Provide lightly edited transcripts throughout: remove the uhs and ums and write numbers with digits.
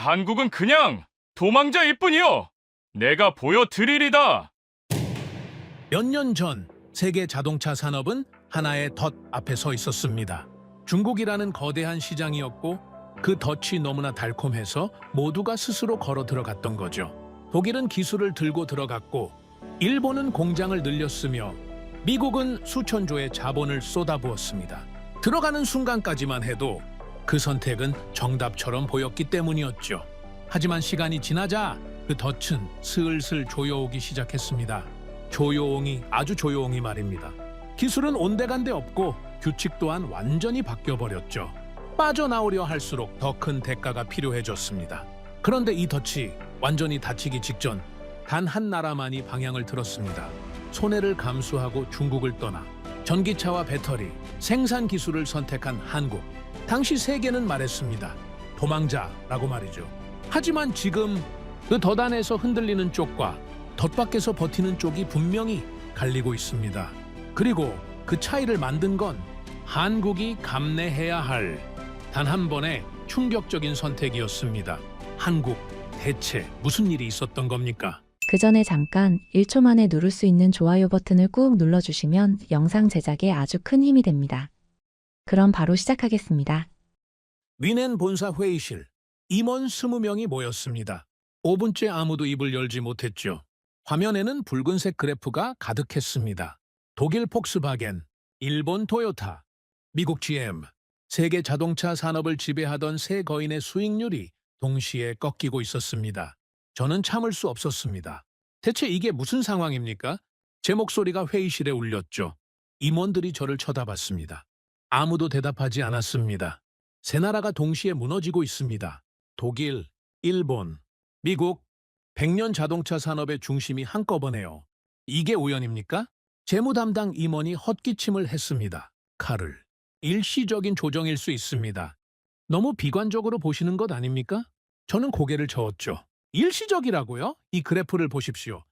한국은 그냥 도망자일 뿐이요. 내가 보여드리리다. 몇 년 전 세계 자동차 산업은 하나의 덫 앞에 서 있었습니다. 중국이라는 거대한 시장이었고 그 덫이 너무나 달콤해서 모두가 스스로 걸어 들어갔던 거죠. 독일은 기술을 들고 들어갔고 일본은 공장을 늘렸으며 미국은 수천조의 자본을 쏟아부었습니다. 들어가는 순간까지만 해도 그 선택은 정답처럼 보였기 때문이었죠. 하지만 시간이 지나자 그 덫은 슬슬 조여오기 시작했습니다. 조용히, 아주 조용히 말입니다. 기술은 온데간데 없고 규칙 또한 완전히 바뀌어버렸죠. 빠져나오려 할수록 더 큰 대가가 필요해졌습니다. 그런데 이 덫이 완전히 닫히기 직전 단 한 나라만이 방향을 틀었습니다. 손해를 감수하고 중국을 떠나 전기차와 배터리, 생산 기술을 선택한 한국. 당시 세계는 말했습니다. 도망자라고 말이죠. 하지만 지금 그 덫 안에서 흔들리는 쪽과 덫 밖에서 버티는 쪽이 분명히 갈리고 있습니다. 그리고 그 차이를 만든 건 한국이 감내해야 할 단 한 번의 충격적인 선택이었습니다. 한국, 대체 무슨 일이 있었던 겁니까? 그 전에 잠깐 1초 만에 누를 수 있는 좋아요 버튼을 꾹 눌러주시면 영상 제작에 아주 큰 힘이 됩니다. 그럼 바로 시작하겠습니다. 위넨 본사 회의실, 임원 20명이 모였습니다. 5분째 아무도 입을 열지 못했죠. 화면에는 붉은색 그래프가 가득했습니다. 독일 폭스바겐, 일본 토요타, 미국 GM, 세계 자동차 산업을 지배하던 세 거인의 수익률이 동시에 꺾이고 있었습니다. 저는 참을 수 없었습니다. 대체 이게 무슨 상황입니까? 제 목소리가 회의실에 울렸죠. 임원들이 저를 쳐다봤습니다. 아무도 대답하지 않았습니다. 세 나라가 동시에 무너지고 있습니다. 독일, 일본, 미국, 100년 자동차 산업의 중심이 한꺼번에요. 이게 우연입니까? 재무 담당 임원이 헛기침을 했습니다. 카를. 일시적인 조정일 수 있습니다. 너무 비관적으로 보시는 것 아닙니까? 저는 고개를 저었죠. 일시적이라고요? 이 그래프를 보십시오.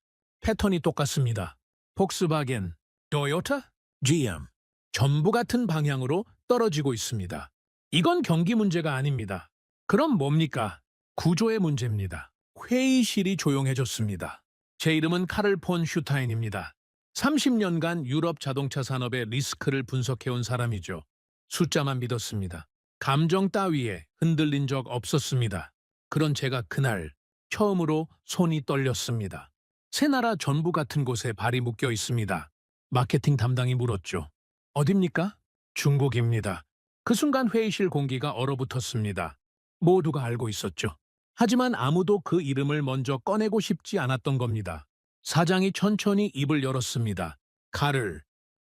패턴이 똑같습니다. 폭스바겐, 토요타, GM. 전부 같은 방향으로 떨어지고 있습니다. 이건 경기 문제가 아닙니다. 그럼 뭡니까? 구조의 문제입니다. 회의실이 조용해졌습니다. 제 이름은 카를 폰 슈타인입니다. 30년간 유럽 자동차 산업의 리스크를 분석해온 사람이죠. 숫자만 믿었습니다. 감정 따위에 흔들린 적 없었습니다. 그런 제가 그날 처음으로 손이 떨렸습니다. 세 나라 전부 같은 곳에 발이 묶여 있습니다. 마케팅 담당이 물었죠. 어딥니까? 중국입니다. 그 순간 회의실 공기가 얼어붙었습니다. 모두가 알고 있었죠. 하지만 아무도 그 이름을 먼저 꺼내고 싶지 않았던 겁니다. 사장이 천천히 입을 열었습니다. 카를,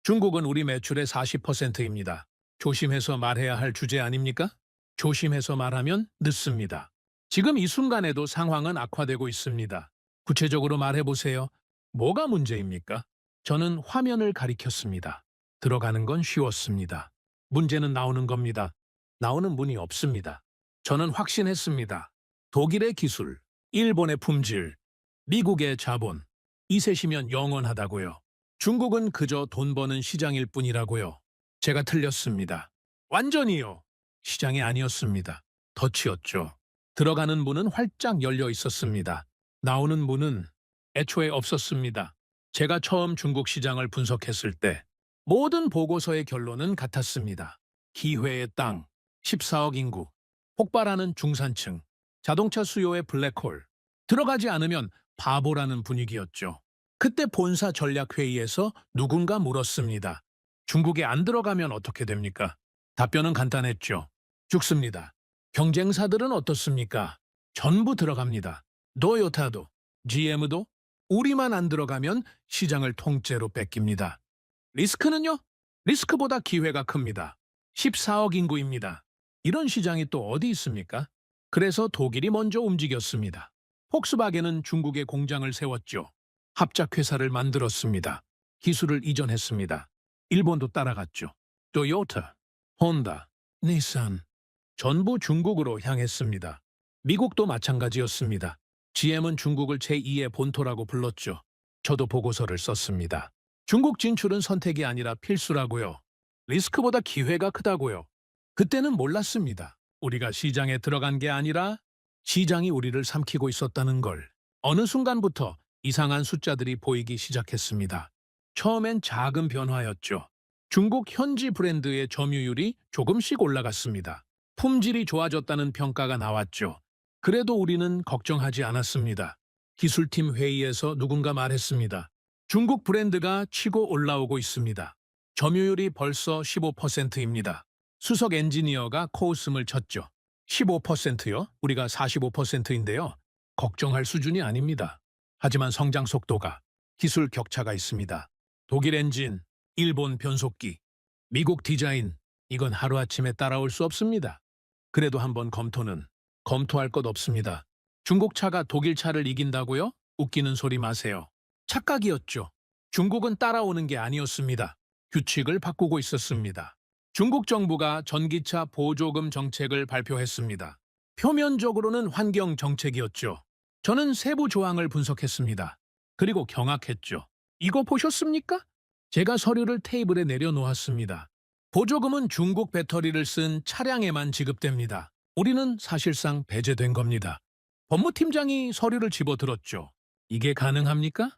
중국은 우리 매출의 40%입니다. 조심해서 말해야 할 주제 아닙니까? 조심해서 말하면 늦습니다. 지금 이 순간에도 상황은 악화되고 있습니다. 구체적으로 말해보세요. 뭐가 문제입니까? 저는 화면을 가리켰습니다. 들어가는 건 쉬웠습니다. 문제는 나오는 겁니다. 나오는 문이 없습니다. 저는 확신했습니다. 독일의 기술, 일본의 품질, 미국의 자본, 이 셋이면 영원하다고요. 중국은 그저 돈 버는 시장일 뿐이라고요. 제가 틀렸습니다. 완전히요. 시장이 아니었습니다. 덫이었죠. 들어가는 문은 활짝 열려 있었습니다. 나오는 문은 애초에 없었습니다. 제가 처음 중국 시장을 분석했을 때 모든 보고서의 결론은 같았습니다. 기회의 땅, 14억 인구, 폭발하는 중산층, 자동차 수요의 블랙홀, 들어가지 않으면 바보라는 분위기였죠. 그때 본사 전략회의에서 누군가 물었습니다. 중국에 안 들어가면 어떻게 됩니까? 답변은 간단했죠. 죽습니다. 경쟁사들은 어떻습니까? 전부 들어갑니다. 토요타도, GM도 우리만 안 들어가면 시장을 통째로 뺏깁니다. 리스크는요? 리스크보다 기회가 큽니다. 14억 인구입니다. 이런 시장이 또 어디 있습니까? 그래서 독일이 먼저 움직였습니다. 폭스바겐은 중국에 공장을 세웠죠. 합작회사를 만들었습니다. 기술을 이전했습니다. 일본도 따라갔죠. 토요타, 혼다, 닛산 전부 중국으로 향했습니다. 미국도 마찬가지였습니다. GM은 중국을 제2의 본토라고 불렀죠. 저도 보고서를 썼습니다. 중국 진출은 선택이 아니라 필수라고요. 리스크보다 기회가 크다고요. 그때는 몰랐습니다. 우리가 시장에 들어간 게 아니라 시장이 우리를 삼키고 있었다는 걸. 어느 순간부터 이상한 숫자들이 보이기 시작했습니다. 처음엔 작은 변화였죠. 중국 현지 브랜드의 점유율이 조금씩 올라갔습니다. 품질이 좋아졌다는 평가가 나왔죠. 그래도 우리는 걱정하지 않았습니다. 기술팀 회의에서 누군가 말했습니다. 중국 브랜드가 치고 올라오고 있습니다. 점유율이 벌써 15%입니다. 수석 엔지니어가 코웃음을 쳤죠. 15%요? 우리가 45%인데요. 걱정할 수준이 아닙니다. 하지만 성장 속도가, 기술 격차가 있습니다. 독일 엔진, 일본 변속기, 미국 디자인, 이건 하루아침에 따라올 수 없습니다. 그래도 한번 검토할 것 없습니다. 중국 차가 독일 차를 이긴다고요? 웃기는 소리 마세요. 착각이었죠. 중국은 따라오는 게 아니었습니다. 규칙을 바꾸고 있었습니다. 중국 정부가 전기차 보조금 정책을 발표했습니다. 표면적으로는 환경 정책이었죠. 저는 세부 조항을 분석했습니다. 그리고 경악했죠. 이거 보셨습니까? 제가 서류를 테이블에 내려놓았습니다. 보조금은 중국 배터리를 쓴 차량에만 지급됩니다. 우리는 사실상 배제된 겁니다. 법무팀장이 서류를 집어들었죠. 이게 가능합니까?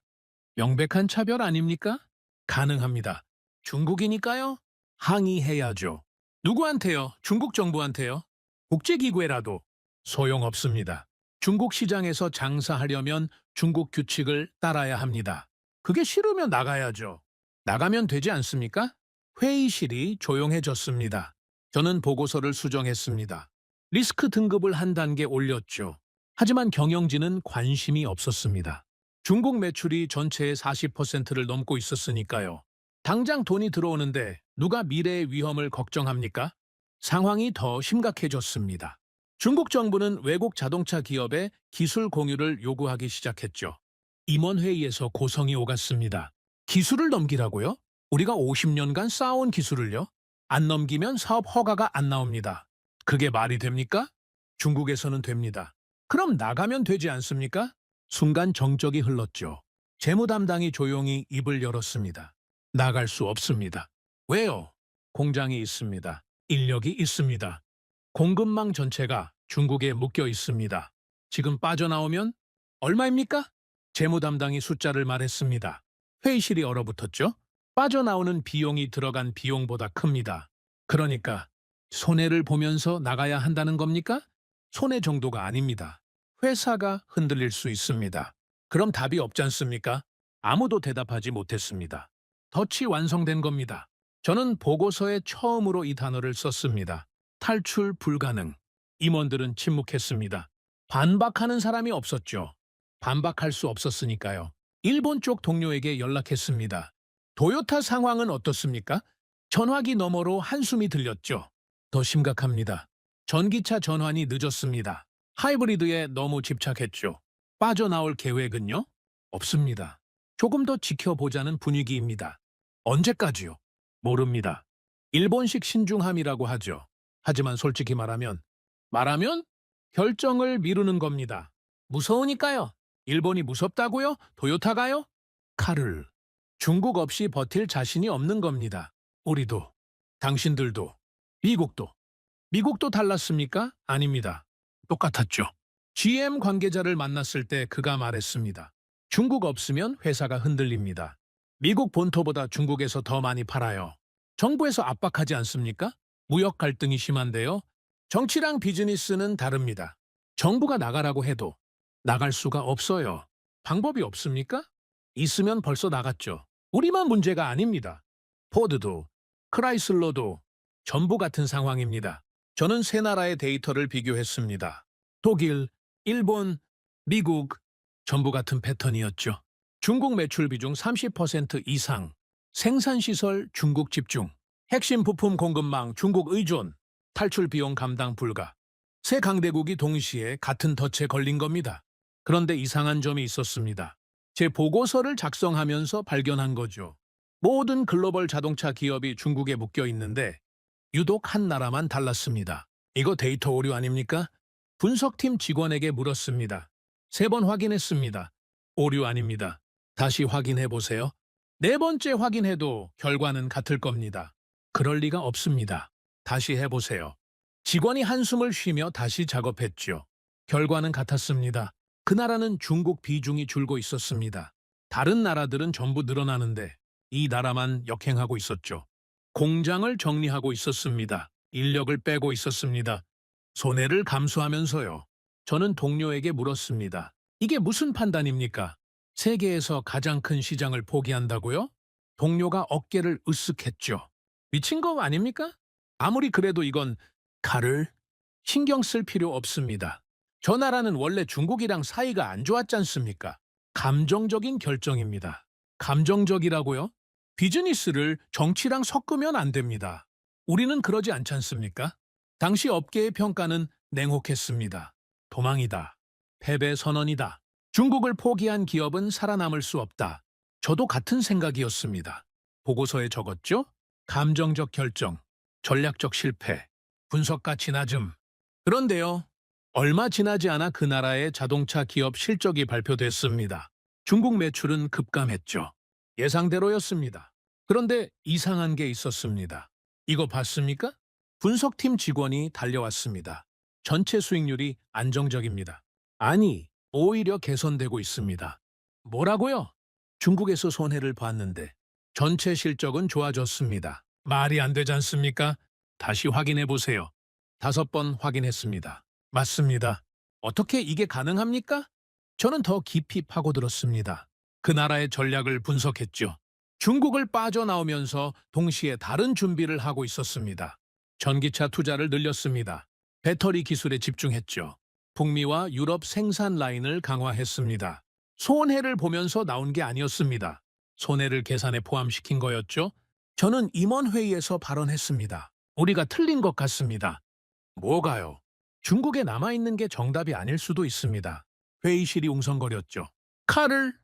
명백한 차별 아닙니까? 가능합니다. 중국이니까요? 항의해야죠. 누구한테요? 중국 정부한테요? 국제기구에라도 소용없습니다. 중국 시장에서 장사하려면 중국 규칙을 따라야 합니다. 그게 싫으면 나가야죠. 나가면 되지 않습니까? 회의실이 조용해졌습니다. 저는 보고서를 수정했습니다. 리스크 등급을 한 단계 올렸죠. 하지만 경영진은 관심이 없었습니다. 중국 매출이 전체의 40%를 넘고 있었으니까요. 당장 돈이 들어오는데 누가 미래의 위험을 걱정합니까? 상황이 더 심각해졌습니다. 중국 정부는 외국 자동차 기업에 기술 공유를 요구하기 시작했죠. 임원회의에서 고성이 오갔습니다. 기술을 넘기라고요? 우리가 50년간 쌓아온 기술을요? 안 넘기면 사업 허가가 안 나옵니다. 그게 말이 됩니까? 중국에서는 됩니다. 그럼 나가면 되지 않습니까? 순간 정적이 흘렀죠. 재무 담당이 조용히 입을 열었습니다. 나갈 수 없습니다. 왜요? 공장이 있습니다. 인력이 있습니다. 공급망 전체가 중국에 묶여 있습니다. 지금 빠져나오면 얼마입니까? 재무 담당이 숫자를 말했습니다. 회의실이 얼어붙었죠? 빠져나오는 비용이 들어간 비용보다 큽니다. 그러니까 손해를 보면서 나가야 한다는 겁니까? 손해 정도가 아닙니다. 회사가 흔들릴 수 있습니다. 그럼 답이 없지 않습니까? 아무도 대답하지 못했습니다. 덫이 완성된 겁니다. 저는 보고서에 처음으로 이 단어를 썼습니다. 탈출 불가능. 임원들은 침묵했습니다. 반박하는 사람이 없었죠. 반박할 수 없었으니까요. 일본 쪽 동료에게 연락했습니다. 도요타 상황은 어떻습니까? 전화기 너머로 한숨이 들렸죠. 더 심각합니다. 전기차 전환이 늦었습니다. 하이브리드에 너무 집착했죠. 빠져나올 계획은요? 없습니다. 조금 더 지켜보자는 분위기입니다. 언제까지요? 모릅니다. 일본식 신중함이라고 하죠. 하지만 솔직히 말하면 결정을 미루는 겁니다. 무서우니까요. 일본이 무섭다고요? 도요타가요? 칼을 중국 없이 버틸 자신이 없는 겁니다. 우리도, 당신들도, 미국도 달랐습니까? 아닙니다. 똑같았죠. GM 관계자를 만났을 때 그가 말했습니다. 중국 없으면 회사가 흔들립니다. 미국 본토보다 중국에서 더 많이 팔아요. 정부에서 압박하지 않습니까? 무역 갈등이 심한데요. 정치랑 비즈니스는 다릅니다. 정부가 나가라고 해도 나갈 수가 없어요. 방법이 없습니까? 있으면 벌써 나갔죠. 우리만 문제가 아닙니다. 포드도, 크라이슬러도 전부 같은 상황입니다. 저는 세 나라의 데이터를 비교했습니다. 독일, 일본, 미국, 전부 같은 패턴이었죠. 중국 매출 비중 30% 이상, 생산시설 중국 집중, 핵심 부품 공급망 중국 의존, 탈출 비용 감당 불가. 세 강대국이 동시에 같은 덫에 걸린 겁니다. 그런데 이상한 점이 있었습니다. 제 보고서를 작성하면서 발견한 거죠. 모든 글로벌 자동차 기업이 중국에 묶여 있는데 유독 한 나라만 달랐습니다. 이거 데이터 오류 아닙니까? 분석팀 직원에게 물었습니다. 3번 확인했습니다. 오류 아닙니다. 다시 확인해 보세요. 4번째 확인해도 결과는 같을 겁니다. 그럴 리가 없습니다. 다시 해보세요. 직원이 한숨을 쉬며 다시 작업했죠. 결과는 같았습니다. 그 나라는 중국 비중이 줄고 있었습니다. 다른 나라들은 전부 늘어나는데 이 나라만 역행하고 있었죠. 공장을 정리하고 있었습니다. 인력을 빼고 있었습니다. 손해를 감수하면서요. 저는 동료에게 물었습니다. 이게 무슨 판단입니까? 세계에서 가장 큰 시장을 포기한다고요? 동료가 어깨를 으쓱했죠. 미친 거 아닙니까? 아무리 그래도 이건 칼을 신경 쓸 필요 없습니다. 저 나라는 원래 중국이랑 사이가 안 좋았지 않습니까? 감정적인 결정입니다. 감정적이라고요? 비즈니스를 정치랑 섞으면 안 됩니다. 우리는 그러지 않지 않습니까? 당시 업계의 평가는 냉혹했습니다. 도망이다. 패배 선언이다. 중국을 포기한 기업은 살아남을 수 없다. 저도 같은 생각이었습니다. 보고서에 적었죠? 감정적 결정, 전략적 실패, 분석가치 낮음. 그런데요, 얼마 지나지 않아 그 나라의 자동차 기업 실적이 발표됐습니다. 중국 매출은 급감했죠. 예상대로였습니다. 그런데 이상한 게 있었습니다. 이거 봤습니까? 분석팀 직원이 달려왔습니다. 전체 수익률이 안정적입니다. 아니, 오히려 개선되고 있습니다. 뭐라고요? 중국에서 손해를 봤는데 전체 실적은 좋아졌습니다. 말이 안 되지 않습니까? 다시 확인해 보세요. 5번 확인했습니다. 맞습니다. 어떻게 이게 가능합니까? 저는 더 깊이 파고들었습니다. 그 나라의 전략을 분석했죠. 중국을 빠져나오면서 동시에 다른 준비를 하고 있었습니다. 전기차 투자를 늘렸습니다. 배터리 기술에 집중했죠. 북미와 유럽 생산 라인을 강화했습니다. 손해를 보면서 나온 게 아니었습니다. 손해를 계산에 포함시킨 거였죠. 저는 임원회의에서 발언했습니다. 우리가 틀린 것 같습니다. 뭐가요? 중국에 남아있는 게 정답이 아닐 수도 있습니다. 회의실이 웅성거렸죠. 칼을?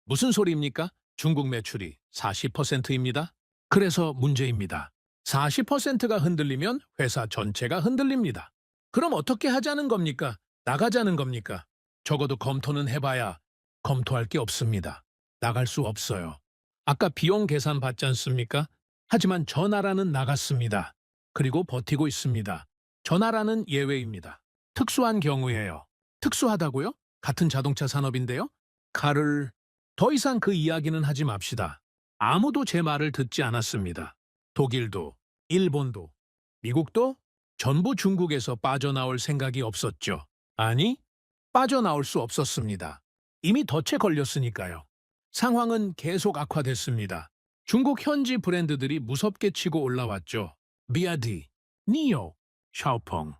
무슨 소리입니까? 중국 매출이 40%입니다. 그래서 문제입니다. 40%가 흔들리면 회사 전체가 흔들립니다. 그럼 어떻게 하자는 겁니까? 나가자는 겁니까? 적어도 검토는 해봐야 검토할 게 없습니다. 나갈 수 없어요. 아까 비용 계산 받지 않습니까? 하지만 저 나라는 나갔습니다. 그리고 버티고 있습니다. 저 나라는 예외입니다. 특수한 경우예요. 특수하다고요? 같은 자동차 산업인데요? 칼을 더 이상 그 이야기는 하지 맙시다. 아무도 제 말을 듣지 않았습니다. 독일도, 일본도, 미국도 전부 중국에서 빠져나올 생각이 없었죠. 아니, 빠져나올 수 없었습니다. 이미 덫에 걸렸으니까요. 상황은 계속 악화됐습니다. 중국 현지 브랜드들이 무섭게 치고 올라왔죠. 비아디, 니오, 샤오펑.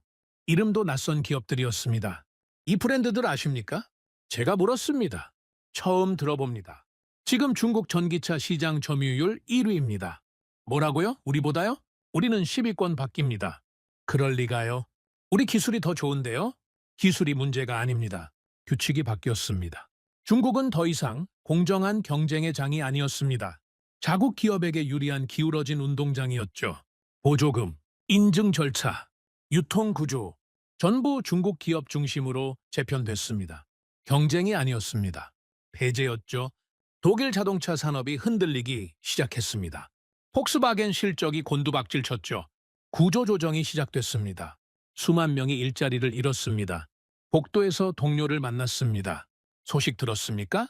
이름도 낯선 기업들이었습니다. 이 브랜드들 아십니까? 제가 물었습니다. 처음 들어봅니다. 지금 중국 전기차 시장 점유율 1위입니다. 뭐라고요? 우리보다요? 우리는 10위권 밖입니다. 그럴 리가요. 우리 기술이 더 좋은데요? 기술이 문제가 아닙니다. 규칙이 바뀌었습니다. 중국은 더 이상 공정한 경쟁의 장이 아니었습니다. 자국 기업에게 유리한 기울어진 운동장이었죠. 보조금, 인증 절차, 유통 구조, 전부 중국 기업 중심으로 재편됐습니다. 경쟁이 아니었습니다. 폐재였죠. 독일 자동차 산업이 흔들리기 시작했습니다. 폭스바겐 실적이 곤두박질 쳤죠. 구조조정이 시작됐습니다. 수만 명이 일자리를 잃었습니다. 복도에서 동료를 만났습니다. 소식 들었습니까?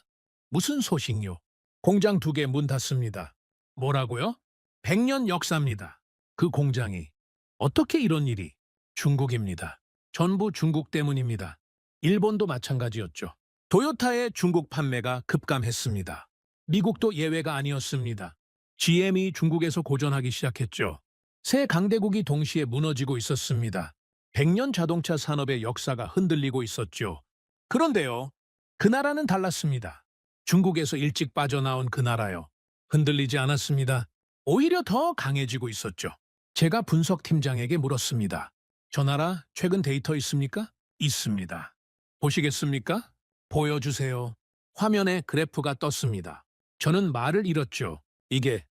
무슨 소식요? 공장 2개 문 닫습니다. 뭐라고요? 100년 역사입니다. 그 공장이. 어떻게 이런 일이? 중국입니다. 전부 중국 때문입니다. 일본도 마찬가지였죠. 도요타의 중국 판매가 급감했습니다. 미국도 예외가 아니었습니다. GM이 중국에서 고전하기 시작했죠. 새 강대국이 동시에 무너지고 있었습니다. 100년 자동차 산업의 역사가 흔들리고 있었죠. 그런데요, 그 나라는 달랐습니다. 중국에서 일찍 빠져나온 그 나라요. 흔들리지 않았습니다. 오히려 더 강해지고 있었죠. 제가 분석팀장에게 물었습니다. 저 나라 최근 데이터 있습니까? 있습니다. 보시겠습니까? 보여주세요. 화면에 그래프가 떴습니다. 저는 말을 잃었죠. 이게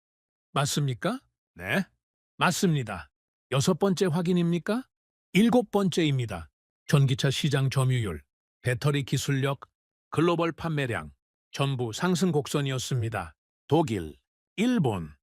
맞습니까? 네, 맞습니다. 6번째 확인입니까? 7번째입니다. 전기차 시장 점유율, 배터리 기술력, 글로벌 판매량, 전부 상승 곡선이었습니다. 독일, 일본,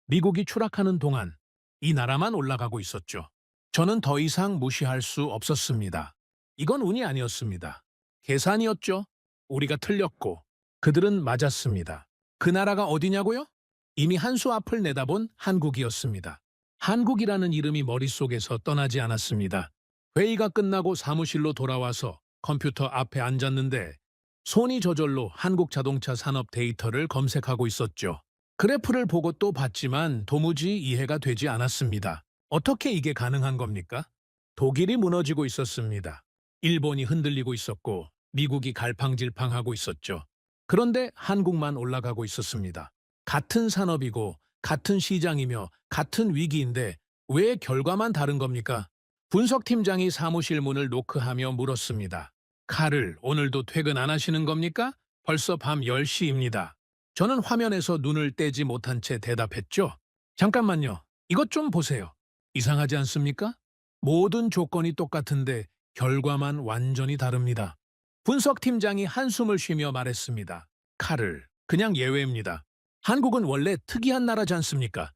미국이 추락하는 동안 이 나라만 올라가고 있었죠. 저는 더 이상 무시할 수 없었습니다. 이건 운이 아니었습니다. 계산이었죠. 우리가 틀렸고 그들은 맞았습니다. 그 나라가 어디냐고요? 이미 한 수 앞을 내다본 한국이었습니다. 한국이라는 이름이 머릿속에서 떠나지 않았습니다. 회의가 끝나고 사무실로 돌아와서 컴퓨터 앞에 앉았는데 손이 저절로 한국자동차 산업 데이터를 검색하고 있었죠. 그래프를 보고 또 봤지만 도무지 이해가 되지 않았습니다. 어떻게 이게 가능한 겁니까? 독일이 무너지고 있었습니다. 일본이 흔들리고 있었고 미국이 갈팡질팡하고 있었죠. 그런데 한국만 올라가고 있었습니다. 같은 산업이고 같은 시장이며 같은 위기인데 왜 결과만 다른 겁니까? 분석팀장이 사무실 문을 노크하며 물었습니다. 카를 오늘도 퇴근 안 하시는 겁니까? 벌써 밤 10시입니다. 저는 화면에서 눈을 떼지 못한 채 대답했죠. 잠깐만요. 이것 좀 보세요. 이상하지 않습니까? 모든 조건이 똑같은데 결과만 완전히 다릅니다. 분석팀장이 한숨을 쉬며 말했습니다. 카를, 그냥 예외입니다. 한국은 원래 특이한 나라지 않습니까?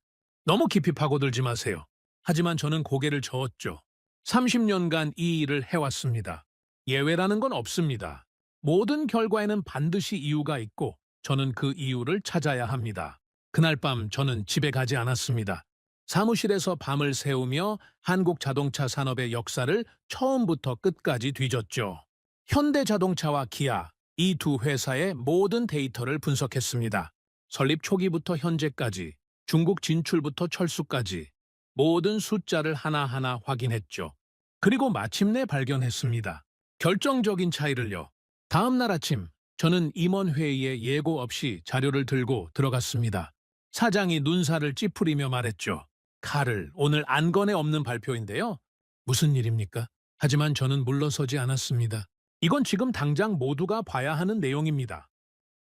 너무 깊이 파고들지 마세요. 하지만 저는 고개를 저었죠. 30년간 이 일을 해왔습니다. 예외라는 건 없습니다. 모든 결과에는 반드시 이유가 있고 저는 그 이유를 찾아야 합니다. 그날 밤 저는 집에 가지 않았습니다. 사무실에서 밤을 새우며 한국 자동차 산업의 역사를 처음부터 끝까지 뒤졌죠. 현대자동차와 기아, 이 두 회사의 모든 데이터를 분석했습니다. 설립 초기부터 현재까지, 중국 진출부터 철수까지 모든 숫자를 하나하나 확인했죠. 그리고 마침내 발견했습니다. 결정적인 차이를요. 다음 날 아침 저는 임원회의에 예고 없이 자료를 들고 들어갔습니다. 사장이 눈살을 찌푸리며 말했죠. 카를 오늘 안건에 없는 발표인데요. 무슨 일입니까? 하지만 저는 물러서지 않았습니다. 이건 지금 당장 모두가 봐야 하는 내용입니다.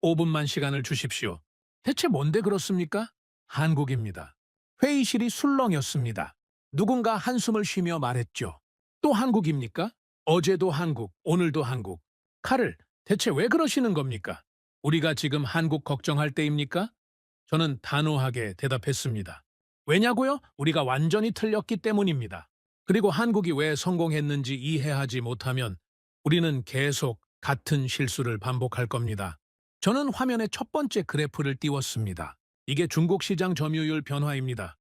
5분만 시간을 주십시오. 대체 뭔데 그렇습니까? 한국입니다. 회의실이 술렁였습니다. 누군가 한숨을 쉬며 말했죠. 또 한국입니까? 어제도 한국, 오늘도 한국. 카를 대체 왜 그러시는 겁니까? 우리가 지금 한국 걱정할 때입니까? 저는 단호하게 대답했습니다. 왜냐고요? 우리가 완전히 틀렸기 때문입니다. 그리고 한국이 왜 성공했는지 이해하지 못하면 우리는 계속 같은 실수를 반복할 겁니다. 저는 화면에 첫 번째 그래프를 띄웠습니다. 이게 중국 시장 점유율 변화입니다.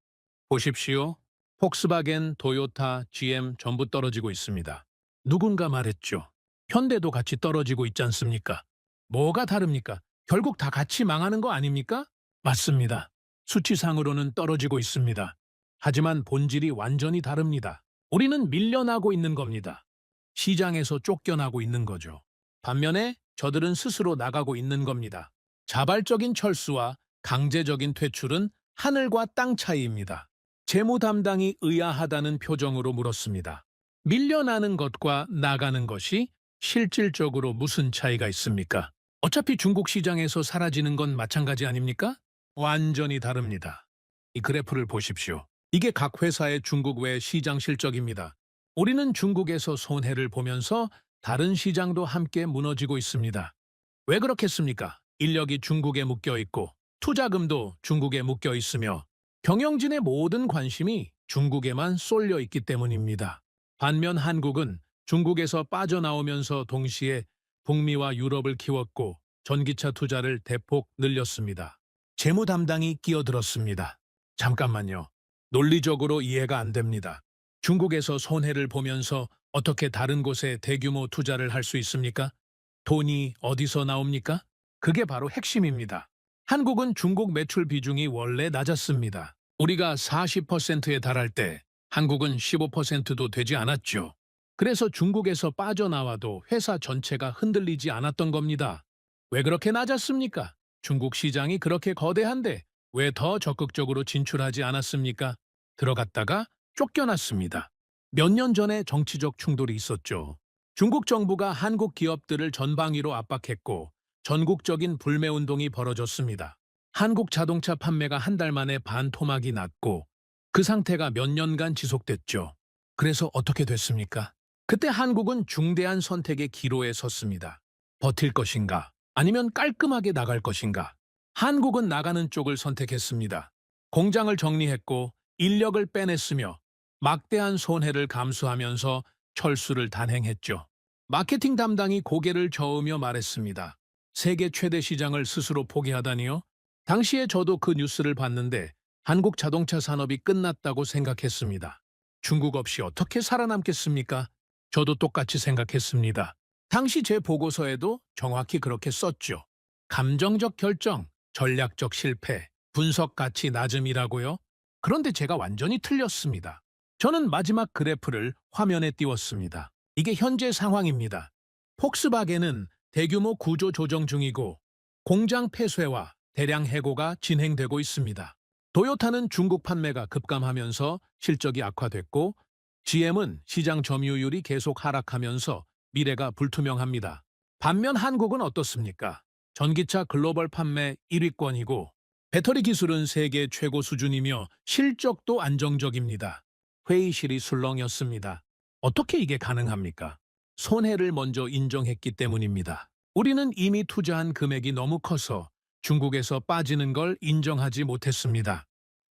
보십시오. 폭스바겐, 토요타, GM 전부 떨어지고 있습니다. 누군가 말했죠. 현대도 같이 떨어지고 있지 않습니까? 뭐가 다릅니까? 결국 다 같이 망하는 거 아닙니까? 맞습니다. 수치상으로는 떨어지고 있습니다. 하지만 본질이 완전히 다릅니다. 우리는 밀려나고 있는 겁니다. 시장에서 쫓겨나고 있는 거죠. 반면에 저들은 스스로 나가고 있는 겁니다. 자발적인 철수와 강제적인 퇴출은 하늘과 땅 차이입니다. 재무 담당이 의아하다는 표정으로 물었습니다. 밀려나는 것과 나가는 것이 실질적으로 무슨 차이가 있습니까? 어차피 중국 시장에서 사라지는 건 마찬가지 아닙니까? 완전히 다릅니다. 이 그래프를 보십시오. 이게 각 회사의 중국 외 시장 실적입니다. 우리는 중국에서 손해를 보면서 다른 시장도 함께 무너지고 있습니다. 왜 그렇겠습니까? 인력이 중국에 묶여 있고 투자금도 중국에 묶여 있으며 경영진의 모든 관심이 중국에만 쏠려 있기 때문입니다. 반면 한국은 중국에서 빠져나오면서 동시에 북미와 유럽을 키웠고 전기차 투자를 대폭 늘렸습니다. 재무 담당이 끼어들었습니다. 잠깐만요. 논리적으로 이해가 안 됩니다. 중국에서 손해를 보면서 어떻게 다른 곳에 대규모 투자를 할 수 있습니까? 돈이 어디서 나옵니까? 그게 바로 핵심입니다. 한국은 중국 매출 비중이 원래 낮았습니다. 우리가 40%에 달할 때 한국은 15%도 되지 않았죠. 그래서 중국에서 빠져나와도 회사 전체가 흔들리지 않았던 겁니다. 왜 그렇게 낮았습니까? 중국 시장이 그렇게 거대한데 왜 더 적극적으로 진출하지 않았습니까? 들어갔다가 쫓겨났습니다. 몇 년 전에 정치적 충돌이 있었죠. 중국 정부가 한국 기업들을 전방위로 압박했고 전국적인 불매운동이 벌어졌습니다. 한국 자동차 판매가 한 달 만에 반토막이 났고 그 상태가 몇 년간 지속됐죠. 그래서 어떻게 됐습니까? 그때 한국은 중대한 선택의 기로에 섰습니다. 버틸 것인가? 아니면 깔끔하게 나갈 것인가? 한국은 나가는 쪽을 선택했습니다. 공장을 정리했고 인력을 빼냈으며 막대한 손해를 감수하면서 철수를 단행했죠. 마케팅 담당이 고개를 저으며 말했습니다. 세계 최대 시장을 스스로 포기하다니요? 당시에 저도 그 뉴스를 봤는데 한국 자동차 산업이 끝났다고 생각했습니다. 중국 없이 어떻게 살아남겠습니까? 저도 똑같이 생각했습니다. 당시 제 보고서에도 정확히 그렇게 썼죠. 감정적 결정, 전략적 실패, 분석 가치 낮음이라고요? 그런데 제가 완전히 틀렸습니다. 저는 마지막 그래프를 화면에 띄웠습니다. 이게 현재 상황입니다. 폭스바겐은 대규모 구조 조정 중이고 공장 폐쇄와 대량 해고가 진행되고 있습니다. 도요타는 중국 판매가 급감하면서 실적이 악화됐고 GM은 시장 점유율이 계속 하락하면서 미래가 불투명합니다. 반면 한국은 어떻습니까? 전기차 글로벌 판매 1위권이고 배터리 기술은 세계 최고 수준이며 실적도 안정적입니다. 회의실이 술렁였습니다. 어떻게 이게 가능합니까? 손해를 먼저 인정했기 때문입니다. 우리는 이미 투자한 금액이 너무 커서 중국에서 빠지는 걸 인정하지 못했습니다.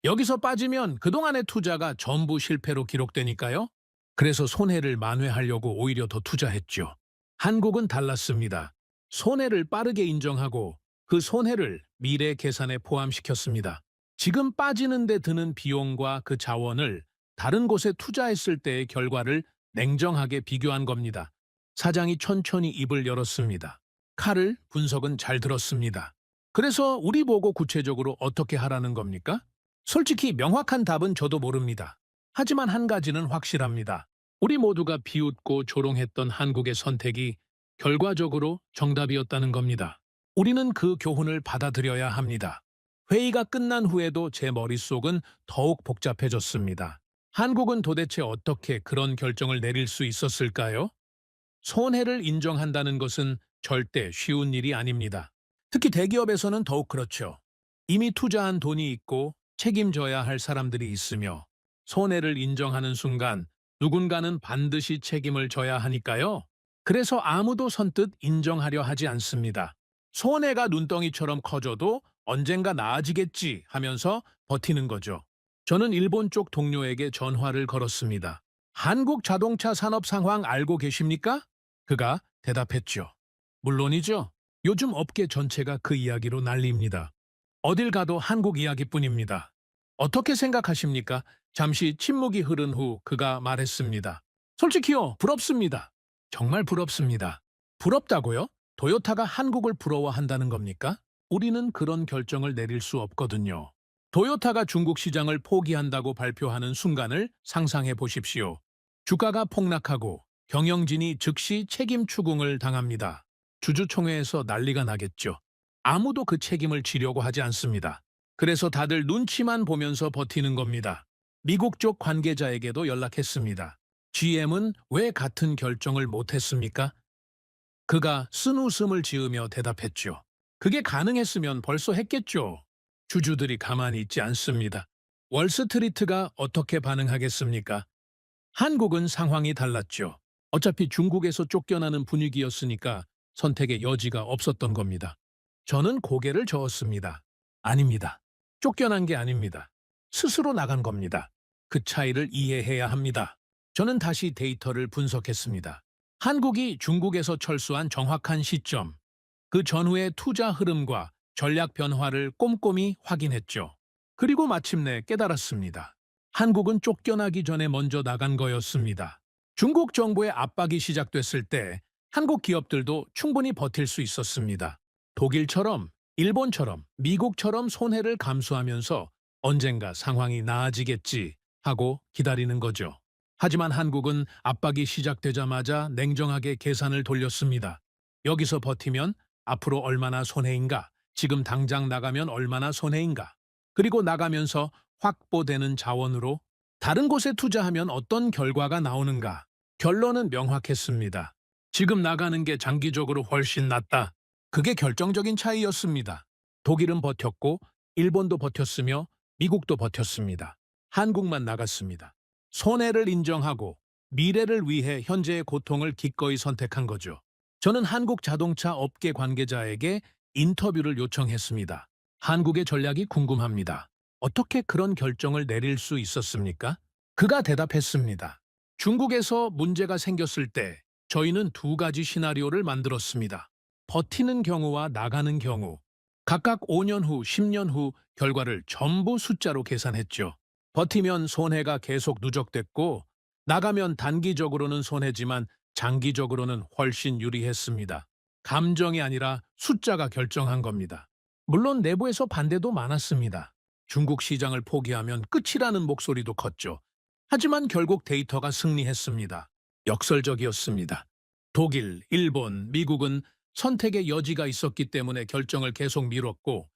여기서 빠지면 그동안의 투자가 전부 실패로 기록되니까요. 그래서 손해를 만회하려고 오히려 더 투자했죠. 한국은 달랐습니다. 손해를 빠르게 인정하고 그 손해를 미래 계산에 포함시켰습니다. 지금 빠지는 데 드는 비용과 그 자원을 다른 곳에 투자했을 때의 결과를 냉정하게 비교한 겁니다. 사장이 천천히 입을 열었습니다. 칼을 분석은 잘 들었습니다. 그래서 우리 보고 구체적으로 어떻게 하라는 겁니까? 솔직히 명확한 답은 저도 모릅니다. 하지만 한 가지는 확실합니다. 우리 모두가 비웃고 조롱했던 한국의 선택이 결과적으로 정답이었다는 겁니다. 우리는 그 교훈을 받아들여야 합니다. 회의가 끝난 후에도 제 머릿속은 더욱 복잡해졌습니다. 한국은 도대체 어떻게 그런 결정을 내릴 수 있었을까요? 손해를 인정한다는 것은 절대 쉬운 일이 아닙니다. 특히 대기업에서는 더욱 그렇죠. 이미 투자한 돈이 있고 책임져야 할 사람들이 있으며 손해를 인정하는 순간 누군가는 반드시 책임을 져야 하니까요. 그래서 아무도 선뜻 인정하려 하지 않습니다. 손해가 눈덩이처럼 커져도 언젠가 나아지겠지 하면서 버티는 거죠. 저는 일본 쪽 동료에게 전화를 걸었습니다. 한국 자동차 산업 상황 알고 계십니까? 그가 대답했죠. 물론이죠. 요즘 업계 전체가 그 이야기로 난리입니다. 어딜 가도 한국 이야기뿐입니다. 어떻게 생각하십니까? 잠시 침묵이 흐른 후 그가 말했습니다. 솔직히요, 부럽습니다. 정말 부럽습니다. 부럽다고요? 도요타가 한국을 부러워한다는 겁니까? 우리는 그런 결정을 내릴 수 없거든요. 도요타가 중국 시장을 포기한다고 발표하는 순간을 상상해 보십시오. 주가가 폭락하고 경영진이 즉시 책임 추궁을 당합니다. 주주총회에서 난리가 나겠죠. 아무도 그 책임을 지려고 하지 않습니다. 그래서 다들 눈치만 보면서 버티는 겁니다. 미국 쪽 관계자에게도 연락했습니다. GM은 왜 같은 결정을 못했습니까? 그가 쓴웃음을 지으며 대답했죠. 그게 가능했으면 벌써 했겠죠. 주주들이 가만히 있지 않습니다. 월스트리트가 어떻게 반응하겠습니까? 한국은 상황이 달랐죠. 어차피 중국에서 쫓겨나는 분위기였으니까 선택의 여지가 없었던 겁니다. 저는 고개를 저었습니다. 아닙니다. 쫓겨난 게 아닙니다. 스스로 나간 겁니다. 그 차이를 이해해야 합니다. 저는 다시 데이터를 분석했습니다. 한국이 중국에서 철수한 정확한 시점, 그 전후의 투자 흐름과 전략 변화를 꼼꼼히 확인했죠. 그리고 마침내 깨달았습니다. 한국은 쫓겨나기 전에 먼저 나간 거였습니다. 중국 정부의 압박이 시작됐을 때 한국 기업들도 충분히 버틸 수 있었습니다. 독일처럼, 일본처럼, 미국처럼 손해를 감수하면서 언젠가 상황이 나아지겠지 하고 기다리는 거죠. 하지만 한국은 압박이 시작되자마자 냉정하게 계산을 돌렸습니다. 여기서 버티면 앞으로 얼마나 손해인가, 지금 당장 나가면 얼마나 손해인가, 그리고 나가면서 확보되는 자원으로 다른 곳에 투자하면 어떤 결과가 나오는가. 결론은 명확했습니다. 지금 나가는 게 장기적으로 훨씬 낫다. 그게 결정적인 차이였습니다. 독일은 버텼고 일본도 버텼으며 미국도 버텼습니다. 한국만 나갔습니다. 손해를 인정하고 미래를 위해 현재의 고통을 기꺼이 선택한 거죠. 저는 한국 자동차 업계 관계자에게 인터뷰를 요청했습니다. 한국의 전략이 궁금합니다. 어떻게 그런 결정을 내릴 수 있었습니까? 그가 대답했습니다. 중국에서 문제가 생겼을 때 저희는 두 가지 시나리오를 만들었습니다. 버티는 경우와 나가는 경우. 각각 5년 후, 10년 후 결과를 전부 숫자로 계산했죠. 버티면 손해가 계속 누적됐고, 나가면 단기적으로는 손해지만 장기적으로는 훨씬 유리했습니다. 감정이 아니라 숫자가 결정한 겁니다. 물론 내부에서 반대도 많았습니다. 중국 시장을 포기하면 끝이라는 목소리도 컸죠. 하지만 결국 데이터가 승리했습니다. 역설적이었습니다. 독일, 일본, 미국은 선택의 여지가 있었기 때문에 결정을 계속 미뤘고,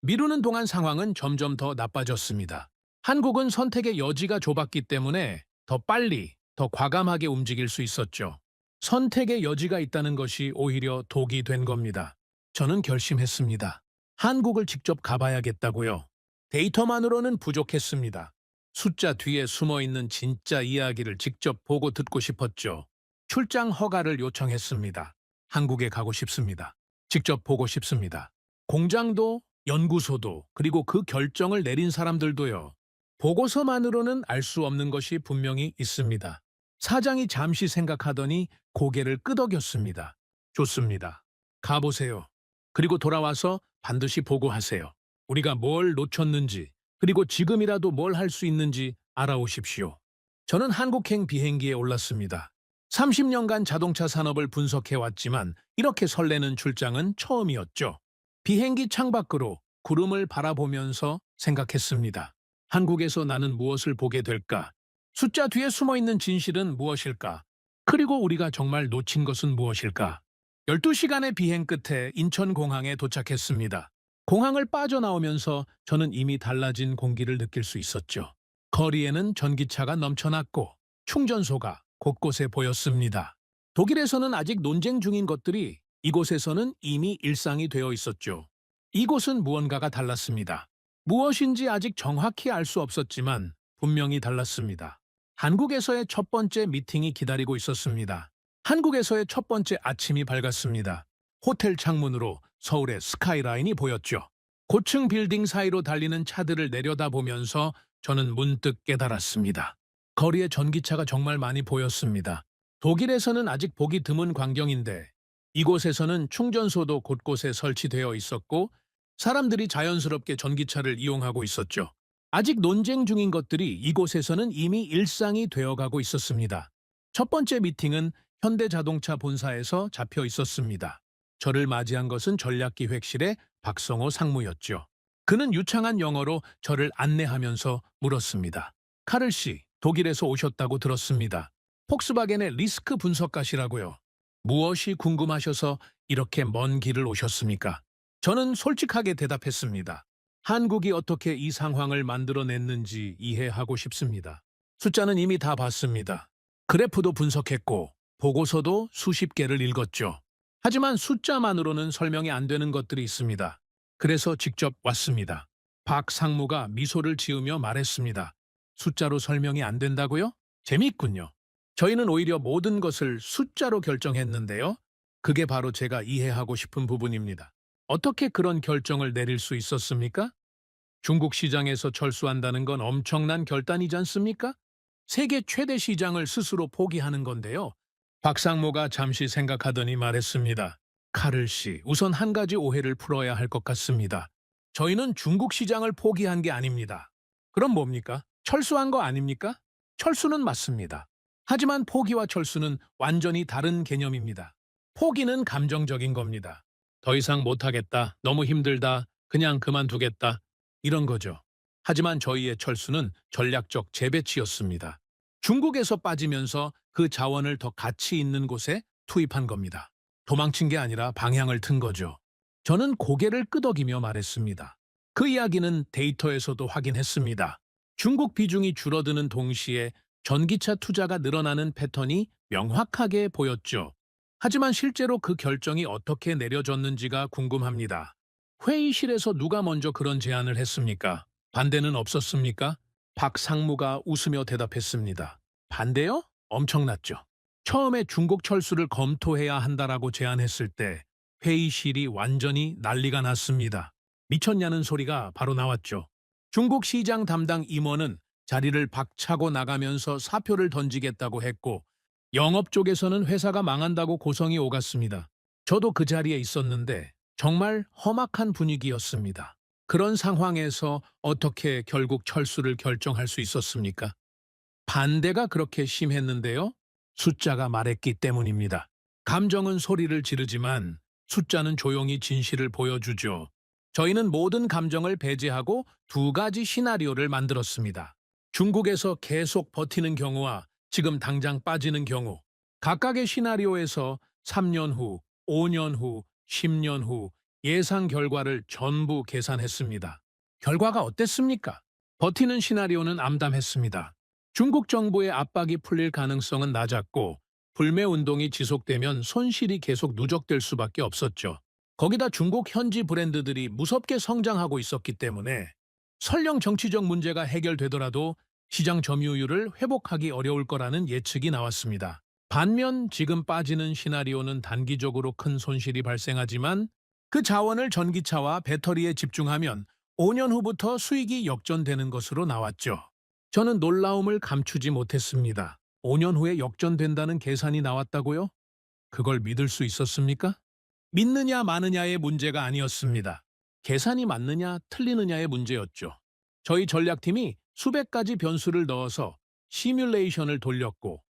미루는 동안 상황은 점점 더 나빠졌습니다. 한국은 선택의 여지가 좁았기 때문에 더 빨리, 더 과감하게 움직일 수 있었죠. 선택의 여지가 있다는 것이 오히려 독이 된 겁니다. 저는 결심했습니다. 한국을 직접 가봐야겠다고요. 데이터만으로는 부족했습니다. 숫자 뒤에 숨어있는 진짜 이야기를 직접 보고 듣고 싶었죠. 출장 허가를 요청했습니다. 한국에 가고 싶습니다. 직접 보고 싶습니다. 공장도, 연구소도, 그리고 그 결정을 내린 사람들도요. 보고서만으로는 알 수 없는 것이 분명히 있습니다. 사장이 잠시 생각하더니 고개를 끄덕였습니다. 좋습니다. 가보세요. 그리고 돌아와서 반드시 보고하세요. 우리가 뭘 놓쳤는지, 그리고 지금이라도 뭘 할 수 있는지 알아오십시오. 저는 한국행 비행기에 올랐습니다. 30년간 자동차 산업을 분석해왔지만 이렇게 설레는 출장은 처음이었죠. 비행기 창밖으로 구름을 바라보면서 생각했습니다. 한국에서 나는 무엇을 보게 될까? 숫자 뒤에 숨어있는 진실은 무엇일까? 그리고 우리가 정말 놓친 것은 무엇일까? 12시간의 비행 끝에 인천공항에 도착했습니다. 공항을 빠져나오면서 저는 이미 달라진 공기를 느낄 수 있었죠. 거리에는 전기차가 넘쳐났고 충전소가 곳곳에 보였습니다. 독일에서는 아직 논쟁 중인 것들이 이곳에서는 이미 일상이 되어 있었죠. 이곳은 무언가가 달랐습니다. 무엇인지 아직 정확히 알 수 없었지만 분명히 달랐습니다. 한국에서의 첫 번째 미팅이 기다리고 있었습니다. 한국에서의 첫 번째 아침이 밝았습니다. 호텔 창문으로 서울의 스카이라인이 보였죠. 고층 빌딩 사이로 달리는 차들을 내려다보면서 저는 문득 깨달았습니다. 거리에 전기차가 정말 많이 보였습니다. 독일에서는 아직 보기 드문 광경인데 이곳에서는 충전소도 곳곳에 설치되어 있었고 사람들이 자연스럽게 전기차를 이용하고 있었죠. 아직 논쟁 중인 것들이 이곳에서는 이미 일상이 되어가고 있었습니다. 첫 번째 미팅은 현대자동차 본사에서 잡혀 있었습니다. 저를 맞이한 것은 전략기획실의 박성호 상무였죠. 그는 유창한 영어로 저를 안내하면서 물었습니다. 카를 씨, 독일에서 오셨다고 들었습니다. 폭스바겐의 리스크 분석가시라고요. 무엇이 궁금하셔서 이렇게 먼 길을 오셨습니까? 저는 솔직하게 대답했습니다. 한국이 어떻게 이 상황을 만들어냈는지 이해하고 싶습니다. 숫자는 이미 다 봤습니다. 그래프도 분석했고 보고서도 수십 개를 읽었죠. 하지만 숫자만으로는 설명이 안 되는 것들이 있습니다. 그래서 직접 왔습니다. 박 상무가 미소를 지으며 말했습니다. 숫자로 설명이 안 된다고요? 재미있군요. 저희는 오히려 모든 것을 숫자로 결정했는데요. 그게 바로 제가 이해하고 싶은 부분입니다. 어떻게 그런 결정을 내릴 수 있었습니까? 중국 시장에서 철수한다는 건 엄청난 결단이지 않습니까? 세계 최대 시장을 스스로 포기하는 건데요. 박 상무가 잠시 생각하더니 말했습니다. 카를 씨, 우선 한 가지 오해를 풀어야 할 것 같습니다. 저희는 중국 시장을 포기한 게 아닙니다. 그럼 뭡니까? 철수한 거 아닙니까? 철수는 맞습니다. 하지만 포기와 철수는 완전히 다른 개념입니다. 포기는 감정적인 겁니다. 더 이상 못하겠다, 너무 힘들다, 그냥 그만두겠다, 이런 거죠. 하지만 저희의 철수는 전략적 재배치였습니다. 중국에서 빠지면서 그 자원을 더 가치 있는 곳에 투입한 겁니다. 도망친 게 아니라 방향을 튼 거죠. 저는 고개를 끄덕이며 말했습니다. 그 이야기는 데이터에서도 확인했습니다. 중국 비중이 줄어드는 동시에 전기차 투자가 늘어나는 패턴이 명확하게 보였죠. 하지만 실제로 그 결정이 어떻게 내려졌는지가 궁금합니다. 회의실에서 누가 먼저 그런 제안을 했습니까? 반대는 없었습니까? 박 상무가 웃으며 대답했습니다. 반대요? 엄청났죠. 처음에 중국 철수를 검토해야 한다라고 제안했을 때 회의실이 완전히 난리가 났습니다. 미쳤냐는 소리가 바로 나왔죠. 중국 시장 담당 임원은 자리를 박차고 나가면서 사표를 던지겠다고 했고 영업 쪽에서는 회사가 망한다고 고성이 오갔습니다. 저도 그 자리에 있었는데 정말 험악한 분위기였습니다. 그런 상황에서 어떻게 결국 철수를 결정할 수 있었습니까? 반대가 그렇게 심했는데요. 숫자가 말했기 때문입니다. 감정은 소리를 지르지만 숫자는 조용히 진실을 보여주죠. 저희는 모든 감정을 배제하고 두 가지 시나리오를 만들었습니다. 중국에서 계속 버티는 경우와 지금 당장 빠지는 경우, 각각의 시나리오에서 3년 후, 5년 후, 10년 후 예상 결과를 전부 계산했습니다. 결과가 어땠습니까? 버티는 시나리오는 암담했습니다. 중국 정부의 압박이 풀릴 가능성은 낮았고 불매 운동이 지속되면 손실이 계속 누적될 수밖에 없었죠. 거기다 중국 현지 브랜드들이 무섭게 성장하고 있었기 때문에 설령 정치적 문제가 해결되더라도 시장 점유율을 회복하기 어려울 거라는 예측이 나왔습니다. 반면 지금 빠지는 시나리오는 단기적으로 큰 손실이 발생하지만 그 자원을 전기차와 배터리에 집중하면 5년 후부터 수익이 역전되는 것으로 나왔죠. 저는 놀라움을 감추지 못했습니다. 5년 후에 역전된다는 계산이 나왔다고요? 그걸 믿을 수 있었습니까? 믿느냐 마느냐의 문제가 아니었습니다. 계산이 맞느냐 틀리느냐의 문제였죠. 저희 전략팀이 수백 가지 변수를 넣어서 시뮬레이션을 돌렸고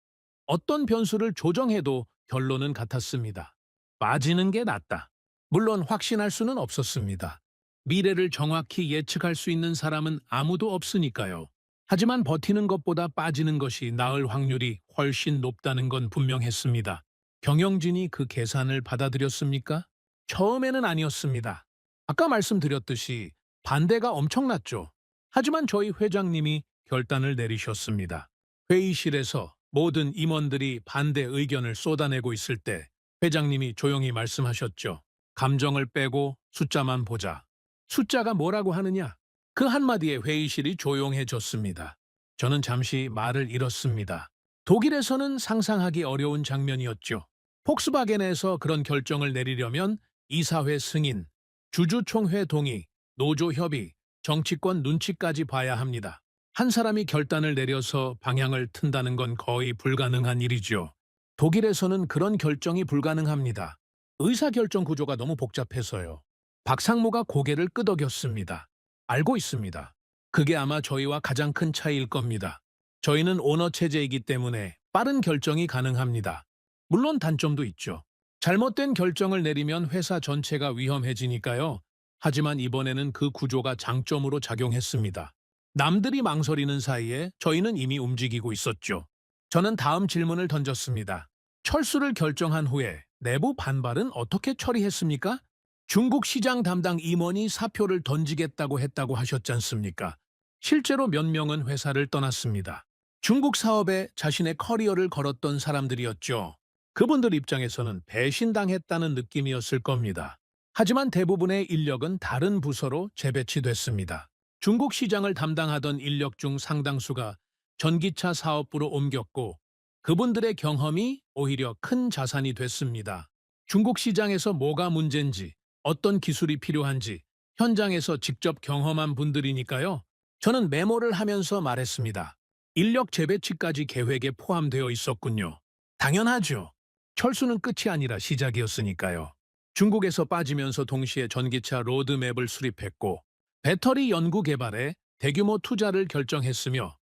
어떤 변수를 조정해도 결론은 같았습니다. 빠지는 게 낫다. 물론 확신할 수는 없었습니다. 미래를 정확히 예측할 수 있는 사람은 아무도 없으니까요. 하지만 버티는 것보다 빠지는 것이 나을 확률이 훨씬 높다는 건 분명했습니다. 경영진이 그 계산을 받아들였습니까? 처음에는 아니었습니다. 아까 말씀드렸듯이 반대가 엄청났죠. 하지만 저희 회장님이 결단을 내리셨습니다. 회의실에서 모든 임원들이 반대 의견을 쏟아내고 있을 때 회장님이 조용히 말씀하셨죠. 감정을 빼고 숫자만 보자. 숫자가 뭐라고 하느냐? 그 한마디에 회의실이 조용해졌습니다. 저는 잠시 말을 잃었습니다. 독일에서는 상상하기 어려운 장면이었죠. 폭스바겐에서 그런 결정을 내리려면 이사회 승인, 주주총회 동의, 노조 협의, 정치권 눈치까지 봐야 합니다. 한 사람이 결단을 내려서 방향을 튼다는 건 거의 불가능한 일이죠. 독일에서는 그런 결정이 불가능합니다. 의사결정 구조가 너무 복잡해서요. 박상무가 고개를 끄덕였습니다. 알고 있습니다. 그게 아마 저희와 가장 큰 차이일 겁니다. 저희는 오너 체제이기 때문에 빠른 결정이 가능합니다. 물론 단점도 있죠. 잘못된 결정을 내리면 회사 전체가 위험해지니까요. 하지만 이번에는 그 구조가 장점으로 작용했습니다. 남들이 망설이는 사이에 저희는 이미 움직이고 있었죠. 저는 다음 질문을 던졌습니다. 철수를 결정한 후에 내부 반발은 어떻게 처리했습니까? 중국 시장 담당 임원이 사표를 던지겠다고 했다고 하셨지 않습니까? 실제로 몇 명은 회사를 떠났습니다. 중국 사업에 자신의 커리어를 걸었던 사람들이었죠. 그분들 입장에서는 배신당했다는 느낌이었을 겁니다. 하지만 대부분의 인력은 다른 부서로 재배치됐습니다. 중국 시장을 담당하던 인력 중 상당수가 전기차 사업부로 옮겼고 그분들의 경험이 오히려 큰 자산이 됐습니다. 중국 시장에서 뭐가 문제인지, 어떤 기술이 필요한지 현장에서 직접 경험한 분들이니까요. 저는 메모를 하면서 말했습니다. 인력 재배치까지 계획에 포함되어 있었군요. 당연하죠. 철수는 끝이 아니라 시작이었으니까요. 중국에서 빠지면서 동시에 전기차 로드맵을 수립했고 배터리 연구 개발에 대규모 투자를 결정했으며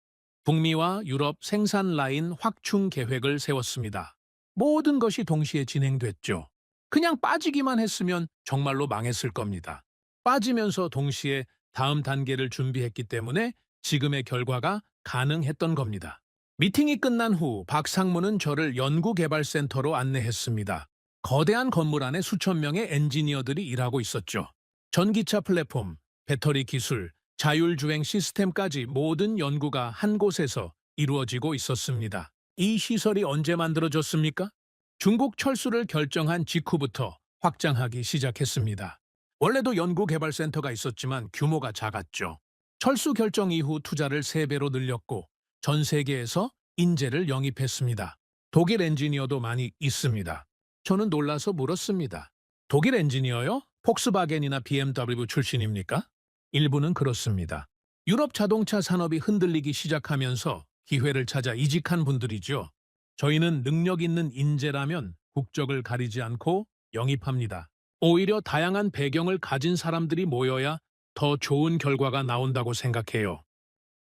북미와 유럽 생산 라인 확충 계획을 세웠습니다. 모든 것이 동시에 진행됐죠. 그냥 빠지기만 했으면 정말로 망했을 겁니다. 빠지면서 동시에 다음 단계를 준비했기 때문에 지금의 결과가 가능했던 겁니다. 미팅이 끝난 후 박상무는 저를 연구개발센터로 안내했습니다. 거대한 건물 안에 수천 명의 엔지니어들이 일하고 있었죠. 전기차 플랫폼, 배터리 기술, 자율주행 시스템까지 모든 연구가 한 곳에서 이루어지고 있었습니다. 이 시설이 언제 만들어졌습니까? 중국 철수를 결정한 직후부터 확장하기 시작했습니다. 원래도 연구개발센터가 있었지만 규모가 작았죠. 철수 결정 이후 투자를 3배로 늘렸고 전 세계에서 인재를 영입했습니다. 독일 엔지니어도 많이 있습니다. 저는 놀라서 물었습니다. 독일 엔지니어요? 폭스바겐이나 BMW 출신입니까? 일부는 그렇습니다. 유럽 자동차 산업이 흔들리기 시작하면서 기회를 찾아 이직한 분들이죠. 저희는 능력 있는 인재라면 국적을 가리지 않고 영입합니다. 오히려 다양한 배경을 가진 사람들이 모여야 더 좋은 결과가 나온다고 생각해요.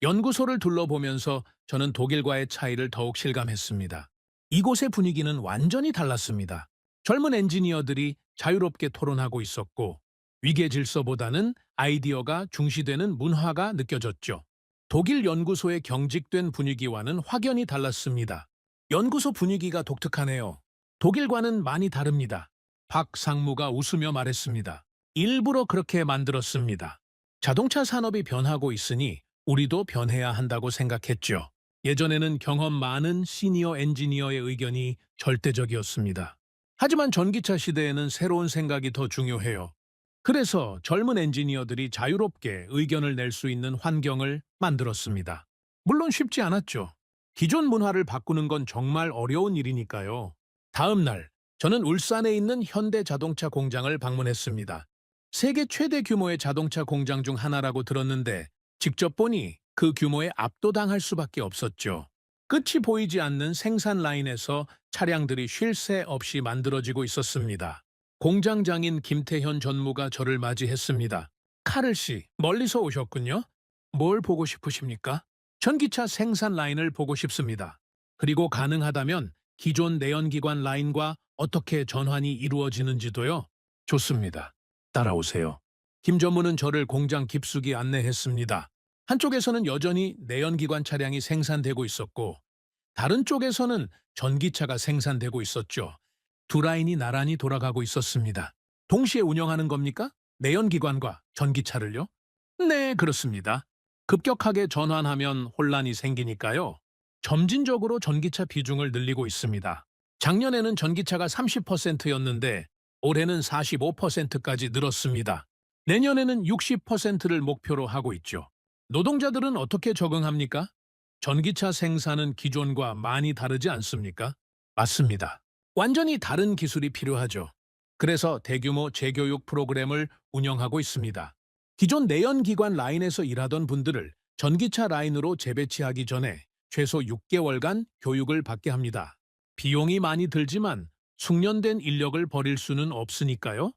연구소를 둘러보면서 저는 독일과의 차이를 더욱 실감했습니다. 이곳의 분위기는 완전히 달랐습니다. 젊은 엔지니어들이 자유롭게 토론하고 있었고 위계 질서보다는 아이디어가 중시되는 문화가 느껴졌죠. 독일 연구소의 경직된 분위기와는 확연히 달랐습니다. 연구소 분위기가 독특하네요. 독일과는 많이 다릅니다. 박 상무가 웃으며 말했습니다. 일부러 그렇게 만들었습니다. 자동차 산업이 변하고 있으니 우리도 변해야 한다고 생각했죠. 예전에는 경험 많은 시니어 엔지니어의 의견이 절대적이었습니다. 하지만 전기차 시대에는 새로운 생각이 더 중요해요. 그래서 젊은 엔지니어들이 자유롭게 의견을 낼 수 있는 환경을 만들었습니다. 물론 쉽지 않았죠. 기존 문화를 바꾸는 건 정말 어려운 일이니까요. 다음 날, 저는 울산에 있는 현대 자동차 공장을 방문했습니다. 세계 최대 규모의 자동차 공장 중 하나라고 들었는데 직접 보니 그 규모에 압도당할 수밖에 없었죠. 끝이 보이지 않는 생산 라인에서 차량들이 쉴 새 없이 만들어지고 있었습니다. 공장장인 김태현 전무가 저를 맞이했습니다. 카를 씨, 멀리서 오셨군요. 뭘 보고 싶으십니까? 전기차 생산 라인을 보고 싶습니다. 그리고 가능하다면 기존 내연기관 라인과 어떻게 전환이 이루어지는지도요. 좋습니다. 따라오세요. 김 전무는 저를 공장 깊숙이 안내했습니다. 한쪽에서는 여전히 내연기관 차량이 생산되고 있었고 다른 쪽에서는 전기차가 생산되고 있었죠. 두 라인이 나란히 돌아가고 있었습니다. 동시에 운영하는 겁니까? 내연기관과 전기차를요? 네, 그렇습니다. 급격하게 전환하면 혼란이 생기니까요. 점진적으로 전기차 비중을 늘리고 있습니다. 작년에는 전기차가 30%였는데 올해는 45%까지 늘었습니다. 내년에는 60%를 목표로 하고 있죠. 노동자들은 어떻게 적응합니까? 전기차 생산은 기존과 많이 다르지 않습니까? 맞습니다. 완전히 다른 기술이 필요하죠. 그래서 대규모 재교육 프로그램을 운영하고 있습니다. 기존 내연기관 라인에서 일하던 분들을 전기차 라인으로 재배치하기 전에 최소 6개월간 교육을 받게 합니다. 비용이 많이 들지만 숙련된 인력을 버릴 수는 없으니까요.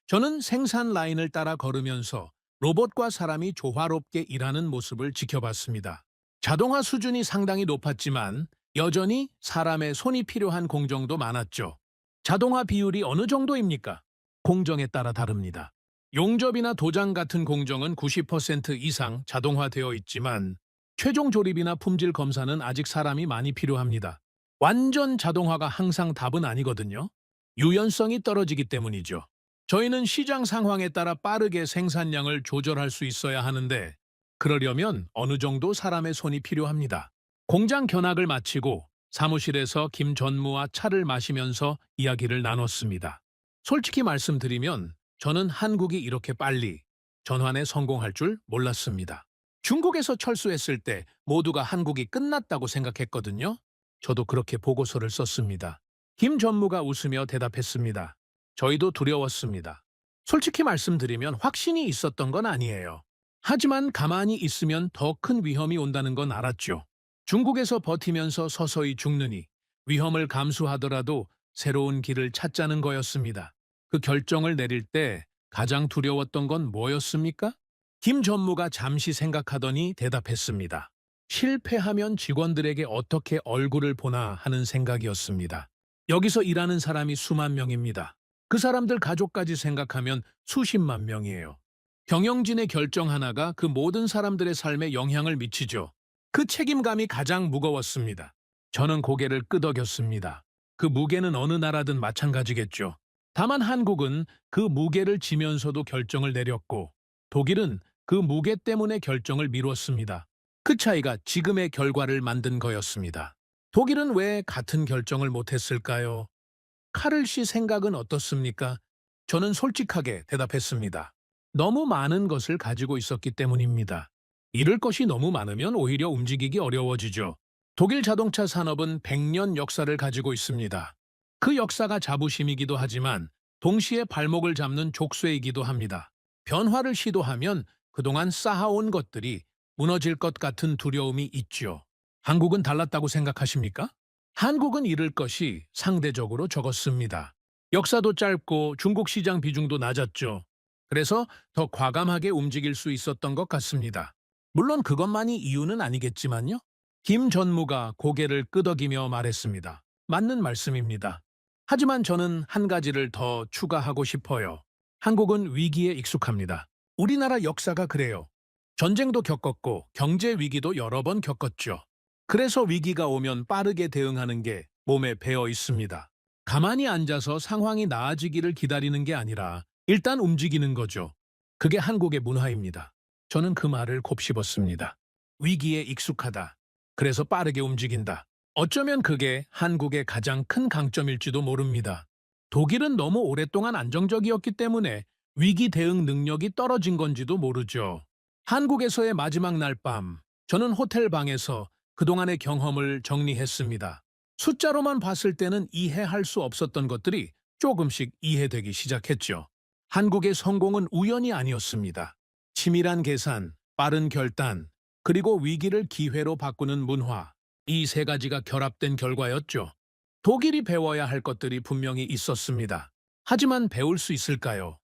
저는 생산 라인을 따라 걸으면서 로봇과 사람이 조화롭게 일하는 모습을 지켜봤습니다. 자동화 수준이 상당히 높았지만 여전히 사람의 손이 필요한 공정도 많았죠. 자동화 비율이 어느 정도입니까? 공정에 따라 다릅니다. 용접이나 도장 같은 공정은 90% 이상 자동화되어 있지만 최종 조립이나 품질 검사는 아직 사람이 많이 필요합니다. 완전 자동화가 항상 답은 아니거든요. 유연성이 떨어지기 때문이죠. 저희는 시장 상황에 따라 빠르게 생산량을 조절할 수 있어야 하는데 그러려면 어느 정도 사람의 손이 필요합니다. 공장 견학을 마치고 사무실에서 김 전무와 차를 마시면서 이야기를 나눴습니다. 솔직히 말씀드리면 저는 한국이 이렇게 빨리 전환에 성공할 줄 몰랐습니다. 중국에서 철수했을 때 모두가 한국이 끝났다고 생각했거든요. 저도 그렇게 보고서를 썼습니다. 김 전무가 웃으며 대답했습니다. 저희도 두려웠습니다. 솔직히 말씀드리면 확신이 있었던 건 아니에요. 하지만 가만히 있으면 더 큰 위험이 온다는 건 알았죠. 중국에서 버티면서 서서히 죽느니 위험을 감수하더라도 새로운 길을 찾자는 거였습니다. 그 결정을 내릴 때 가장 두려웠던 건 뭐였습니까? 김 전무가 잠시 생각하더니 대답했습니다. 실패하면 직원들에게 어떻게 얼굴을 보나 하는 생각이었습니다. 여기서 일하는 사람이 수만 명입니다. 그 사람들 가족까지 생각하면 수십만 명이에요. 경영진의 결정 하나가 그 모든 사람들의 삶에 영향을 미치죠. 그 책임감이 가장 무거웠습니다. 저는 고개를 끄덕였습니다. 그 무게는 어느 나라든 마찬가지겠죠. 다만 한국은 그 무게를 지면서도 결정을 내렸고 독일은 그 무게 때문에 결정을 미뤘습니다. 그 차이가 지금의 결과를 만든 거였습니다. 독일은 왜 같은 결정을 못했을까요? 카를 씨 생각은 어떻습니까? 저는 솔직하게 대답했습니다. 너무 많은 것을 가지고 있었기 때문입니다. 잃을 것이 너무 많으면 오히려 움직이기 어려워지죠. 독일 자동차 산업은 100년 역사를 가지고 있습니다. 그 역사가 자부심이기도 하지만 동시에 발목을 잡는 족쇄이기도 합니다. 변화를 시도하면 그동안 쌓아온 것들이 무너질 것 같은 두려움이 있죠. 한국은 달랐다고 생각하십니까? 한국은 잃을 것이 상대적으로 적었습니다. 역사도 짧고 중국 시장 비중도 낮았죠. 그래서 더 과감하게 움직일 수 있었던 것 같습니다. 물론 그것만이 이유는 아니겠지만요. 김 전무가 고개를 끄덕이며 말했습니다. 맞는 말씀입니다. 하지만 저는 한 가지를 더 추가하고 싶어요. 한국은 위기에 익숙합니다. 우리나라 역사가 그래요. 전쟁도 겪었고 경제 위기도 여러 번 겪었죠. 그래서 위기가 오면 빠르게 대응하는 게 몸에 배어 있습니다. 가만히 앉아서 상황이 나아지기를 기다리는 게 아니라 일단 움직이는 거죠. 그게 한국의 문화입니다. 저는 그 말을 곱씹었습니다. 위기에 익숙하다. 그래서 빠르게 움직인다. 어쩌면 그게 한국의 가장 큰 강점일지도 모릅니다. 독일은 너무 오랫동안 안정적이었기 때문에 위기 대응 능력이 떨어진 건지도 모르죠. 한국에서의 마지막 날 밤, 저는 호텔 방에서 그동안의 경험을 정리했습니다. 숫자로만 봤을 때는 이해할 수 없었던 것들이 조금씩 이해되기 시작했죠. 한국의 성공은 우연이 아니었습니다. 치밀한 계산, 빠른 결단, 그리고 위기를 기회로 바꾸는 문화, 이 세 가지가 결합된 결과였죠. 독일이 배워야 할 것들이 분명히 있었습니다. 하지만 배울 수 있을까요?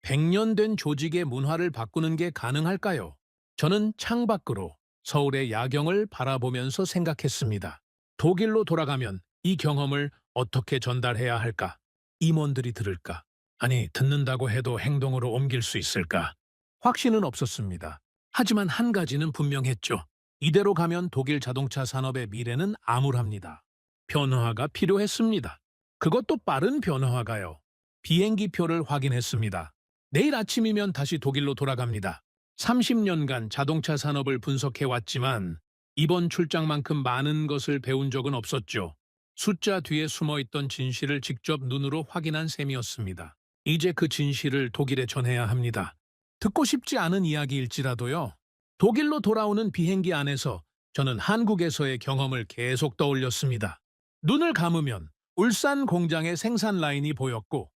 100년 된 조직의 문화를 바꾸는 게 가능할까요? 저는 창밖으로 서울의 야경을 바라보면서 생각했습니다. 독일로 돌아가면 이 경험을 어떻게 전달해야 할까? 임원들이 들을까? 아니, 듣는다고 해도 행동으로 옮길 수 있을까? 확신은 없었습니다. 하지만 한 가지는 분명했죠. 이대로 가면 독일 자동차 산업의 미래는 암울합니다. 변화가 필요했습니다. 그것도 빠른 변화가요. 비행기 표를 확인했습니다. 내일 아침이면 다시 독일로 돌아갑니다. 30년간 자동차 산업을 분석해왔지만 이번 출장만큼 많은 것을 배운 적은 없었죠. 숫자 뒤에 숨어있던 진실을 직접 눈으로 확인한 셈이었습니다. 이제 그 진실을 독일에 전해야 합니다. 듣고 싶지 않은 이야기일지라도요. 독일로 돌아오는 비행기 안에서 저는 한국에서의 경험을 계속 떠올렸습니다. 눈을 감으면 울산 공장의 생산 라인이 보였고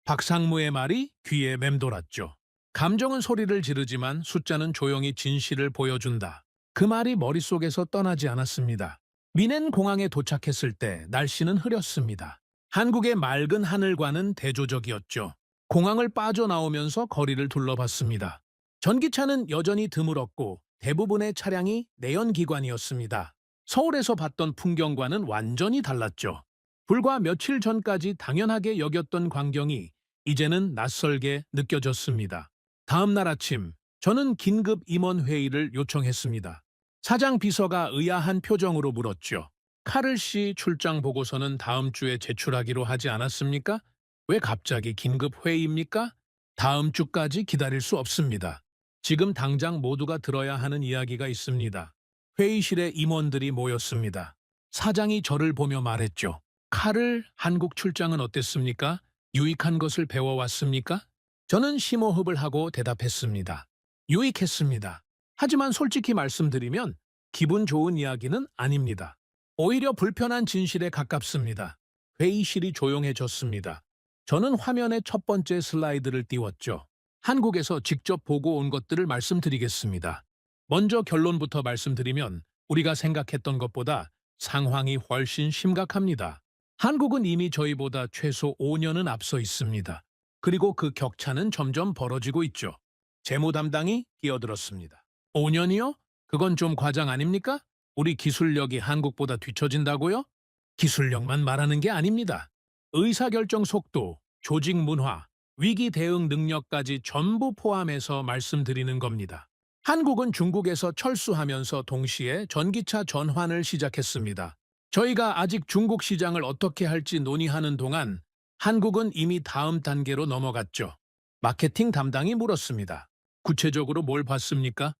박상무의 말이 귀에 맴돌았죠. 감정은 소리를 지르지만 숫자는 조용히 진실을 보여준다. 그 말이 머릿속에서 떠나지 않았습니다. 미넨 공항에 도착했을 때 날씨는 흐렸습니다. 한국의 맑은 하늘과는 대조적이었죠. 공항을 빠져나오면서 거리를 둘러봤습니다. 전기차는 여전히 드물었고 대부분의 차량이 내연기관이었습니다. 서울에서 봤던 풍경과는 완전히 달랐죠. 불과 며칠 전까지 당연하게 여겼던 광경이 이제는 낯설게 느껴졌습니다. 다음 날 아침, 저는 긴급 임원 회의를 요청했습니다. 사장 비서가 의아한 표정으로 물었죠. 카를 씨 출장 보고서는 다음 주에 제출하기로 하지 않았습니까? 왜 갑자기 긴급 회의입니까? 다음 주까지 기다릴 수 없습니다. 지금 당장 모두가 들어야 하는 이야기가 있습니다. 회의실에 임원들이 모였습니다. 사장이 저를 보며 말했죠. 카를 한국 출장은 어땠습니까? 유익한 것을 배워왔습니까? 저는 심호흡을 하고 대답했습니다. 유익했습니다. 하지만 솔직히 말씀드리면 기분 좋은 이야기는 아닙니다. 오히려 불편한 진실에 가깝습니다. 회의실이 조용해졌습니다. 저는 화면의 첫 번째 슬라이드를 띄웠죠. 한국에서 직접 보고 온 것들을 말씀드리겠습니다. 먼저 결론부터 말씀드리면 우리가 생각했던 것보다 상황이 훨씬 심각합니다. 한국은 이미 저희보다 최소 5년은 앞서 있습니다. 그리고 그 격차는 점점 벌어지고 있죠. 재무 담당이 끼어들었습니다. 5년이요? 그건 좀 과장 아닙니까? 우리 기술력이 한국보다 뒤처진다고요? 기술력만 말하는 게 아닙니다. 의사결정 속도, 조직 문화, 위기 대응 능력까지 전부 포함해서 말씀드리는 겁니다. 한국은 중국에서 철수하면서 동시에 전기차 전환을 시작했습니다. 저희가 아직 중국 시장을 어떻게 할지 논의하는 동안 한국은 이미 다음 단계로 넘어갔죠. 마케팅 담당이 물었습니다. 구체적으로 뭘 봤습니까?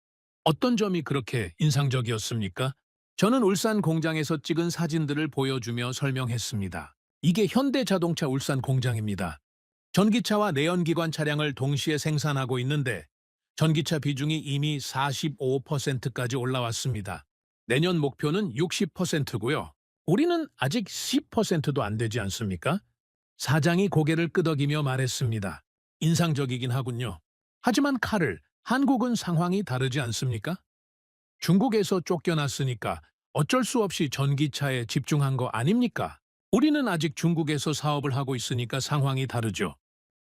어떤 점이 그렇게 인상적이었습니까? 저는 울산 공장에서 찍은 사진들을 보여주며 설명했습니다. 이게 현대자동차 울산 공장입니다. 전기차와 내연기관 차량을 동시에 생산하고 있는데 전기차 비중이 이미 45%까지 올라왔습니다. 내년 목표는 60%고요. 우리는 아직 10%도 안 되지 않습니까? 사장이 고개를 끄덕이며 말했습니다. 인상적이긴 하군요. 하지만 한국은 상황이 다르지 않습니까? 중국에서 쫓겨났으니까 어쩔 수 없이 전기차에 집중한 거 아닙니까? 우리는 아직 중국에서 사업을 하고 있으니까 상황이 다르죠.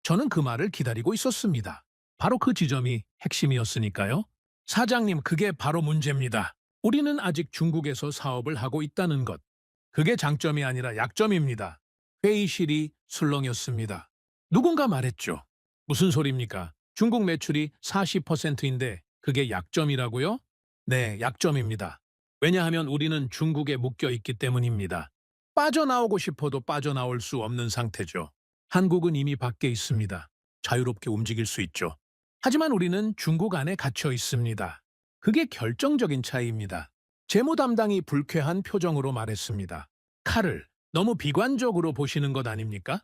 저는 그 말을 기다리고 있었습니다. 바로 그 지점이 핵심이었으니까요. 사장님, 그게 바로 문제입니다. 우리는 아직 중국에서 사업을 하고 있다는 것. 그게 장점이 아니라 약점입니다. 회의실이 술렁였습니다. 누군가 말했죠. 무슨 소리입니까? 중국 매출이 40%인데 그게 약점이라고요? 네, 약점입니다. 왜냐하면 우리는 중국에 묶여 있기 때문입니다. 빠져나오고 싶어도 빠져나올 수 없는 상태죠. 한국은 이미 밖에 있습니다. 자유롭게 움직일 수 있죠. 하지만 우리는 중국 안에 갇혀 있습니다. 그게 결정적인 차이입니다. 재무 담당이 불쾌한 표정으로 말했습니다. 칼을 너무 비관적으로 보시는 것 아닙니까?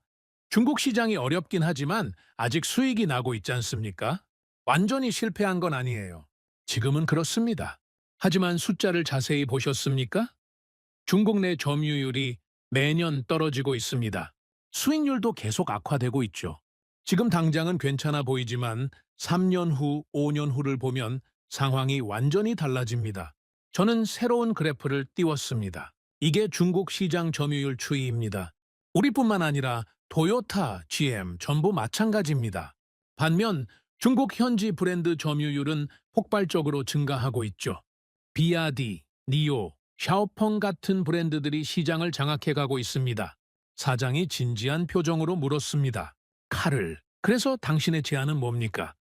중국 시장이 어렵긴 하지만 아직 수익이 나고 있지 않습니까? 완전히 실패한 건 아니에요. 지금은 그렇습니다. 하지만 숫자를 자세히 보셨습니까? 중국 내 점유율이 매년 떨어지고 있습니다. 수익률도 계속 악화되고 있죠. 지금 당장은 괜찮아 보이지만 3년 후, 5년 후를 보면 상황이 완전히 달라집니다. 저는 새로운 그래프를 띄웠습니다. 이게 중국 시장 점유율 추이입니다. 우리뿐만 아니라 토요타, GM 전부 마찬가지입니다. 반면 중국 현지 브랜드 점유율은 폭발적으로 증가하고 있죠. 비아디, 니오, 샤오펑 같은 브랜드들이 시장을 장악해가고 있습니다. 사장이 진지한 표정으로 물었습니다. 칼을, 그래서 당신의 제안은 뭡니까?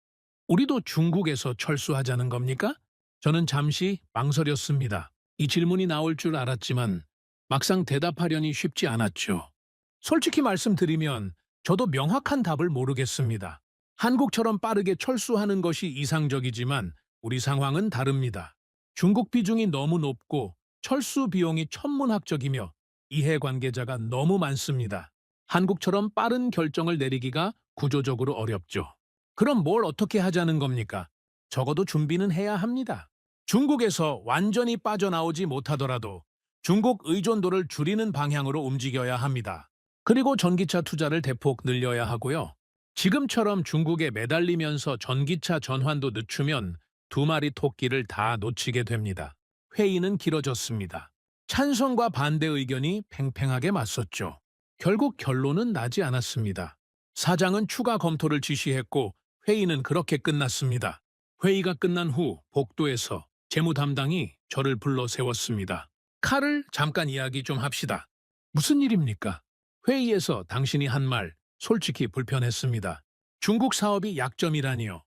우리도 중국에서 철수하자는 겁니까? 저는 잠시 망설였습니다. 이 질문이 나올 줄 알았지만 막상 대답하려니 쉽지 않았죠. 솔직히 말씀드리면 저도 명확한 답을 모르겠습니다. 한국처럼 빠르게 철수하는 것이 이상적이지만 우리 상황은 다릅니다. 중국 비중이 너무 높고 철수 비용이 천문학적이며 이해관계자가 너무 많습니다. 한국처럼 빠른 결정을 내리기가 구조적으로 어렵죠. 그럼 뭘 어떻게 하자는 겁니까? 적어도 준비는 해야 합니다. 중국에서 완전히 빠져나오지 못하더라도 중국 의존도를 줄이는 방향으로 움직여야 합니다. 그리고 전기차 투자를 대폭 늘려야 하고요. 지금처럼 중국에 매달리면서 전기차 전환도 늦추면 두 마리 토끼를 다 놓치게 됩니다. 회의는 길어졌습니다. 찬성과 반대 의견이 팽팽하게 맞섰죠. 결국 결론은 나지 않았습니다. 사장은 추가 검토를 지시했고 회의는 그렇게 끝났습니다. 회의가 끝난 후 복도에서 재무 담당이 저를 불러 세웠습니다. 칼을 잠깐 이야기 좀 합시다. 무슨 일입니까? 회의에서 당신이 한 말 솔직히 불편했습니다. 중국 사업이 약점이라니요.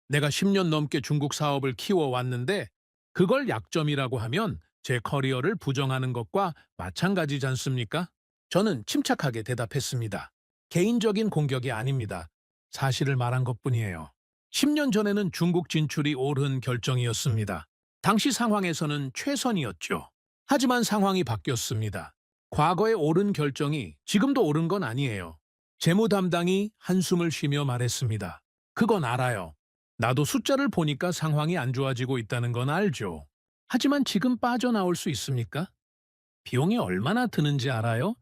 내가 10년 넘게 중국 사업을 키워왔는데 그걸 약점이라고 하면 제 커리어를 부정하는 것과 마찬가지지 않습니까? 저는 침착하게 대답했습니다. 개인적인 공격이 아닙니다. 사실을 말한 것뿐이에요. 10년 전에는 중국 진출이 옳은 결정이었습니다. 당시 상황에서는 최선이었죠. 하지만 상황이 바뀌었습니다. 과거의 옳은 결정이 지금도 옳은 건 아니에요. 재무 담당이 한숨을 쉬며 말했습니다. 그건 알아요. 나도 숫자를 보니까 상황이 안 좋아지고 있다는 건 알죠. 하지만 지금 빠져나올 수 있습니까? 비용이 얼마나 드는지 알아요?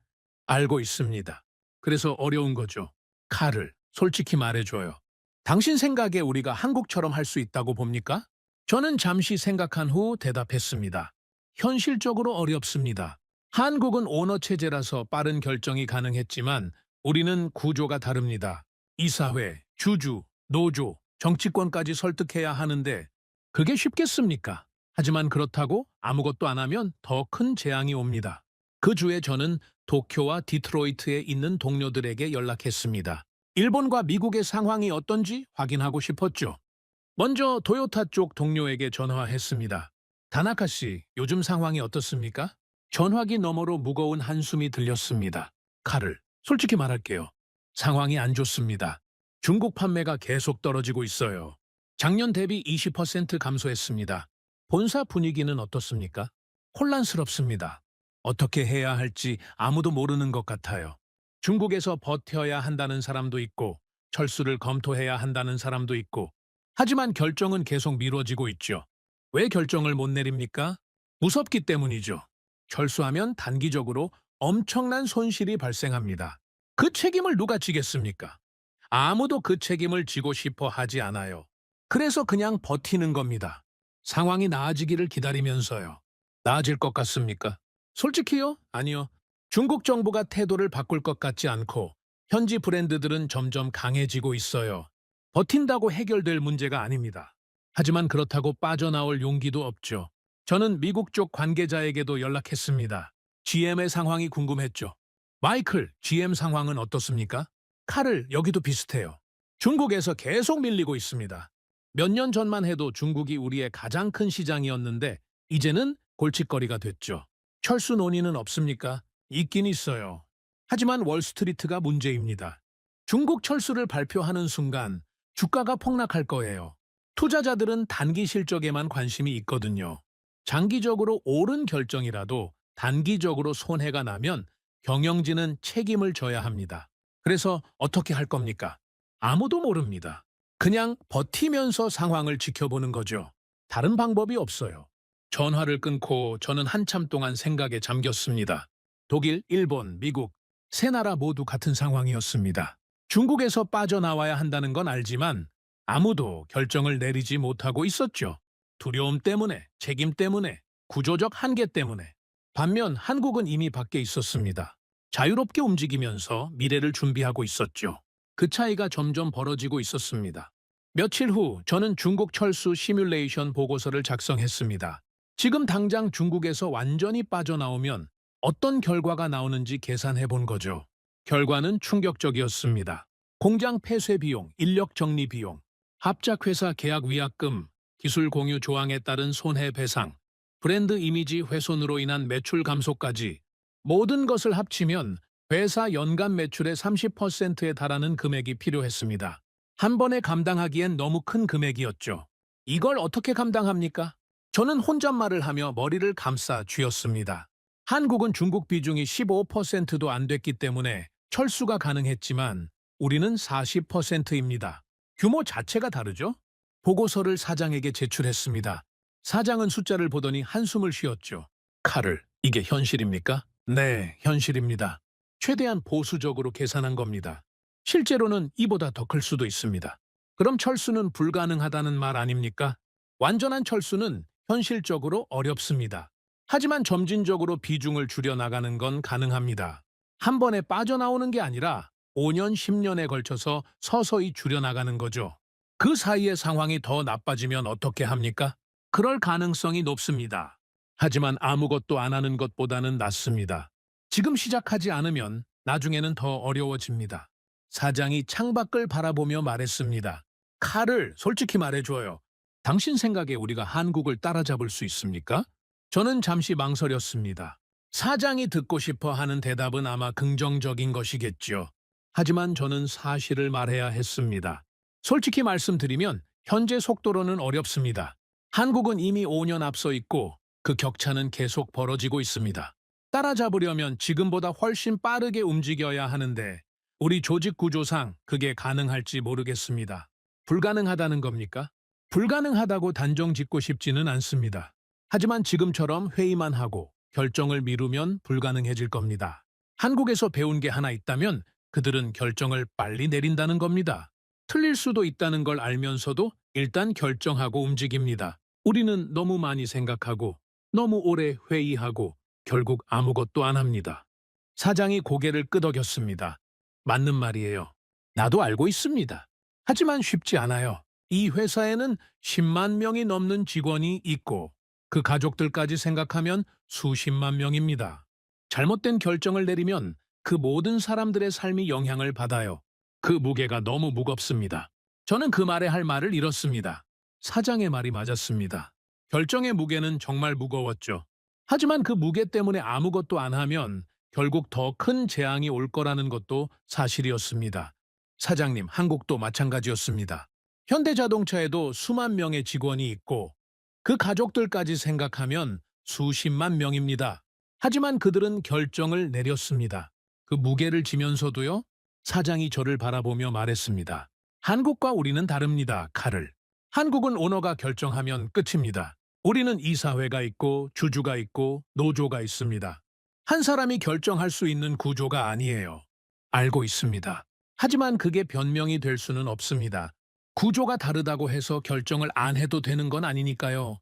알고 있습니다. 그래서 어려운 거죠. 칼을 솔직히 말해줘요. 당신 생각에 우리가 한국처럼 할 수 있다고 봅니까? 저는 잠시 생각한 후 대답했습니다. 현실적으로 어렵습니다. 한국은 오너 체제라서 빠른 결정이 가능했지만 우리는 구조가 다릅니다. 이사회, 주주, 노조, 정치권까지 설득해야 하는데 그게 쉽겠습니까? 하지만 그렇다고 아무것도 안 하면 더 큰 재앙이 옵니다. 그 주에 저는 도쿄와 디트로이트에 있는 동료들에게 연락했습니다. 일본과 미국의 상황이 어떤지 확인하고 싶었죠. 먼저 토요타 쪽 동료에게 전화했습니다. 다나카 씨, 요즘 상황이 어떻습니까? 전화기 너머로 무거운 한숨이 들렸습니다. 칼을 솔직히 말할게요. 상황이 안 좋습니다. 중국 판매가 계속 떨어지고 있어요. 작년 대비 20% 감소했습니다. 본사 분위기는 어떻습니까? 혼란스럽습니다. 어떻게 해야 할지 아무도 모르는 것 같아요. 중국에서 버텨야 한다는 사람도 있고 철수를 검토해야 한다는 사람도 있고 하지만 결정은 계속 미뤄지고 있죠. 왜 결정을 못 내립니까? 무섭기 때문이죠. 철수하면 단기적으로 엄청난 손실이 발생합니다. 그 책임을 누가 지겠습니까? 아무도 그 책임을 지고 싶어 하지 않아요. 그래서 그냥 버티는 겁니다. 상황이 나아지기를 기다리면서요. 나아질 것 같습니까? 솔직히요? 아니요. 중국 정부가 태도를 바꿀 것 같지 않고 현지 브랜드들은 점점 강해지고 있어요. 버틴다고 해결될 문제가 아닙니다. 하지만 그렇다고 빠져나올 용기도 없죠. 저는 미국 쪽 관계자에게도 연락했습니다. GM의 상황이 궁금했죠. 마이클, GM 상황은 어떻습니까? 칼을 여기도 비슷해요. 중국에서 계속 밀리고 있습니다. 몇 년 전만 해도 중국이 우리의 가장 큰 시장이었는데 이제는 골칫거리가 됐죠. 철수 논의는 없습니까? 있긴 있어요. 하지만 월스트리트가 문제입니다. 중국 철수를 발표하는 순간 주가가 폭락할 거예요. 투자자들은 단기 실적에만 관심이 있거든요. 장기적으로 옳은 결정이라도 단기적으로 손해가 나면 경영진은 책임을 져야 합니다. 그래서 어떻게 할 겁니까? 아무도 모릅니다. 그냥 버티면서 상황을 지켜보는 거죠. 다른 방법이 없어요. 전화를 끊고 저는 한참 동안 생각에 잠겼습니다. 독일, 일본, 미국, 세 나라 모두 같은 상황이었습니다. 중국에서 빠져나와야 한다는 건 알지만 아무도 결정을 내리지 못하고 있었죠. 두려움 때문에, 책임 때문에, 구조적 한계 때문에. 반면 한국은 이미 밖에 있었습니다. 자유롭게 움직이면서 미래를 준비하고 있었죠. 그 차이가 점점 벌어지고 있었습니다. 며칠 후 저는 중국 철수 시뮬레이션 보고서를 작성했습니다. 지금 당장 중국에서 완전히 빠져나오면 어떤 결과가 나오는지 계산해 본 거죠. 결과는 충격적이었습니다. 공장 폐쇄 비용, 인력 정리 비용, 합작회사 계약 위약금, 기술 공유 조항에 따른 손해배상, 브랜드 이미지 훼손으로 인한 매출 감소까지 모든 것을 합치면 회사 연간 매출의 30%에 달하는 금액이 필요했습니다. 한 번에 감당하기엔 너무 큰 금액이었죠. 이걸 어떻게 감당합니까? 저는 혼잣말을 하며 머리를 감싸 쥐었습니다. 한국은 중국 비중이 15%도 안 됐기 때문에 철수가 가능했지만 우리는 40%입니다. 규모 자체가 다르죠? 보고서를 사장에게 제출했습니다. 사장은 숫자를 보더니 한숨을 쉬었죠. 칼을, 이게 현실입니까? 네, 현실입니다. 최대한 보수적으로 계산한 겁니다. 실제로는 이보다 더 클 수도 있습니다. 그럼 철수는 불가능하다는 말 아닙니까? 완전한 철수는 현실적으로 어렵습니다. 하지만 점진적으로 비중을 줄여나가는 건 가능합니다. 한 번에 빠져나오는 게 아니라 5년, 10년에 걸쳐서 서서히 줄여나가는 거죠. 그 사이에 상황이 더 나빠지면 어떻게 합니까? 그럴 가능성이 높습니다. 하지만 아무것도 안 하는 것보다는 낫습니다. 지금 시작하지 않으면 나중에는 더 어려워집니다. 사장이 창밖을 바라보며 말했습니다. 칼을 솔직히 말해줘요. 당신 생각에 우리가 한국을 따라잡을 수 있습니까? 저는 잠시 망설였습니다. 사장이 듣고 싶어 하는 대답은 아마 긍정적인 것이겠죠. 하지만 저는 사실을 말해야 했습니다. 솔직히 말씀드리면 현재 속도로는 어렵습니다. 한국은 이미 5년 앞서 있고 그 격차는 계속 벌어지고 있습니다. 따라잡으려면 지금보다 훨씬 빠르게 움직여야 하는데 우리 조직 구조상 그게 가능할지 모르겠습니다. 불가능하다는 겁니까? 불가능하다고 단정 짓고 싶지는 않습니다. 하지만 지금처럼 회의만 하고 결정을 미루면 불가능해질 겁니다. 한국에서 배운 게 하나 있다면 그들은 결정을 빨리 내린다는 겁니다. 틀릴 수도 있다는 걸 알면서도 일단 결정하고 움직입니다. 우리는 너무 많이 생각하고 너무 오래 회의하고 결국 아무것도 안 합니다. 사장이 고개를 끄덕였습니다. 맞는 말이에요. 나도 알고 있습니다. 하지만 쉽지 않아요. 이 회사에는 10만 명이 넘는 직원이 있고 그 가족들까지 생각하면 수십만 명입니다. 잘못된 결정을 내리면 그 모든 사람들의 삶이 영향을 받아요. 그 무게가 너무 무겁습니다. 저는 그 말에 할 말을 잃었습니다. 사장의 말이 맞았습니다. 결정의 무게는 정말 무거웠죠. 하지만 그 무게 때문에 아무것도 안 하면 결국 더 큰 재앙이 올 거라는 것도 사실이었습니다. 사장님, 한국도 마찬가지였습니다. 현대자동차에도 수만 명의 직원이 있고 그 가족들까지 생각하면 수십만 명입니다. 하지만 그들은 결정을 내렸습니다. 그 무게를 지면서도요, 사장이 저를 바라보며 말했습니다. 한국과 우리는 다릅니다, 칼을. 한국은 오너가 결정하면 끝입니다. 우리는 이사회가 있고 주주가 있고 노조가 있습니다. 한 사람이 결정할 수 있는 구조가 아니에요. 알고 있습니다. 하지만 그게 변명이 될 수는 없습니다. 구조가 다르다고 해서 결정을 안 해도 되는 건 아니니까요.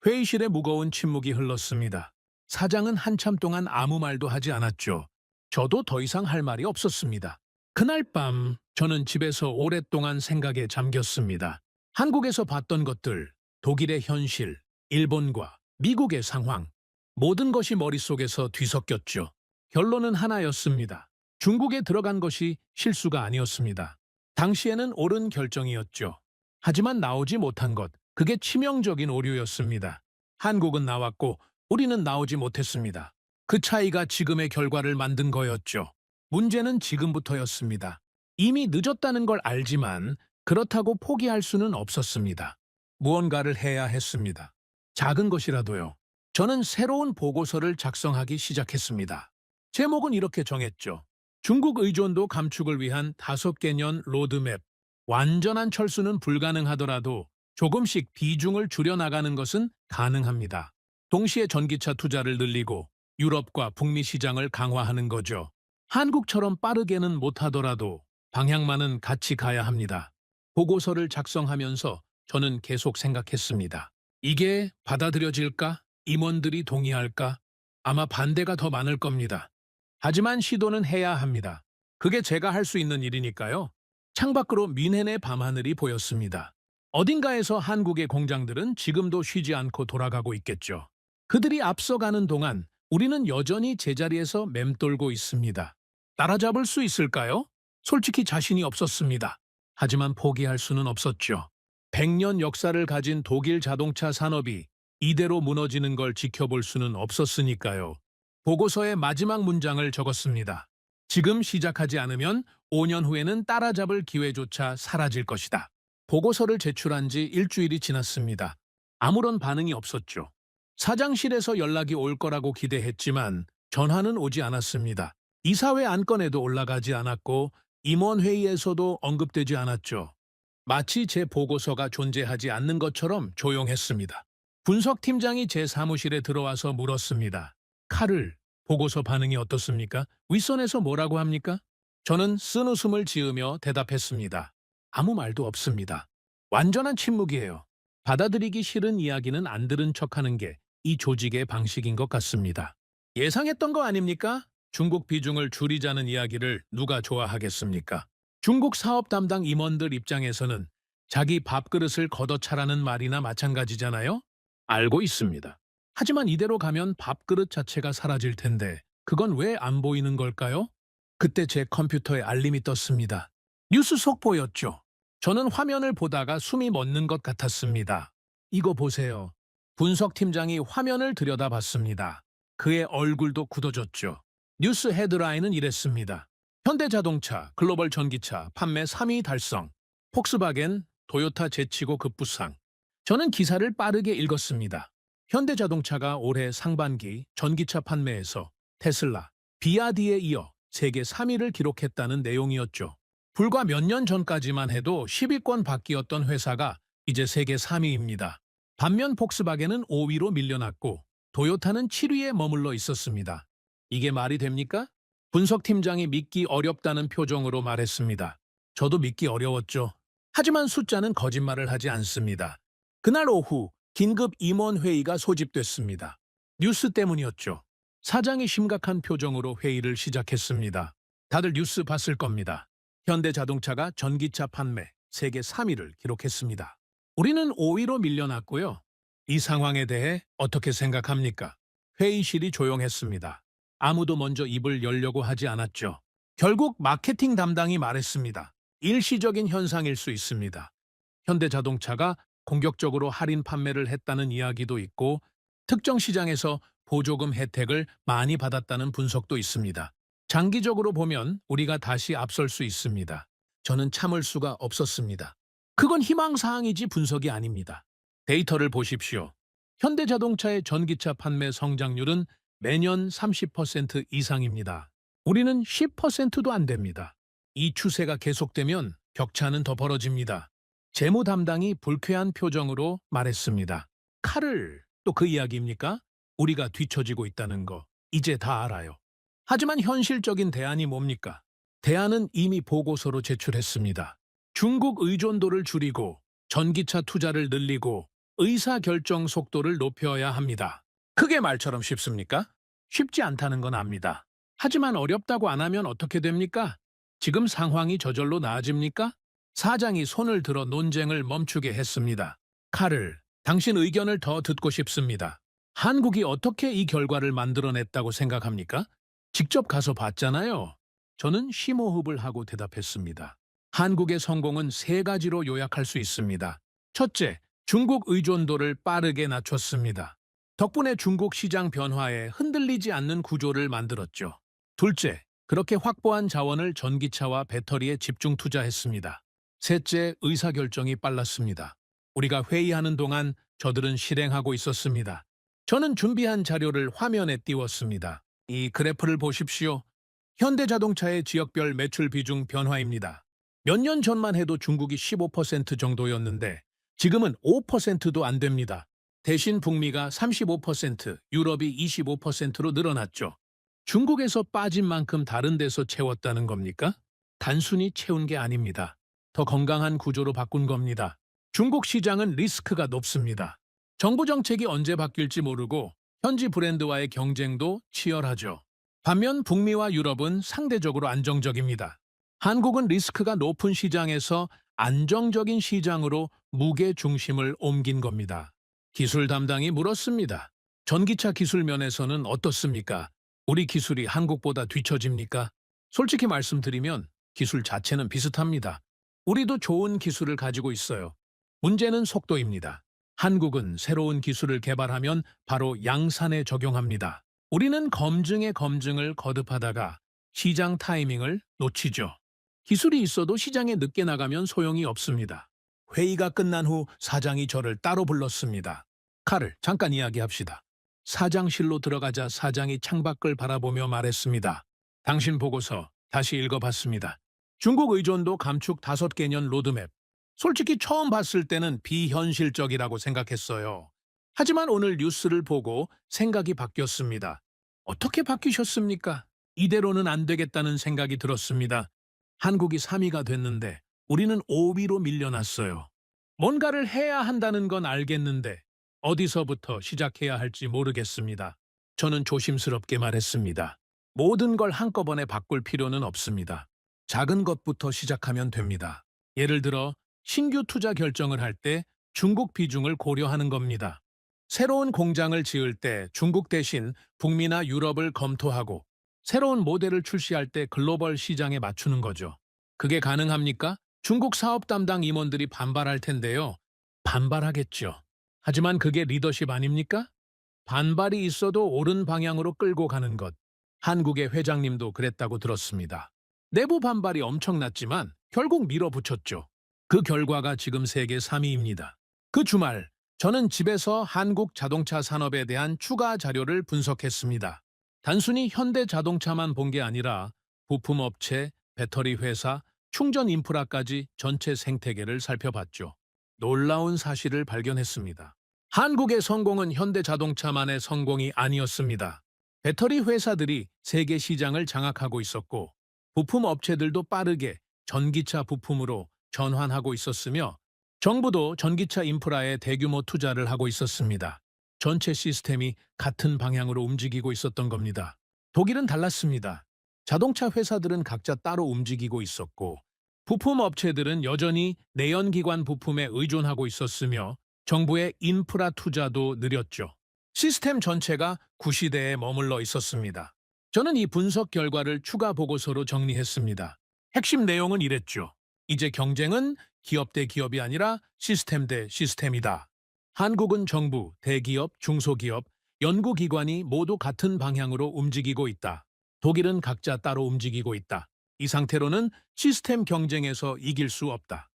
회의실에 무거운 침묵이 흘렀습니다. 사장은 한참 동안 아무 말도 하지 않았죠. 저도 더 이상 할 말이 없었습니다. 그날 밤 저는 집에서 오랫동안 생각에 잠겼습니다. 한국에서 봤던 것들, 독일의 현실, 일본과 미국의 상황, 모든 것이 머릿속에서 뒤섞였죠. 결론은 하나였습니다. 중국에 들어간 것이 실수가 아니었습니다. 당시에는 옳은 결정이었죠. 하지만 나오지 못한 것, 그게 치명적인 오류였습니다. 한국은 나왔고 우리는 나오지 못했습니다. 그 차이가 지금의 결과를 만든 거였죠. 문제는 지금부터였습니다. 이미 늦었다는 걸 알지만 그렇다고 포기할 수는 없었습니다. 무언가를 해야 했습니다. 작은 것이라도요. 저는 새로운 보고서를 작성하기 시작했습니다. 제목은 이렇게 정했죠. 중국 의존도 감축을 위한 5개년 로드맵. 완전한 철수는 불가능하더라도 조금씩 비중을 줄여나가는 것은 가능합니다. 동시에 전기차 투자를 늘리고 유럽과 북미 시장을 강화하는 거죠. 한국처럼 빠르게는 못하더라도 방향만은 같이 가야 합니다. 보고서를 작성하면서 저는 계속 생각했습니다. 이게 받아들여질까? 임원들이 동의할까? 아마 반대가 더 많을 겁니다. 하지만 시도는 해야 합니다. 그게 제가 할 수 있는 일이니까요. 창밖으로 뮌헨의 밤하늘이 보였습니다. 어딘가에서 한국의 공장들은 지금도 쉬지 않고 돌아가고 있겠죠. 그들이 앞서가는 동안 우리는 여전히 제자리에서 맴돌고 있습니다. 따라잡을 수 있을까요? 솔직히 자신이 없었습니다. 하지만 포기할 수는 없었죠. 100년 역사를 가진 독일 자동차 산업이 이대로 무너지는 걸 지켜볼 수는 없었으니까요. 보고서의 마지막 문장을 적었습니다. 지금 시작하지 않으면 5년 후에는 따라잡을 기회조차 사라질 것이다. 보고서를 제출한 지 일주일이 지났습니다. 아무런 반응이 없었죠. 사장실에서 연락이 올 거라고 기대했지만 전화는 오지 않았습니다. 이사회 안건에도 올라가지 않았고 임원회의에서도 언급되지 않았죠. 마치 제 보고서가 존재하지 않는 것처럼 조용했습니다. 분석팀장이 제 사무실에 들어와서 물었습니다. 카를, 보고서 반응이 어떻습니까? 윗선에서 뭐라고 합니까? 저는 쓴웃음을 지으며 대답했습니다. 아무 말도 없습니다. 완전한 침묵이에요. 받아들이기 싫은 이야기는 안 들은 척하는 게 이 조직의 방식인 것 같습니다. 예상했던 거 아닙니까? 중국 비중을 줄이자는 이야기를 누가 좋아하겠습니까? 중국 사업 담당 임원들 입장에서는 자기 밥그릇을 걷어차라는 말이나 마찬가지잖아요? 알고 있습니다. 하지만 이대로 가면 밥그릇 자체가 사라질 텐데 그건 왜 안 보이는 걸까요? 그때 제 컴퓨터에 알림이 떴습니다. 뉴스 속보였죠. 저는 화면을 보다가 숨이 멎는 것 같았습니다. 이거 보세요. 분석팀장이 화면을 들여다봤습니다. 그의 얼굴도 굳어졌죠. 뉴스 헤드라인은 이랬습니다. 현대자동차, 글로벌 전기차, 판매 3위 달성. 폭스바겐, 토요타 제치고 급부상. 저는 기사를 빠르게 읽었습니다. 현대자동차가 올해 상반기 전기차 판매에서 테슬라, 비아디에 이어 세계 3위를 기록했다는 내용이었죠. 불과 몇 년 전까지만 해도 10위권 밖이었던 회사가 이제 세계 3위입니다. 반면 폭스바겐은 5위로 밀려났고 토요타는 7위에 머물러 있었습니다. 이게 말이 됩니까? 분석팀장이 믿기 어렵다는 표정으로 말했습니다. 저도 믿기 어려웠죠. 하지만 숫자는 거짓말을 하지 않습니다. 그날 오후 긴급 임원회의가 소집됐습니다. 뉴스 때문이었죠. 사장이 심각한 표정으로 회의를 시작했습니다. 다들 뉴스 봤을 겁니다. 현대자동차가 전기차 판매 세계 3위를 기록했습니다. 우리는 5위로 밀려났고요. 이 상황에 대해 어떻게 생각합니까? 회의실이 조용했습니다. 아무도 먼저 입을 열려고 하지 않았죠. 결국 마케팅 담당이 말했습니다. 일시적인 현상일 수 있습니다. 현대자동차가 공격적으로 할인 판매를 했다는 이야기도 있고 특정 시장에서 보조금 혜택을 많이 받았다는 분석도 있습니다. 장기적으로 보면 우리가 다시 앞설 수 있습니다. 저는 참을 수가 없었습니다. 그건 희망사항이지 분석이 아닙니다. 데이터를 보십시오. 현대자동차의 전기차 판매 성장률은 매년 30% 이상입니다. 우리는 10%도 안 됩니다. 이 추세가 계속되면 격차는 더 벌어집니다. 재무 담당이 불쾌한 표정으로 말했습니다. 칼을 또 그 이야기입니까? 우리가 뒤처지고 있다는 거 이제 다 알아요. 하지만 현실적인 대안이 뭡니까? 대안은 이미 보고서로 제출했습니다. 중국 의존도를 줄이고 전기차 투자를 늘리고 의사결정 속도를 높여야 합니다. 그게 말처럼 쉽습니까? 쉽지 않다는 건 압니다. 하지만 어렵다고 안 하면 어떻게 됩니까? 지금 상황이 저절로 나아집니까? 사장이 손을 들어 논쟁을 멈추게 했습니다. 카를, 당신 의견을 더 듣고 싶습니다. 한국이 어떻게 이 결과를 만들어냈다고 생각합니까? 직접 가서 봤잖아요. 저는 심호흡을 하고 대답했습니다. 한국의 성공은 세 가지로 요약할 수 있습니다. 첫째, 중국 의존도를 빠르게 낮췄습니다. 덕분에 중국 시장 변화에 흔들리지 않는 구조를 만들었죠. 둘째, 그렇게 확보한 자원을 전기차와 배터리에 집중 투자했습니다. 셋째, 의사결정이 빨랐습니다. 우리가 회의하는 동안 저들은 실행하고 있었습니다. 저는 준비한 자료를 화면에 띄웠습니다. 이 그래프를 보십시오. 현대자동차의 지역별 매출 비중 변화입니다. 몇 년 전만 해도 중국이 15% 정도였는데 지금은 5%도 안 됩니다. 대신 북미가 35%, 유럽이 25%로 늘어났죠. 중국에서 빠진 만큼 다른 데서 채웠다는 겁니까? 단순히 채운 게 아닙니다. 더 건강한 구조로 바꾼 겁니다. 중국 시장은 리스크가 높습니다. 정부 정책이 언제 바뀔지 모르고 현지 브랜드와의 경쟁도 치열하죠. 반면 북미와 유럽은 상대적으로 안정적입니다. 한국은 리스크가 높은 시장에서 안정적인 시장으로 무게 중심을 옮긴 겁니다. 기술 담당이 물었습니다. 전기차 기술 면에서는 어떻습니까? 우리 기술이 한국보다 뒤처집니까? 솔직히 말씀드리면 기술 자체는 비슷합니다. 우리도 좋은 기술을 가지고 있어요. 문제는 속도입니다. 한국은 새로운 기술을 개발하면 바로 양산에 적용합니다. 우리는 검증에 검증을 거듭하다가 시장 타이밍을 놓치죠. 기술이 있어도 시장에 늦게 나가면 소용이 없습니다. 회의가 끝난 후 사장이 저를 따로 불렀습니다. 카를 잠깐 이야기합시다. 사장실로 들어가자 사장이 창밖을 바라보며 말했습니다. 당신 보고서 다시 읽어봤습니다. 중국 의존도 감축 5개년 로드맵. 솔직히 처음 봤을 때는 비현실적이라고 생각했어요. 하지만 오늘 뉴스를 보고 생각이 바뀌었습니다. 어떻게 바뀌셨습니까? 이대로는 안 되겠다는 생각이 들었습니다. 한국이 3위가 됐는데 우리는 5위로 밀려났어요. 뭔가를 해야 한다는 건 알겠는데 어디서부터 시작해야 할지 모르겠습니다. 저는 조심스럽게 말했습니다. 모든 걸 한꺼번에 바꿀 필요는 없습니다. 작은 것부터 시작하면 됩니다. 예를 들어 신규 투자 결정을 할 때 중국 비중을 고려하는 겁니다. 새로운 공장을 지을 때 중국 대신 북미나 유럽을 검토하고 새로운 모델을 출시할 때 글로벌 시장에 맞추는 거죠. 그게 가능합니까? 중국 사업 담당 임원들이 반발할 텐데요. 반발하겠죠. 하지만 그게 리더십 아닙니까? 반발이 있어도 옳은 방향으로 끌고 가는 것. 한국의 회장님도 그랬다고 들었습니다. 내부 반발이 엄청났지만 결국 밀어붙였죠. 그 결과가 지금 세계 3위입니다. 그 주말 저는 집에서 한국 자동차 산업에 대한 추가 자료를 분석했습니다. 단순히 현대 자동차만 본 게 아니라 부품업체, 배터리 회사, 충전 인프라까지 전체 생태계를 살펴봤죠. 놀라운 사실을 발견했습니다. 한국의 성공은 현대 자동차만의 성공이 아니었습니다. 배터리 회사들이 세계 시장을 장악하고 있었고 부품 업체들도 빠르게 전기차 부품으로 전환하고 있었으며 정부도 전기차 인프라에 대규모 투자를 하고 있었습니다. 전체 시스템이 같은 방향으로 움직이고 있었던 겁니다. 독일은 달랐습니다. 자동차 회사들은 각자 따로 움직이고 있었고 부품 업체들은 여전히 내연기관 부품에 의존하고 있었으며 정부의 인프라 투자도 느렸죠. 시스템 전체가 구시대에 머물러 있었습니다. 저는 이 분석 결과를 추가 보고서로 정리했습니다. 핵심 내용은 이랬죠. 이제 경쟁은 기업 대 기업이 아니라 시스템 대 시스템이다. 한국은 정부, 대기업, 중소기업, 연구기관이 모두 같은 방향으로 움직이고 있다. 독일은 각자 따로 움직이고 있다. 이 상태로는 시스템 경쟁에서 이길 수 없다.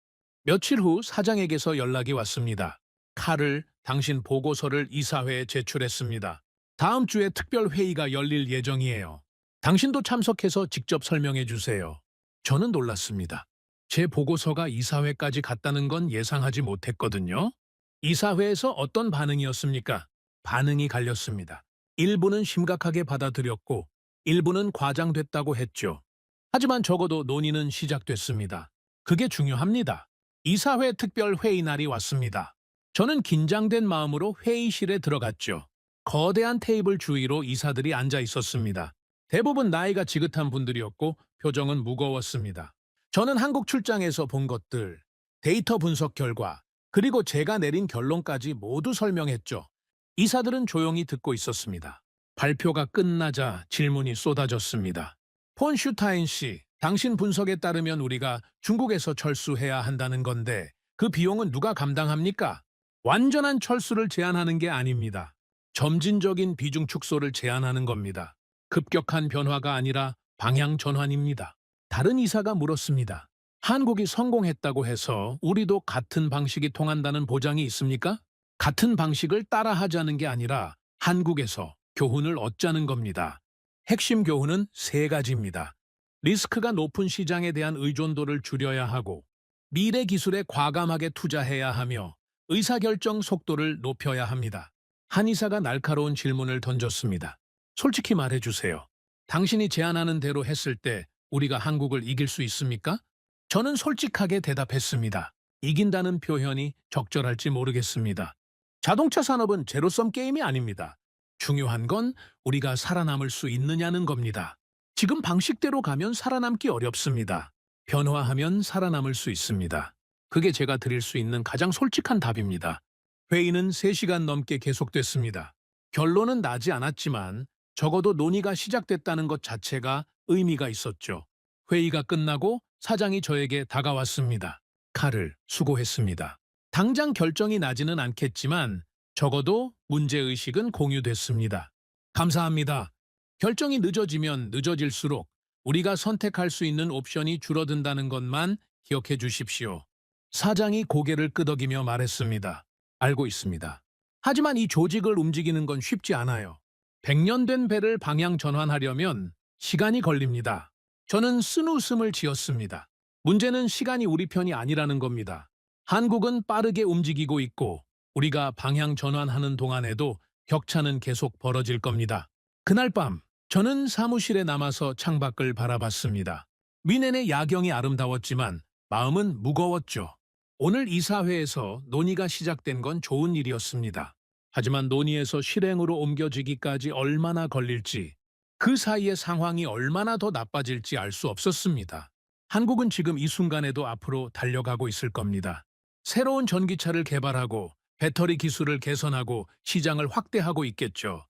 며칠 후 사장에게서 연락이 왔습니다. 카를, 당신 보고서를 이사회에 제출했습니다. 다음 주에 특별 회의가 열릴 예정이에요. 당신도 참석해서 직접 설명해 주세요. 저는 놀랐습니다. 제 보고서가 이사회까지 갔다는 건 예상하지 못했거든요. 이사회에서 어떤 반응이었습니까? 반응이 갈렸습니다. 일부는 심각하게 받아들였고 일부는 과장됐다고 했죠. 하지만 적어도 논의는 시작됐습니다. 그게 중요합니다. 이사회 특별 회의 날이 왔습니다. 저는 긴장된 마음으로 회의실에 들어갔죠. 거대한 테이블 주위로 이사들이 앉아 있었습니다. 대부분 나이가 지긋한 분들이었고 표정은 무거웠습니다. 저는 한국 출장에서 본 것들, 데이터 분석 결과, 그리고 제가 내린 결론까지 모두 설명했죠. 이사들은 조용히 듣고 있었습니다. 발표가 끝나자 질문이 쏟아졌습니다. 폰 슈타인 씨, 당신 분석에 따르면 우리가 중국에서 철수해야 한다는 건데 그 비용은 누가 감당합니까? 완전한 철수를 제한하는 게 아닙니다. 점진적인 비중 축소를 제한하는 겁니다. 급격한 변화가 아니라 방향 전환입니다. 다른 이사가 물었습니다. 한국이 성공했다고 해서 우리도 같은 방식이 통한다는 보장이 있습니까? 같은 방식을 따라하자는 게 아니라 한국에서 교훈을 얻자는 겁니다. 핵심 교훈은 세 가지입니다. 리스크가 높은 시장에 대한 의존도를 줄여야 하고, 미래 기술에 과감하게 투자해야 하며 의사결정 속도를 높여야 합니다. 한 이사가 날카로운 질문을 던졌습니다. 솔직히 말해주세요. 당신이 제안하는 대로 했을 때 우리가 한국을 이길 수 있습니까? 저는 솔직하게 대답했습니다. 이긴다는 표현이 적절할지 모르겠습니다. 자동차 산업은 제로섬 게임이 아닙니다. 중요한 건 우리가 살아남을 수 있느냐는 겁니다. 지금 방식대로 가면 살아남기 어렵습니다. 변화하면 살아남을 수 있습니다. 그게 제가 드릴 수 있는 가장 솔직한 답입니다. 회의는 3시간 넘게 계속됐습니다. 결론은 나지 않았지만 적어도 논의가 시작됐다는 것 자체가 의미가 있었죠. 회의가 끝나고 사장이 저에게 다가왔습니다. 카를 수고했습니다. 당장 결정이 나지는 않겠지만 적어도 문제의식은 공유됐습니다. 감사합니다. 결정이 늦어지면 늦어질수록 우리가 선택할 수 있는 옵션이 줄어든다는 것만 기억해 주십시오. 사장이 고개를 끄덕이며 말했습니다. 알고 있습니다. 하지만 이 조직을 움직이는 건 쉽지 않아요. 100년 된 배를 방향 전환하려면 시간이 걸립니다. 저는 쓴웃음을 지었습니다. 문제는 시간이 우리 편이 아니라는 겁니다. 한국은 빠르게 움직이고 있고 우리가 방향 전환하는 동안에도 격차는 계속 벌어질 겁니다. 그날 밤 저는 사무실에 남아서 창밖을 바라봤습니다. 미넨의 야경이 아름다웠지만 마음은 무거웠죠. 오늘 이사회에서 논의가 시작된 건 좋은 일이었습니다. 하지만 논의에서 실행으로 옮겨지기까지 얼마나 걸릴지, 그 사이에 상황이 얼마나 더 나빠질지 알 수 없었습니다. 한국은 지금 이 순간에도 앞으로 달려가고 있을 겁니다. 새로운 전기차를 개발하고 배터리 기술을 개선하고 시장을 확대하고 있겠죠.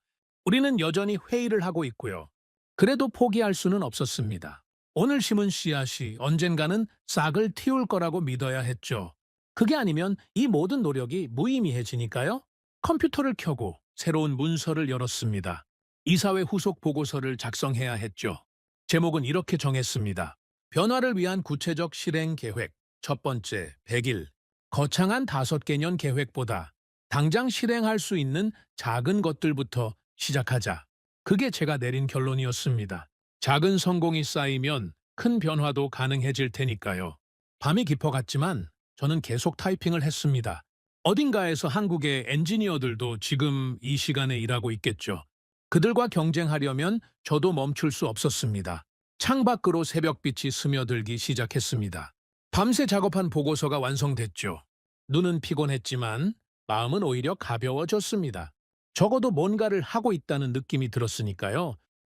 우리는 여전히 회의를 하고 있고요. 그래도 포기할 수는 없었습니다. 오늘 심은 씨앗이 언젠가는 싹을 틔울 거라고 믿어야 했죠. 그게 아니면 이 모든 노력이 무의미해지니까요. 컴퓨터를 켜고 새로운 문서를 열었습니다. 이사회 후속 보고서를 작성해야 했죠. 제목은 이렇게 정했습니다. 변화를 위한 구체적 실행 계획. 첫 번째, 100일. 거창한 5개년 계획보다 당장 실행할 수 있는 작은 것들부터 시작하자. 그게 제가 내린 결론이었습니다. 작은 성공이 쌓이면 큰 변화도 가능해질 테니까요. 밤이 깊어갔지만 저는 계속 타이핑을 했습니다. 어딘가에서 한국의 엔지니어들도 지금 이 시간에 일하고 있겠죠. 그들과 경쟁하려면 저도 멈출 수 없었습니다. 창밖으로 새벽빛이 스며들기 시작했습니다. 밤새 작업한 보고서가 완성됐죠. 눈은 피곤했지만 마음은 오히려 가벼워졌습니다. 적어도 뭔가를 하고 있다는 느낌이 들었으니까요.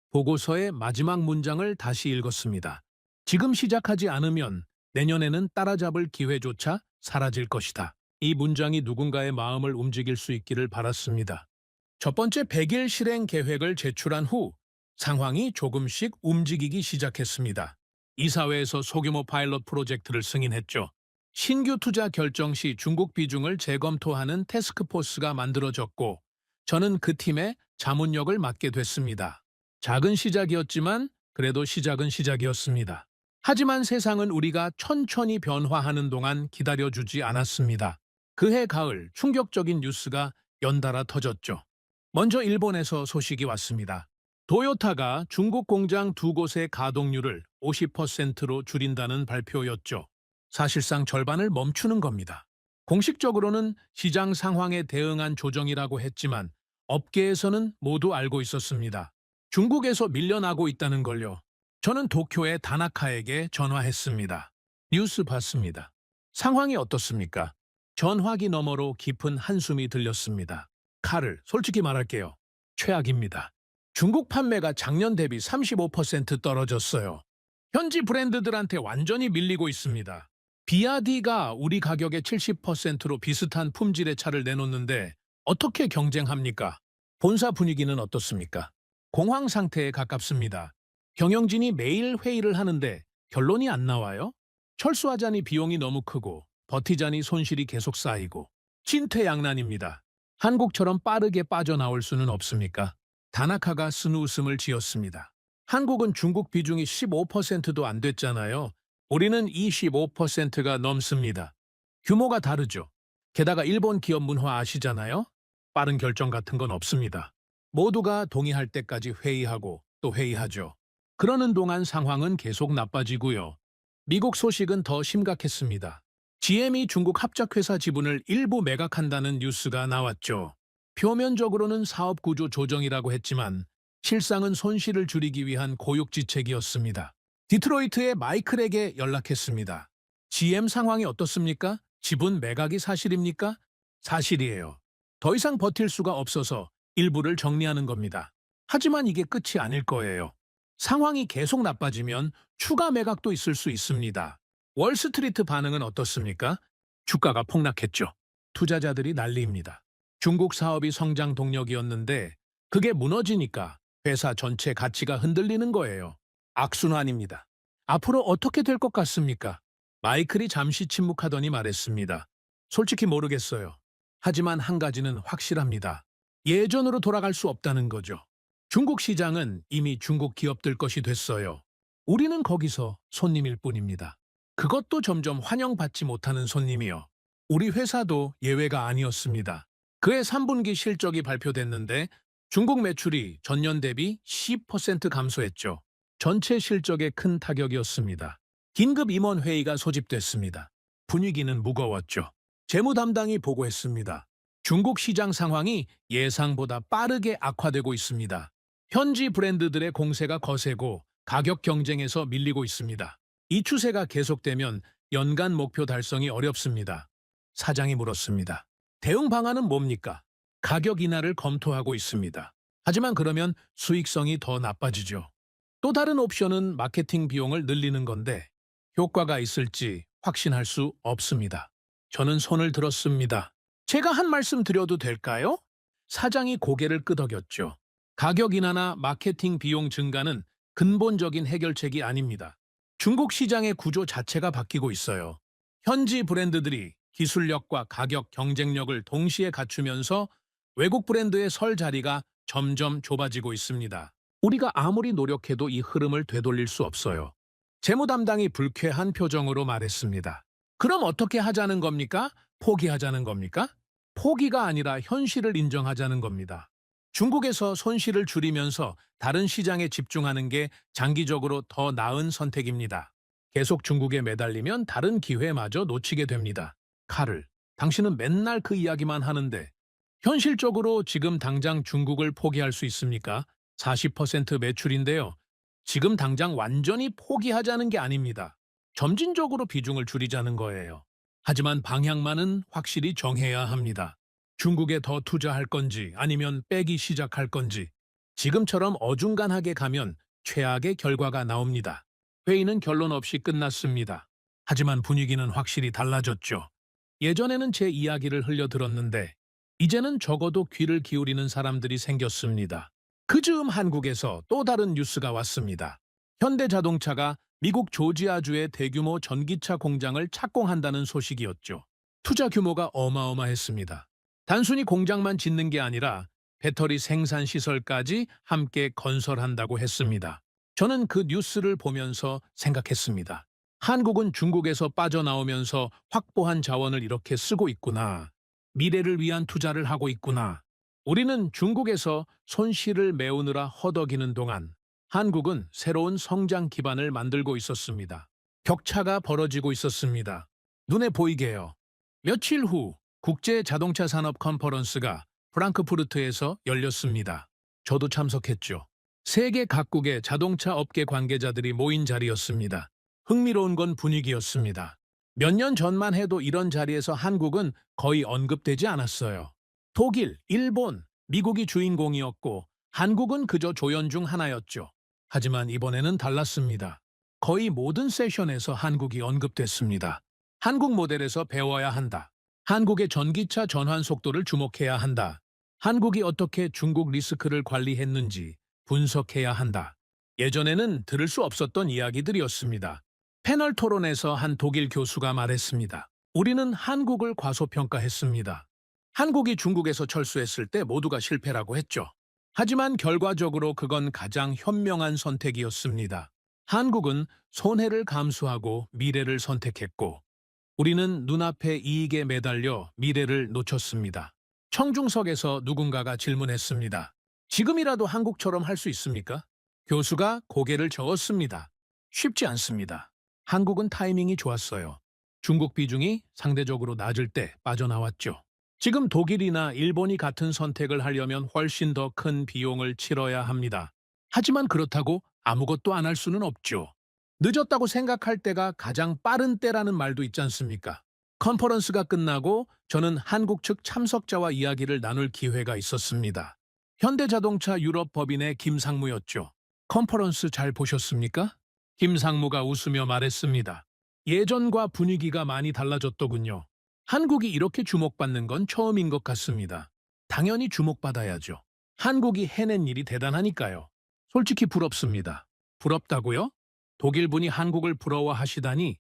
보고서의 마지막 문장을 다시 읽었습니다. 지금 시작하지 않으면 내년에는 따라잡을 기회조차 사라질 것이다. 이 문장이 누군가의 마음을 움직일 수 있기를 바랐습니다. 첫 번째 100일 실행 계획을 제출한 후 상황이 조금씩 움직이기 시작했습니다. 이사회에서 소규모 파일럿 프로젝트를 승인했죠. 신규 투자 결정 시 중국 비중을 재검토하는 태스크포스가 만들어졌고 저는 그 팀의 자문역을 맡게 됐습니다. 작은 시작이었지만 그래도 시작은 시작이었습니다. 하지만 세상은 우리가 천천히 변화하는 동안 기다려주지 않았습니다. 그해 가을 충격적인 뉴스가 연달아 터졌죠. 먼저 일본에서 소식이 왔습니다. 도요타가 중국 공장 2곳의 가동률을 50%로 줄인다는 발표였죠. 사실상 절반을 멈추는 겁니다. 공식적으로는 시장 상황에 대응한 조정이라고 했지만 업계에서는 모두 알고 있었습니다. 중국에서 밀려나고 있다는 걸요. 저는 도쿄의 다나카에게 전화했습니다. 뉴스 봤습니다. 상황이 어떻습니까? 전화기 너머로 깊은 한숨이 들렸습니다. 칼을 솔직히 말할게요. 최악입니다. 중국 판매가 작년 대비 35% 떨어졌어요. 현지 브랜드들한테 완전히 밀리고 있습니다. 비아디가 우리 가격의 70%로 비슷한 품질의 차를 내놓는데 어떻게 경쟁합니까? 본사 분위기는 어떻습니까? 공황 상태에 가깝습니다. 경영진이 매일 회의를 하는데 결론이 안 나와요? 철수하자니 비용이 너무 크고 버티자니 손실이 계속 쌓이고 진퇴양난입니다. 한국처럼 빠르게 빠져나올 수는 없습니까? 다나카가 쓴웃음을 지었습니다. 한국은 중국 비중이 15%도 안 됐잖아요. 우리는 25%가 넘습니다. 규모가 다르죠. 게다가 일본 기업 문화 아시잖아요? 빠른 결정 같은 건 없습니다. 모두가 동의할 때까지 회의하고 또 회의하죠. 그러는 동안 상황은 계속 나빠지고요. 미국 소식은 더 심각했습니다. GM이 중국 합작회사 지분을 일부 매각한다는 뉴스가 나왔죠. 표면적으로는 사업 구조 조정이라고 했지만 실상은 손실을 줄이기 위한 고육지책이었습니다. 디트로이트의 마이클에게 연락했습니다. GM 상황이 어떻습니까? 지분 매각이 사실입니까? 사실이에요. 더 이상 버틸 수가 없어서 일부를 정리하는 겁니다. 하지만 이게 끝이 아닐 거예요. 상황이 계속 나빠지면 추가 매각도 있을 수 있습니다. 월스트리트 반응은 어떻습니까? 주가가 폭락했죠. 투자자들이 난리입니다. 중국 사업이 성장 동력이었는데 그게 무너지니까 회사 전체 가치가 흔들리는 거예요. 악순환입니다. 앞으로 어떻게 될 것 같습니까? 마이클이 잠시 침묵하더니 말했습니다. 솔직히 모르겠어요. 하지만 한 가지는 확실합니다. 예전으로 돌아갈 수 없다는 거죠. 중국 시장은 이미 중국 기업들 것이 됐어요. 우리는 거기서 손님일 뿐입니다. 그것도 점점 환영받지 못하는 손님이요. 우리 회사도 예외가 아니었습니다. 그해 3분기 실적이 발표됐는데 중국 매출이 전년 대비 10% 감소했죠. 전체 실적에 큰 타격이었습니다. 긴급 임원회의가 소집됐습니다. 분위기는 무거웠죠. 재무 담당이 보고했습니다. 중국 시장 상황이 예상보다 빠르게 악화되고 있습니다. 현지 브랜드들의 공세가 거세고 가격 경쟁에서 밀리고 있습니다. 이 추세가 계속되면 연간 목표 달성이 어렵습니다. 사장이 물었습니다. 대응 방안은 뭡니까? 가격 인하를 검토하고 있습니다. 하지만 그러면 수익성이 더 나빠지죠. 또 다른 옵션은 마케팅 비용을 늘리는 건데 효과가 있을지 확신할 수 없습니다. 저는 손을 들었습니다. 제가 한 말씀 드려도 될까요? 사장이 고개를 끄덕였죠. 가격 인하나 마케팅 비용 증가는 근본적인 해결책이 아닙니다. 중국 시장의 구조 자체가 바뀌고 있어요. 현지 브랜드들이 기술력과 가격 경쟁력을 동시에 갖추면서 외국 브랜드의 설 자리가 점점 좁아지고 있습니다. 우리가 아무리 노력해도 이 흐름을 되돌릴 수 없어요. 재무 담당이 불쾌한 표정으로 말했습니다. 그럼 어떻게 하자는 겁니까? 포기하자는 겁니까? 포기가 아니라 현실을 인정하자는 겁니다. 중국에서 손실을 줄이면서 다른 시장에 집중하는 게 장기적으로 더 나은 선택입니다. 계속 중국에 매달리면 다른 기회마저 놓치게 됩니다. 카를, 당신은 맨날 그 이야기만 하는데 현실적으로 지금 당장 중국을 포기할 수 있습니까? 40% 매출인데요. 지금 당장 완전히 포기하자는 게 아닙니다. 점진적으로 비중을 줄이자는 거예요. 하지만 방향만은 확실히 정해야 합니다. 중국에 더 투자할 건지 아니면 빼기 시작할 건지 지금처럼 어중간하게 가면 최악의 결과가 나옵니다. 회의는 결론 없이 끝났습니다. 하지만 분위기는 확실히 달라졌죠. 예전에는 제 이야기를 흘려들었는데 이제는 적어도 귀를 기울이는 사람들이 생겼습니다. 그 즈음 한국에서 또 다른 뉴스가 왔습니다. 현대자동차가 미국 조지아주의 대규모 전기차 공장을 착공한다는 소식이었죠. 투자 규모가 어마어마했습니다. 단순히 공장만 짓는 게 아니라 배터리 생산 시설까지 함께 건설한다고 했습니다. 저는 그 뉴스를 보면서 생각했습니다. 한국은 중국에서 빠져나오면서 확보한 자원을 이렇게 쓰고 있구나. 미래를 위한 투자를 하고 있구나. 우리는 중국에서 손실을 메우느라 허덕이는 동안 한국은 새로운 성장 기반을 만들고 있었습니다. 격차가 벌어지고 있었습니다. 눈에 보이게요. 며칠 후 국제 자동차 산업 컨퍼런스가 프랑크푸르트에서 열렸습니다. 저도 참석했죠. 세계 각국의 자동차 업계 관계자들이 모인 자리였습니다. 흥미로운 건 분위기였습니다. 몇 년 전만 해도 이런 자리에서 한국은 거의 언급되지 않았어요. 독일, 일본, 미국이 주인공이었고 한국은 그저 조연 중 하나였죠. 하지만 이번에는 달랐습니다. 거의 모든 세션에서 한국이 언급됐습니다. 한국 모델에서 배워야 한다. 한국의 전기차 전환 속도를 주목해야 한다. 한국이 어떻게 중국 리스크를 관리했는지 분석해야 한다. 예전에는 들을 수 없었던 이야기들이었습니다. 패널 토론에서 한 독일 교수가 말했습니다. 우리는 한국을 과소평가했습니다. 한국이 중국에서 철수했을 때 모두가 실패라고 했죠. 하지만 결과적으로 그건 가장 현명한 선택이었습니다. 한국은 손해를 감수하고 미래를 선택했고, 우리는 눈앞의 이익에 매달려 미래를 놓쳤습니다. 청중석에서 누군가가 질문했습니다. 지금이라도 한국처럼 할 수 있습니까? 교수가 고개를 저었습니다. 쉽지 않습니다. 한국은 타이밍이 좋았어요. 중국 비중이 상대적으로 낮을 때 빠져나왔죠. 지금 독일이나 일본이 같은 선택을 하려면 훨씬 더 큰 비용을 치러야 합니다. 하지만 그렇다고 아무것도 안 할 수는 없죠. 늦었다고 생각할 때가 가장 빠른 때라는 말도 있지 않습니까? 컨퍼런스가 끝나고 저는 한국 측 참석자와 이야기를 나눌 기회가 있었습니다. 현대자동차 유럽 법인의 김상무였죠. 컨퍼런스 잘 보셨습니까? 김상무가 웃으며 말했습니다. 예전과 분위기가 많이 달라졌더군요. 한국이 이렇게 주목받는 건 처음인 것 같습니다. 당연히 주목받아야죠. 한국이 해낸 일이 대단하니까요. 솔직히 부럽습니다. 부럽다고요? 독일분이 한국을 부러워하시다니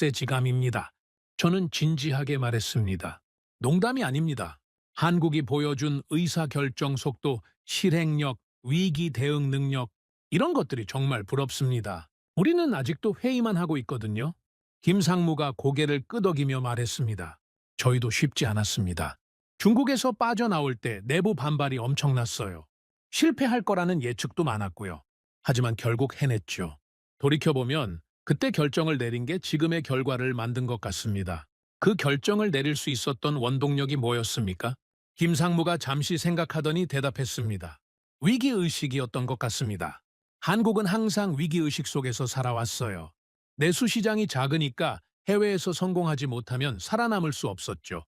격세지감입니다. 저는 진지하게 말했습니다. 농담이 아닙니다. 한국이 보여준 의사결정 속도, 실행력, 위기 대응 능력, 이런 것들이 정말 부럽습니다. 우리는 아직도 회의만 하고 있거든요. 김상무가 고개를 끄덕이며 말했습니다. 저희도 쉽지 않았습니다. 중국에서 빠져나올 때 내부 반발이 엄청났어요. 실패할 거라는 예측도 많았고요. 하지만 결국 해냈죠. 돌이켜보면 그때 결정을 내린 게 지금의 결과를 만든 것 같습니다. 그 결정을 내릴 수 있었던 원동력이 뭐였습니까? 김상무가 잠시 생각하더니 대답했습니다. 위기의식이었던 것 같습니다. 한국은 항상 위기의식 속에서 살아왔어요. 내수 시장이 작으니까 해외에서 성공하지 못하면 살아남을 수 없었죠.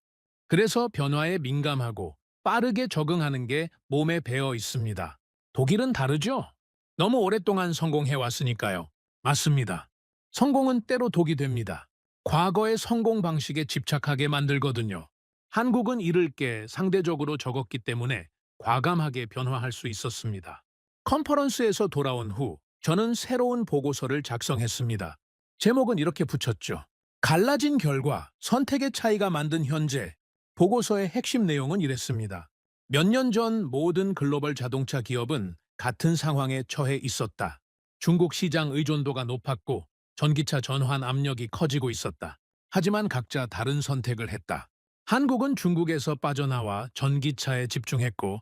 그래서 변화에 민감하고 빠르게 적응하는 게 몸에 배어 있습니다. 독일은 다르죠? 너무 오랫동안 성공해왔으니까요. 맞습니다. 성공은 때로 독이 됩니다. 과거의 성공 방식에 집착하게 만들거든요. 한국은 잃을 게 상대적으로 적었기 때문에 과감하게 변화할 수 있었습니다. 컨퍼런스에서 돌아온 후 저는 새로운 보고서를 작성했습니다. 제목은 이렇게 붙였죠. 갈라진 결과, 선택의 차이가 만든 현재. 보고서의 핵심 내용은 이랬습니다. 몇 년 전 모든 글로벌 자동차 기업은 같은 상황에 처해 있었다. 중국 시장 의존도가 높았고 전기차 전환 압력이 커지고 있었다. 하지만 각자 다른 선택을 했다. 한국은 중국에서 빠져나와 전기차에 집중했고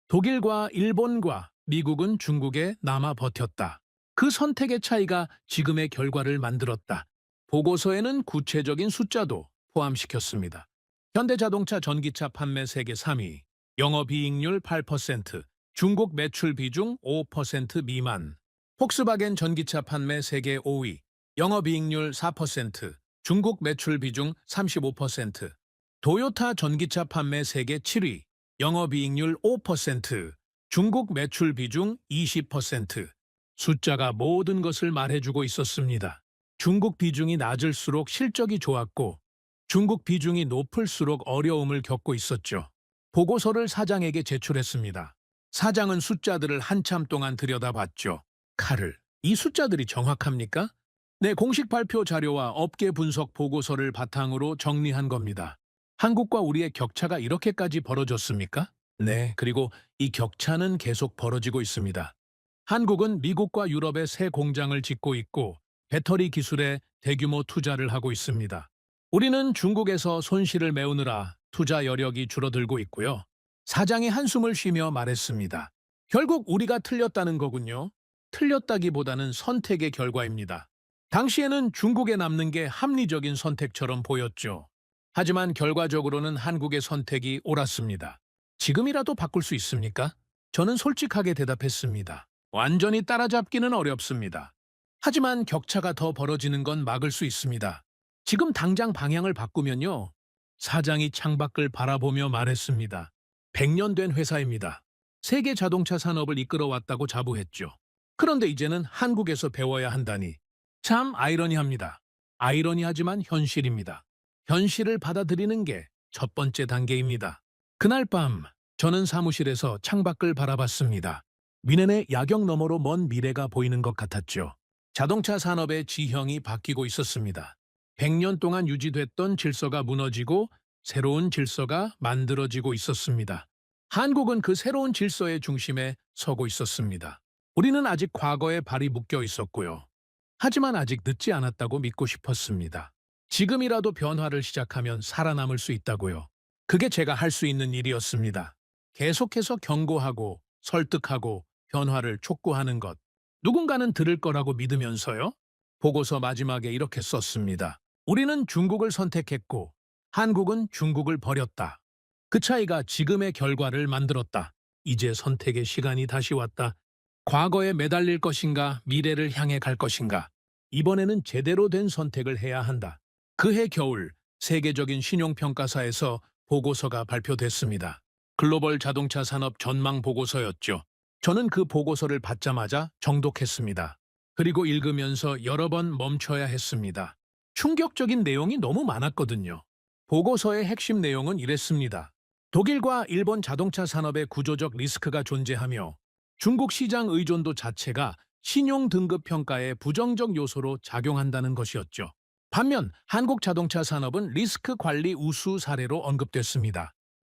독일과 일본과 미국은 중국에 남아 버텼다. 그 선택의 차이가 지금의 결과를 만들었다. 보고서에는 구체적인 숫자도 포함시켰습니다. 현대자동차 전기차 판매 세계 3위, 영업이익률 8%, 중국 매출 비중 5% 미만. 폭스바겐 전기차 판매 세계 5위, 영업이익률 4%, 중국 매출 비중 35%. 도요타 전기차 판매 세계 7위, 영업이익률 5%, 중국 매출 비중 20%. 숫자가 모든 것을 말해주고 있었습니다. 중국 비중이 낮을수록 실적이 좋았고 중국 비중이 높을수록 어려움을 겪고 있었죠. 보고서를 사장에게 제출했습니다. 사장은 숫자들을 한참 동안 들여다봤죠. 카를, 이 숫자들이 정확합니까? 네, 공식 발표 자료와 업계 분석 보고서를 바탕으로 정리한 겁니다. 한국과 우리의 격차가 이렇게까지 벌어졌습니까? 네, 그리고 이 격차는 계속 벌어지고 있습니다. 한국은 미국과 유럽에 새 공장을 짓고 있고 배터리 기술에 대규모 투자를 하고 있습니다. 우리는 중국에서 손실을 메우느라 투자 여력이 줄어들고 있고요. 사장이 한숨을 쉬며 말했습니다. 결국 우리가 틀렸다는 거군요. 틀렸다기보다는 선택의 결과입니다. 당시에는 중국에 남는 게 합리적인 선택처럼 보였죠. 하지만 결과적으로는 한국의 선택이 옳았습니다. 지금이라도 바꿀 수 있습니까? 저는 솔직하게 대답했습니다. 완전히 따라잡기는 어렵습니다. 하지만 격차가 더 벌어지는 건 막을 수 있습니다. 지금 당장 방향을 바꾸면요. 사장이 창밖을 바라보며 말했습니다. 100년 된 회사입니다. 세계 자동차 산업을 이끌어왔다고 자부했죠. 그런데 이제는 한국에서 배워야 한다니. 참 아이러니합니다. 아이러니하지만 현실입니다. 현실을 받아들이는 게 첫 번째 단계입니다. 그날 밤 저는 사무실에서 창밖을 바라봤습니다. 미넨의 야경 너머로 먼 미래가 보이는 것 같았죠. 자동차 산업의 지형이 바뀌고 있었습니다. 100년 동안 유지됐던 질서가 무너지고 새로운 질서가 만들어지고 있었습니다. 한국은 그 새로운 질서의 중심에 서고 있었습니다. 우리는 아직 과거에 발이 묶여 있었고요. 하지만 아직 늦지 않았다고 믿고 싶었습니다. 지금이라도 변화를 시작하면 살아남을 수 있다고요. 그게 제가 할 수 있는 일이었습니다. 계속해서 경고하고 설득하고 변화를 촉구하는 것. 누군가는 들을 거라고 믿으면서요. 보고서 마지막에 이렇게 썼습니다. 우리는 중국을 선택했고 한국은 중국을 버렸다. 그 차이가 지금의 결과를 만들었다. 이제 선택의 시간이 다시 왔다. 과거에 매달릴 것인가, 미래를 향해 갈 것인가. 이번에는 제대로 된 선택을 해야 한다. 그해 겨울 세계적인 신용평가사에서 보고서가 발표됐습니다. 글로벌 자동차 산업 전망 보고서였죠. 저는 그 보고서를 받자마자 정독했습니다. 그리고 읽으면서 여러 번 멈춰야 했습니다. 충격적인 내용이 너무 많았거든요. 보고서의 핵심 내용은 이랬습니다. 독일과 일본 자동차 산업의 구조적 리스크가 존재하며 중국 시장 의존도 자체가 신용 등급 평가에 부정적 요소로 작용한다는 것이었죠. 반면 한국 자동차 산업은 리스크 관리 우수 사례로 언급됐습니다.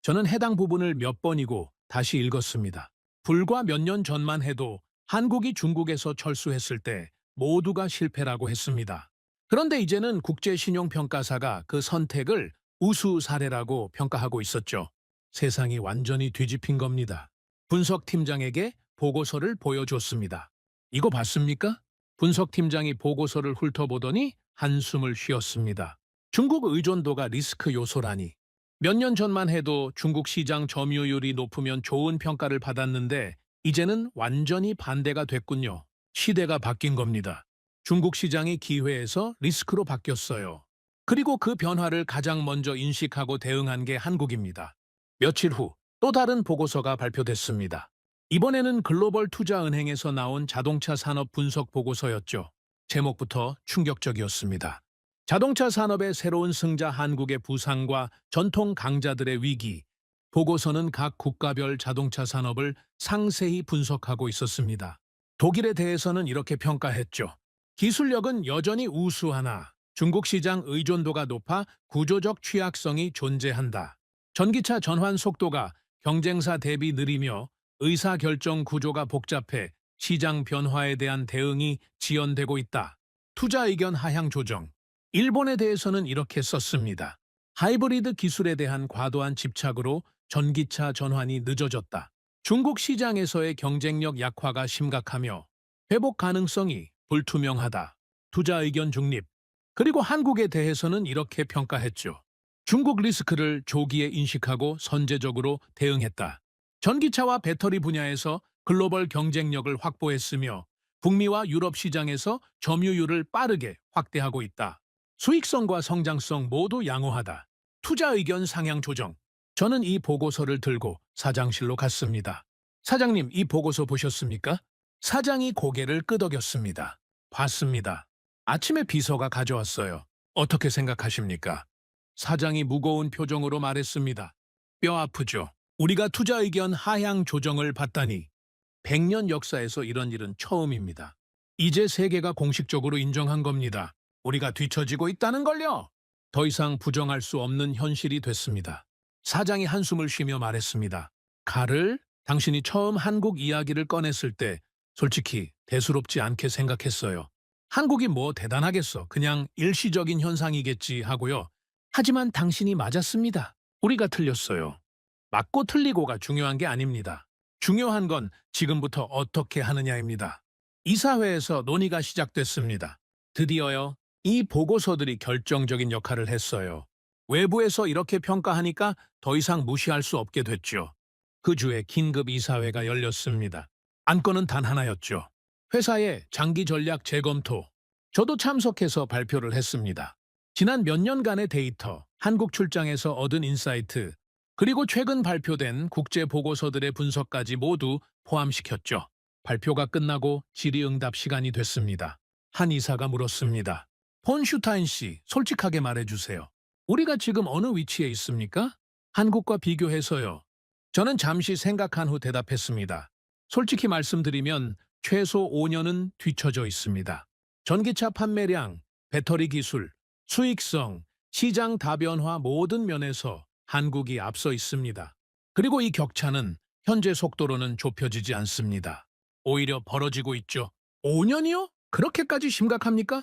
저는 해당 부분을 몇 번이고 다시 읽었습니다. 불과 몇 년 전만 해도 한국이 중국에서 철수했을 때 모두가 실패라고 했습니다. 그런데 이제는 국제신용평가사가 그 선택을 우수 사례라고 평가하고 있었죠. 세상이 완전히 뒤집힌 겁니다. 분석팀장에게 보고서를 보여줬습니다. 이거 봤습니까? 분석팀장이 보고서를 훑어보더니 한숨을 쉬었습니다. 중국 의존도가 리스크 요소라니. 몇 년 전만 해도 중국 시장 점유율이 높으면 좋은 평가를 받았는데 이제는 완전히 반대가 됐군요. 시대가 바뀐 겁니다. 중국 시장이 기회에서 리스크로 바뀌었어요. 그리고 그 변화를 가장 먼저 인식하고 대응한 게 한국입니다. 며칠 후 또 다른 보고서가 발표됐습니다. 이번에는 글로벌 투자은행에서 나온 자동차 산업 분석 보고서였죠. 제목부터 충격적이었습니다. 자동차 산업의 새로운 승자 한국의 부상과 전통 강자들의 위기. 보고서는 각 국가별 자동차 산업을 상세히 분석하고 있었습니다. 독일에 대해서는 이렇게 평가했죠. 기술력은 여전히 우수하나 중국 시장 의존도가 높아 구조적 취약성이 존재한다. 전기차 전환 속도가 경쟁사 대비 느리며 의사결정 구조가 복잡해 시장 변화에 대한 대응이 지연되고 있다. 투자 의견 하향 조정. 일본에 대해서는 이렇게 썼습니다. 하이브리드 기술에 대한 과도한 집착으로 전기차 전환이 늦어졌다. 중국 시장에서의 경쟁력 약화가 심각하며 회복 가능성이 불투명하다. 투자 의견 중립. 그리고 한국에 대해서는 이렇게 평가했죠. 중국 리스크를 조기에 인식하고 선제적으로 대응했다. 전기차와 배터리 분야에서 글로벌 경쟁력을 확보했으며 북미와 유럽 시장에서 점유율을 빠르게 확대하고 있다. 수익성과 성장성 모두 양호하다. 투자 의견 상향 조정. 저는 이 보고서를 들고 사장실로 갔습니다. 사장님, 이 보고서 보셨습니까? 사장이 고개를 끄덕였습니다. 봤습니다. 아침에 비서가 가져왔어요. 어떻게 생각하십니까? 사장이 무거운 표정으로 말했습니다. 뼈 아프죠. 우리가 투자 의견 하향 조정을 받다니. 100년 역사에서 이런 일은 처음입니다. 이제 세계가 공식적으로 인정한 겁니다. 우리가 뒤처지고 있다는 걸요. 더 이상 부정할 수 없는 현실이 됐습니다. 사장이 한숨을 쉬며 말했습니다. 카를, 당신이 처음 한국 이야기를 꺼냈을 때 솔직히 대수롭지 않게 생각했어요. 한국이 뭐 대단하겠어. 그냥 일시적인 현상이겠지 하고요. 하지만 당신이 맞았습니다. 우리가 틀렸어요. 맞고 틀리고가 중요한 게 아닙니다. 중요한 건 지금부터 어떻게 하느냐입니다. 이사회에서 논의가 시작됐습니다. 드디어요. 이 보고서들이 결정적인 역할을 했어요. 외부에서 이렇게 평가하니까 더 이상 무시할 수 없게 됐죠. 그 주에 긴급 이사회가 열렸습니다. 안건은 단 하나였죠. 회사의 장기 전략 재검토. 저도 참석해서 발표를 했습니다. 지난 몇 년간의 데이터, 한국 출장에서 얻은 인사이트, 그리고 최근 발표된 국제 보고서들의 분석까지 모두 포함시켰죠. 발표가 끝나고 질의응답 시간이 됐습니다. 한 이사가 물었습니다. 폰 슈타인 씨, 솔직하게 말해주세요. 우리가 지금 어느 위치에 있습니까? 한국과 비교해서요. 저는 잠시 생각한 후 대답했습니다. 솔직히 말씀드리면 최소 5년은 뒤처져 있습니다. 전기차 판매량, 배터리 기술, 수익성, 시장 다변화 모든 면에서 한국이 앞서 있습니다. 그리고 이 격차는 현재 속도로는 좁혀지지 않습니다. 오히려 벌어지고 있죠. 5년이요? 그렇게까지 심각합니까?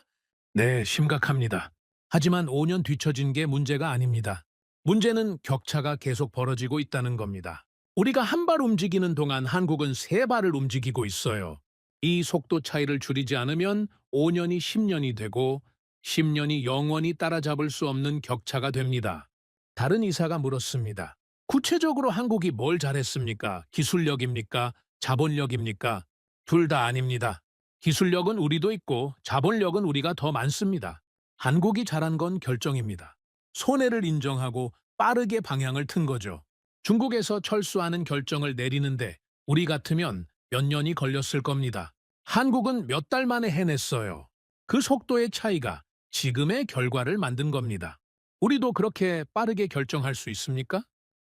네, 심각합니다. 하지만 5년 뒤처진 게 문제가 아닙니다. 문제는 격차가 계속 벌어지고 있다는 겁니다. 우리가 한 발 움직이는 동안 한국은 세 발을 움직이고 있어요. 이 속도 차이를 줄이지 않으면 5년이 10년이 되고 10년이 영원히 따라잡을 수 없는 격차가 됩니다. 다른 이사가 물었습니다. 구체적으로 한국이 뭘 잘했습니까? 기술력입니까? 자본력입니까? 둘 다 아닙니다. 기술력은 우리도 있고 자본력은 우리가 더 많습니다. 한국이 잘한 건 결정입니다. 손해를 인정하고 빠르게 방향을 튼 거죠. 중국에서 철수하는 결정을 내리는데 우리 같으면 몇 년이 걸렸을 겁니다. 한국은 몇 달 만에 해냈어요. 그 속도의 차이가 지금의 결과를 만든 겁니다. 우리도 그렇게 빠르게 결정할 수 있습니까?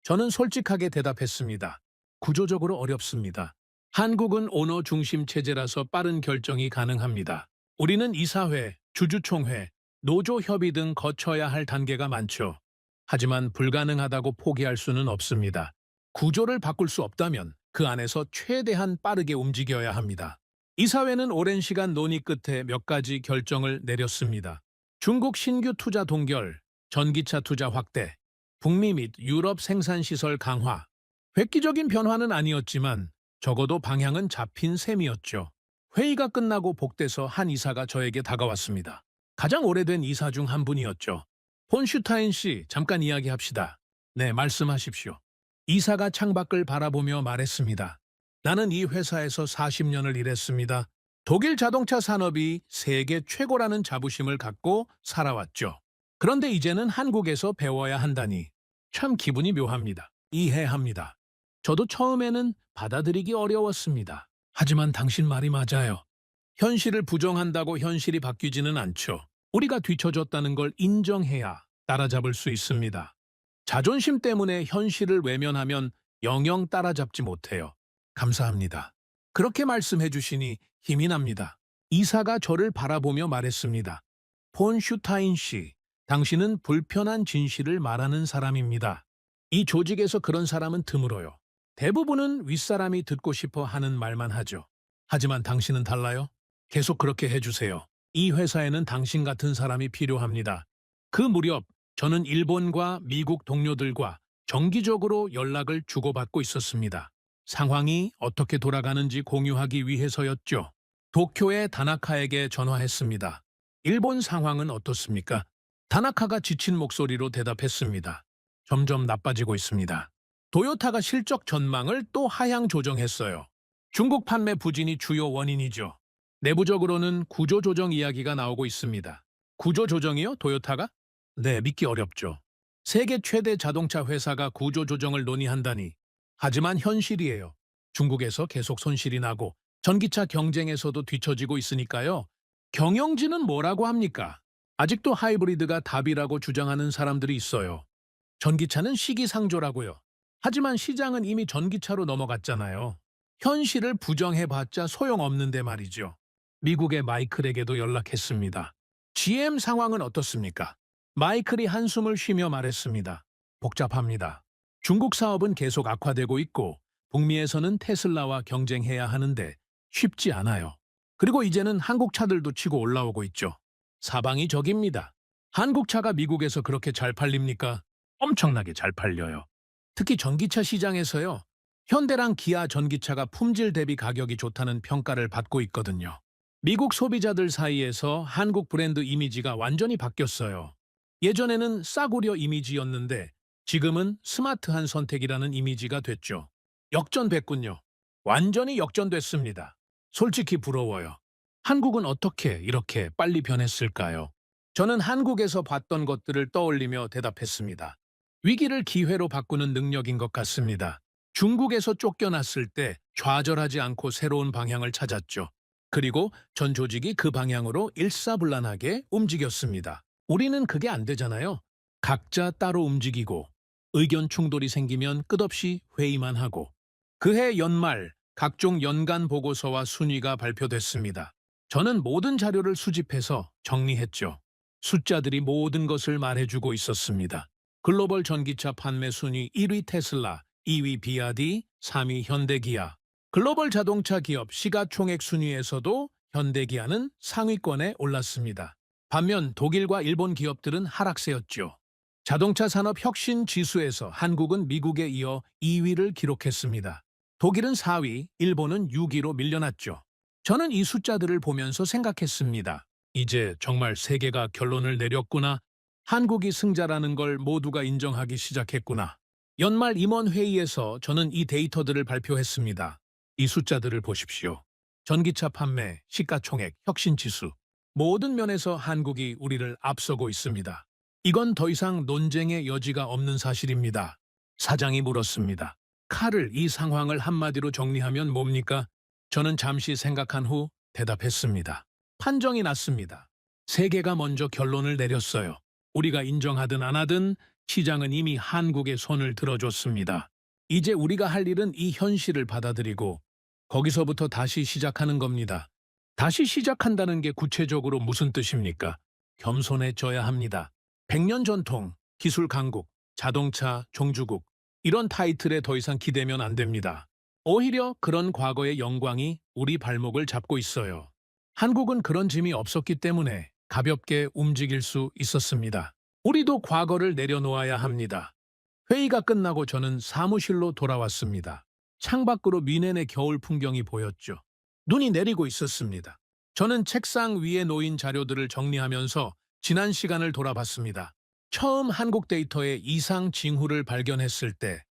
저는 솔직하게 대답했습니다. 구조적으로 어렵습니다. 한국은 오너 중심 체제라서 빠른 결정이 가능합니다. 우리는 이사회, 주주총회, 노조 협의 등 거쳐야 할 단계가 많죠. 하지만 불가능하다고 포기할 수는 없습니다. 구조를 바꿀 수 없다면 그 안에서 최대한 빠르게 움직여야 합니다. 이사회는 오랜 시간 논의 끝에 몇 가지 결정을 내렸습니다. 중국 신규 투자 동결, 전기차 투자 확대, 북미 및 유럽 생산시설 강화. 획기적인 변화는 아니었지만 적어도 방향은 잡힌 셈이었죠. 회의가 끝나고 복돼서 한 이사가 저에게 다가왔습니다. 가장 오래된 이사 중 한 분이었죠. 폰 슈타인 씨, 잠깐 이야기합시다. 네, 말씀하십시오. 이사가 창밖을 바라보며 말했습니다. 나는 이 회사에서 40년을 일했습니다. 독일 자동차 산업이 세계 최고라는 자부심을 갖고 살아왔죠. 그런데 이제는 한국에서 배워야 한다니 참 기분이 묘합니다. 이해합니다. 저도 처음에는 받아들이기 어려웠습니다. 하지만 당신 말이 맞아요. 현실을 부정한다고 현실이 바뀌지는 않죠. 우리가 뒤처졌다는 걸 인정해야 따라잡을 수 있습니다. 자존심 때문에 현실을 외면하면 영영 따라잡지 못해요. 감사합니다. 그렇게 말씀해 주시니 힘이 납니다. 이사가 저를 바라보며 말했습니다. 폰 슈타인 씨, 당신은 불편한 진실을 말하는 사람입니다. 이 조직에서 그런 사람은 드물어요. 대부분은 윗사람이 듣고 싶어 하는 말만 하죠. 하지만 당신은 달라요? 계속 그렇게 해주세요. 이 회사에는 당신 같은 사람이 필요합니다. 그 무렵 저는 일본과 미국 동료들과 정기적으로 연락을 주고받고 있었습니다. 상황이 어떻게 돌아가는지 공유하기 위해서였죠. 도쿄의 다나카에게 전화했습니다. 일본 상황은 어떻습니까? 다나카가 지친 목소리로 대답했습니다. 점점 나빠지고 있습니다. 도요타가 실적 전망을 또 하향 조정했어요. 중국 판매 부진이 주요 원인이죠. 내부적으로는 구조조정 이야기가 나오고 있습니다. 구조조정이요? 도요타가? 네, 믿기 어렵죠. 세계 최대 자동차 회사가 구조조정을 논의한다니. 하지만 현실이에요. 중국에서 계속 손실이 나고 전기차 경쟁에서도 뒤처지고 있으니까요. 경영진은 뭐라고 합니까? 아직도 하이브리드가 답이라고 주장하는 사람들이 있어요. 전기차는 시기상조라고요. 하지만 시장은 이미 전기차로 넘어갔잖아요. 현실을 부정해봤자 소용없는데 말이죠. 미국의 마이클에게도 연락했습니다. GM 상황은 어떻습니까? 마이클이 한숨을 쉬며 말했습니다. 복잡합니다. 중국 사업은 계속 악화되고 있고 북미에서는 테슬라와 경쟁해야 하는데 쉽지 않아요. 그리고 이제는 한국 차들도 치고 올라오고 있죠. 사방이 적입니다. 한국 차가 미국에서 그렇게 잘 팔립니까? 엄청나게 잘 팔려요. 특히 전기차 시장에서요. 현대랑 기아 전기차가 품질 대비 가격이 좋다는 평가를 받고 있거든요. 미국 소비자들 사이에서 한국 브랜드 이미지가 완전히 바뀌었어요. 예전에는 싸구려 이미지였는데 지금은 스마트한 선택이라는 이미지가 됐죠. 역전됐군요. 완전히 역전됐습니다. 솔직히 부러워요. 한국은 어떻게 이렇게 빨리 변했을까요? 저는 한국에서 봤던 것들을 떠올리며 대답했습니다. 위기를 기회로 바꾸는 능력인 것 같습니다. 중국에서 쫓겨났을 때 좌절하지 않고 새로운 방향을 찾았죠. 그리고 전 조직이 그 방향으로 일사불란하게 움직였습니다. 우리는 그게 안 되잖아요. 각자 따로 움직이고 의견 충돌이 생기면 끝없이 회의만 하고 그해 연말 각종 연간 보고서와 순위가 발표됐습니다. 저는 모든 자료를 수집해서 정리했죠. 숫자들이 모든 것을 말해주고 있었습니다. 글로벌 전기차 판매 순위 1위 테슬라, 2위 비아디, 3위 현대기아. 글로벌 자동차 기업 시가총액 순위에서도 현대기아는 상위권에 올랐습니다. 반면 독일과 일본 기업들은 하락세였죠. 자동차 산업 혁신 지수에서 한국은 미국에 이어 2위를 기록했습니다. 독일은 4위, 일본은 6위로 밀려났죠. 저는 이 숫자들을 보면서 생각했습니다. 이제 정말 세계가 결론을 내렸구나. 한국이 승자라는 걸 모두가 인정하기 시작했구나. 연말 임원회의에서 저는 이 데이터들을 발표했습니다. 이 숫자들을 보십시오. 전기차 판매, 시가총액, 혁신지수. 모든 면에서 한국이 우리를 앞서고 있습니다. 이건 더 이상 논쟁의 여지가 없는 사실입니다. 사장이 물었습니다. 카를 이 상황을 한마디로 정리하면 뭡니까? 저는 잠시 생각한 후 대답했습니다. 판정이 났습니다. 세계가 먼저 결론을 내렸어요. 우리가 인정하든 안 하든 시장은 이미 한국의 손을 들어줬습니다. 이제 우리가 할 일은 이 현실을 받아들이고 거기서부터 다시 시작하는 겁니다. 다시 시작한다는 게 구체적으로 무슨 뜻입니까? 겸손해져야 합니다. 100년 전통, 기술 강국, 자동차, 종주국 이런 타이틀에 더 이상 기대면 안 됩니다. 오히려 그런 과거의 영광이 우리 발목을 잡고 있어요. 한국은 그런 짐이 없었기 때문에 가볍게 움직일 수 있었습니다. 우리도 과거를 내려놓아야 합니다. 회의가 끝나고 저는 사무실로 돌아왔습니다. 창밖으로 미넨의 겨울 풍경이 보였죠. 눈이 내리고 있었습니다. 저는 책상 위에 놓인 자료들을 정리하면서 지난 시간을 돌아봤습니다. 처음 한국 데이터의 이상 징후를 발견했을 때,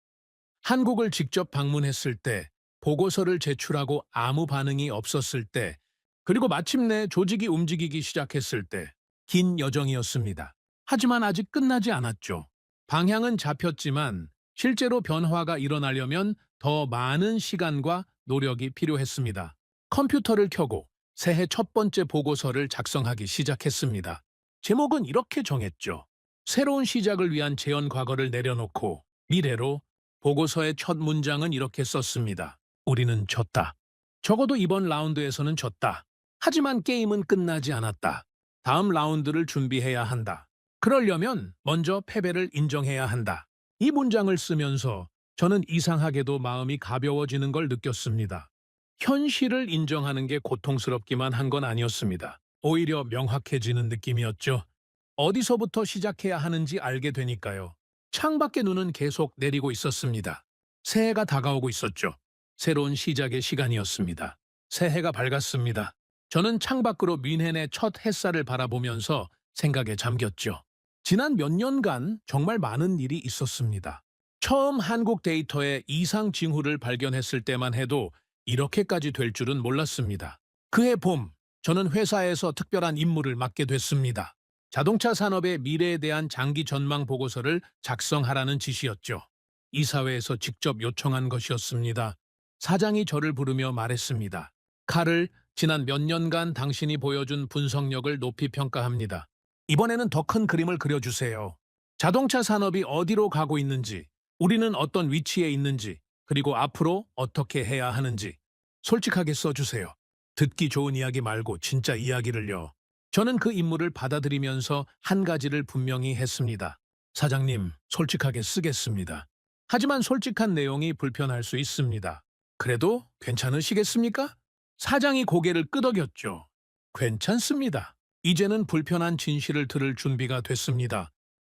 한국을 직접 방문했을 때, 보고서를 제출하고 아무 반응이 없었을 때, 그리고 마침내 조직이 움직이기 시작했을 때, 긴 여정이었습니다. 하지만 아직 끝나지 않았죠. 방향은 잡혔지만 실제로 변화가 일어나려면 더 많은 시간과 노력이 필요했습니다. 컴퓨터를 켜고 새해 첫 번째 보고서를 작성하기 시작했습니다. 제목은 이렇게 정했죠. 새로운 시작을 위한 재현 과거를 내려놓고 미래로. 보고서의 첫 문장은 이렇게 썼습니다. 우리는 졌다. 적어도 이번 라운드에서는 졌다. 하지만 게임은 끝나지 않았다. 다음 라운드를 준비해야 한다. 그러려면 먼저 패배를 인정해야 한다. 이 문장을 쓰면서 저는 이상하게도 마음이 가벼워지는 걸 느꼈습니다. 현실을 인정하는 게 고통스럽기만 한 건 아니었습니다. 오히려 명확해지는 느낌이었죠. 어디서부터 시작해야 하는지 알게 되니까요. 창밖의 눈은 계속 내리고 있었습니다. 새해가 다가오고 있었죠. 새로운 시작의 시간이었습니다. 새해가 밝았습니다. 저는 창밖으로 뮌헨의 첫 햇살을 바라보면서 생각에 잠겼죠. 지난 몇 년간 정말 많은 일이 있었습니다. 처음 한국 데이터의 이상 징후를 발견했을 때만 해도 이렇게까지 될 줄은 몰랐습니다. 그해 봄, 저는 회사에서 특별한 임무를 맡게 됐습니다. 자동차 산업의 미래에 대한 장기 전망 보고서를 작성하라는 지시였죠. 이사회에서 직접 요청한 것이었습니다. 사장이 저를 부르며 말했습니다. 칼을 지난 몇 년간 당신이 보여준 분석력을 높이 평가합니다. 이번에는 더 큰 그림을 그려주세요. 자동차 산업이 어디로 가고 있는지, 우리는 어떤 위치에 있는지, 그리고 앞으로 어떻게 해야 하는지 솔직하게 써주세요. 듣기 좋은 이야기 말고 진짜 이야기를요. 저는 그 임무를 받아들이면서 한 가지를 분명히 했습니다. 사장님, 솔직하게 쓰겠습니다. 하지만 솔직한 내용이 불편할 수 있습니다. 그래도 괜찮으시겠습니까? 사장이 고개를 끄덕였죠. 괜찮습니다. 이제는 불편한 진실을 들을 준비가 됐습니다.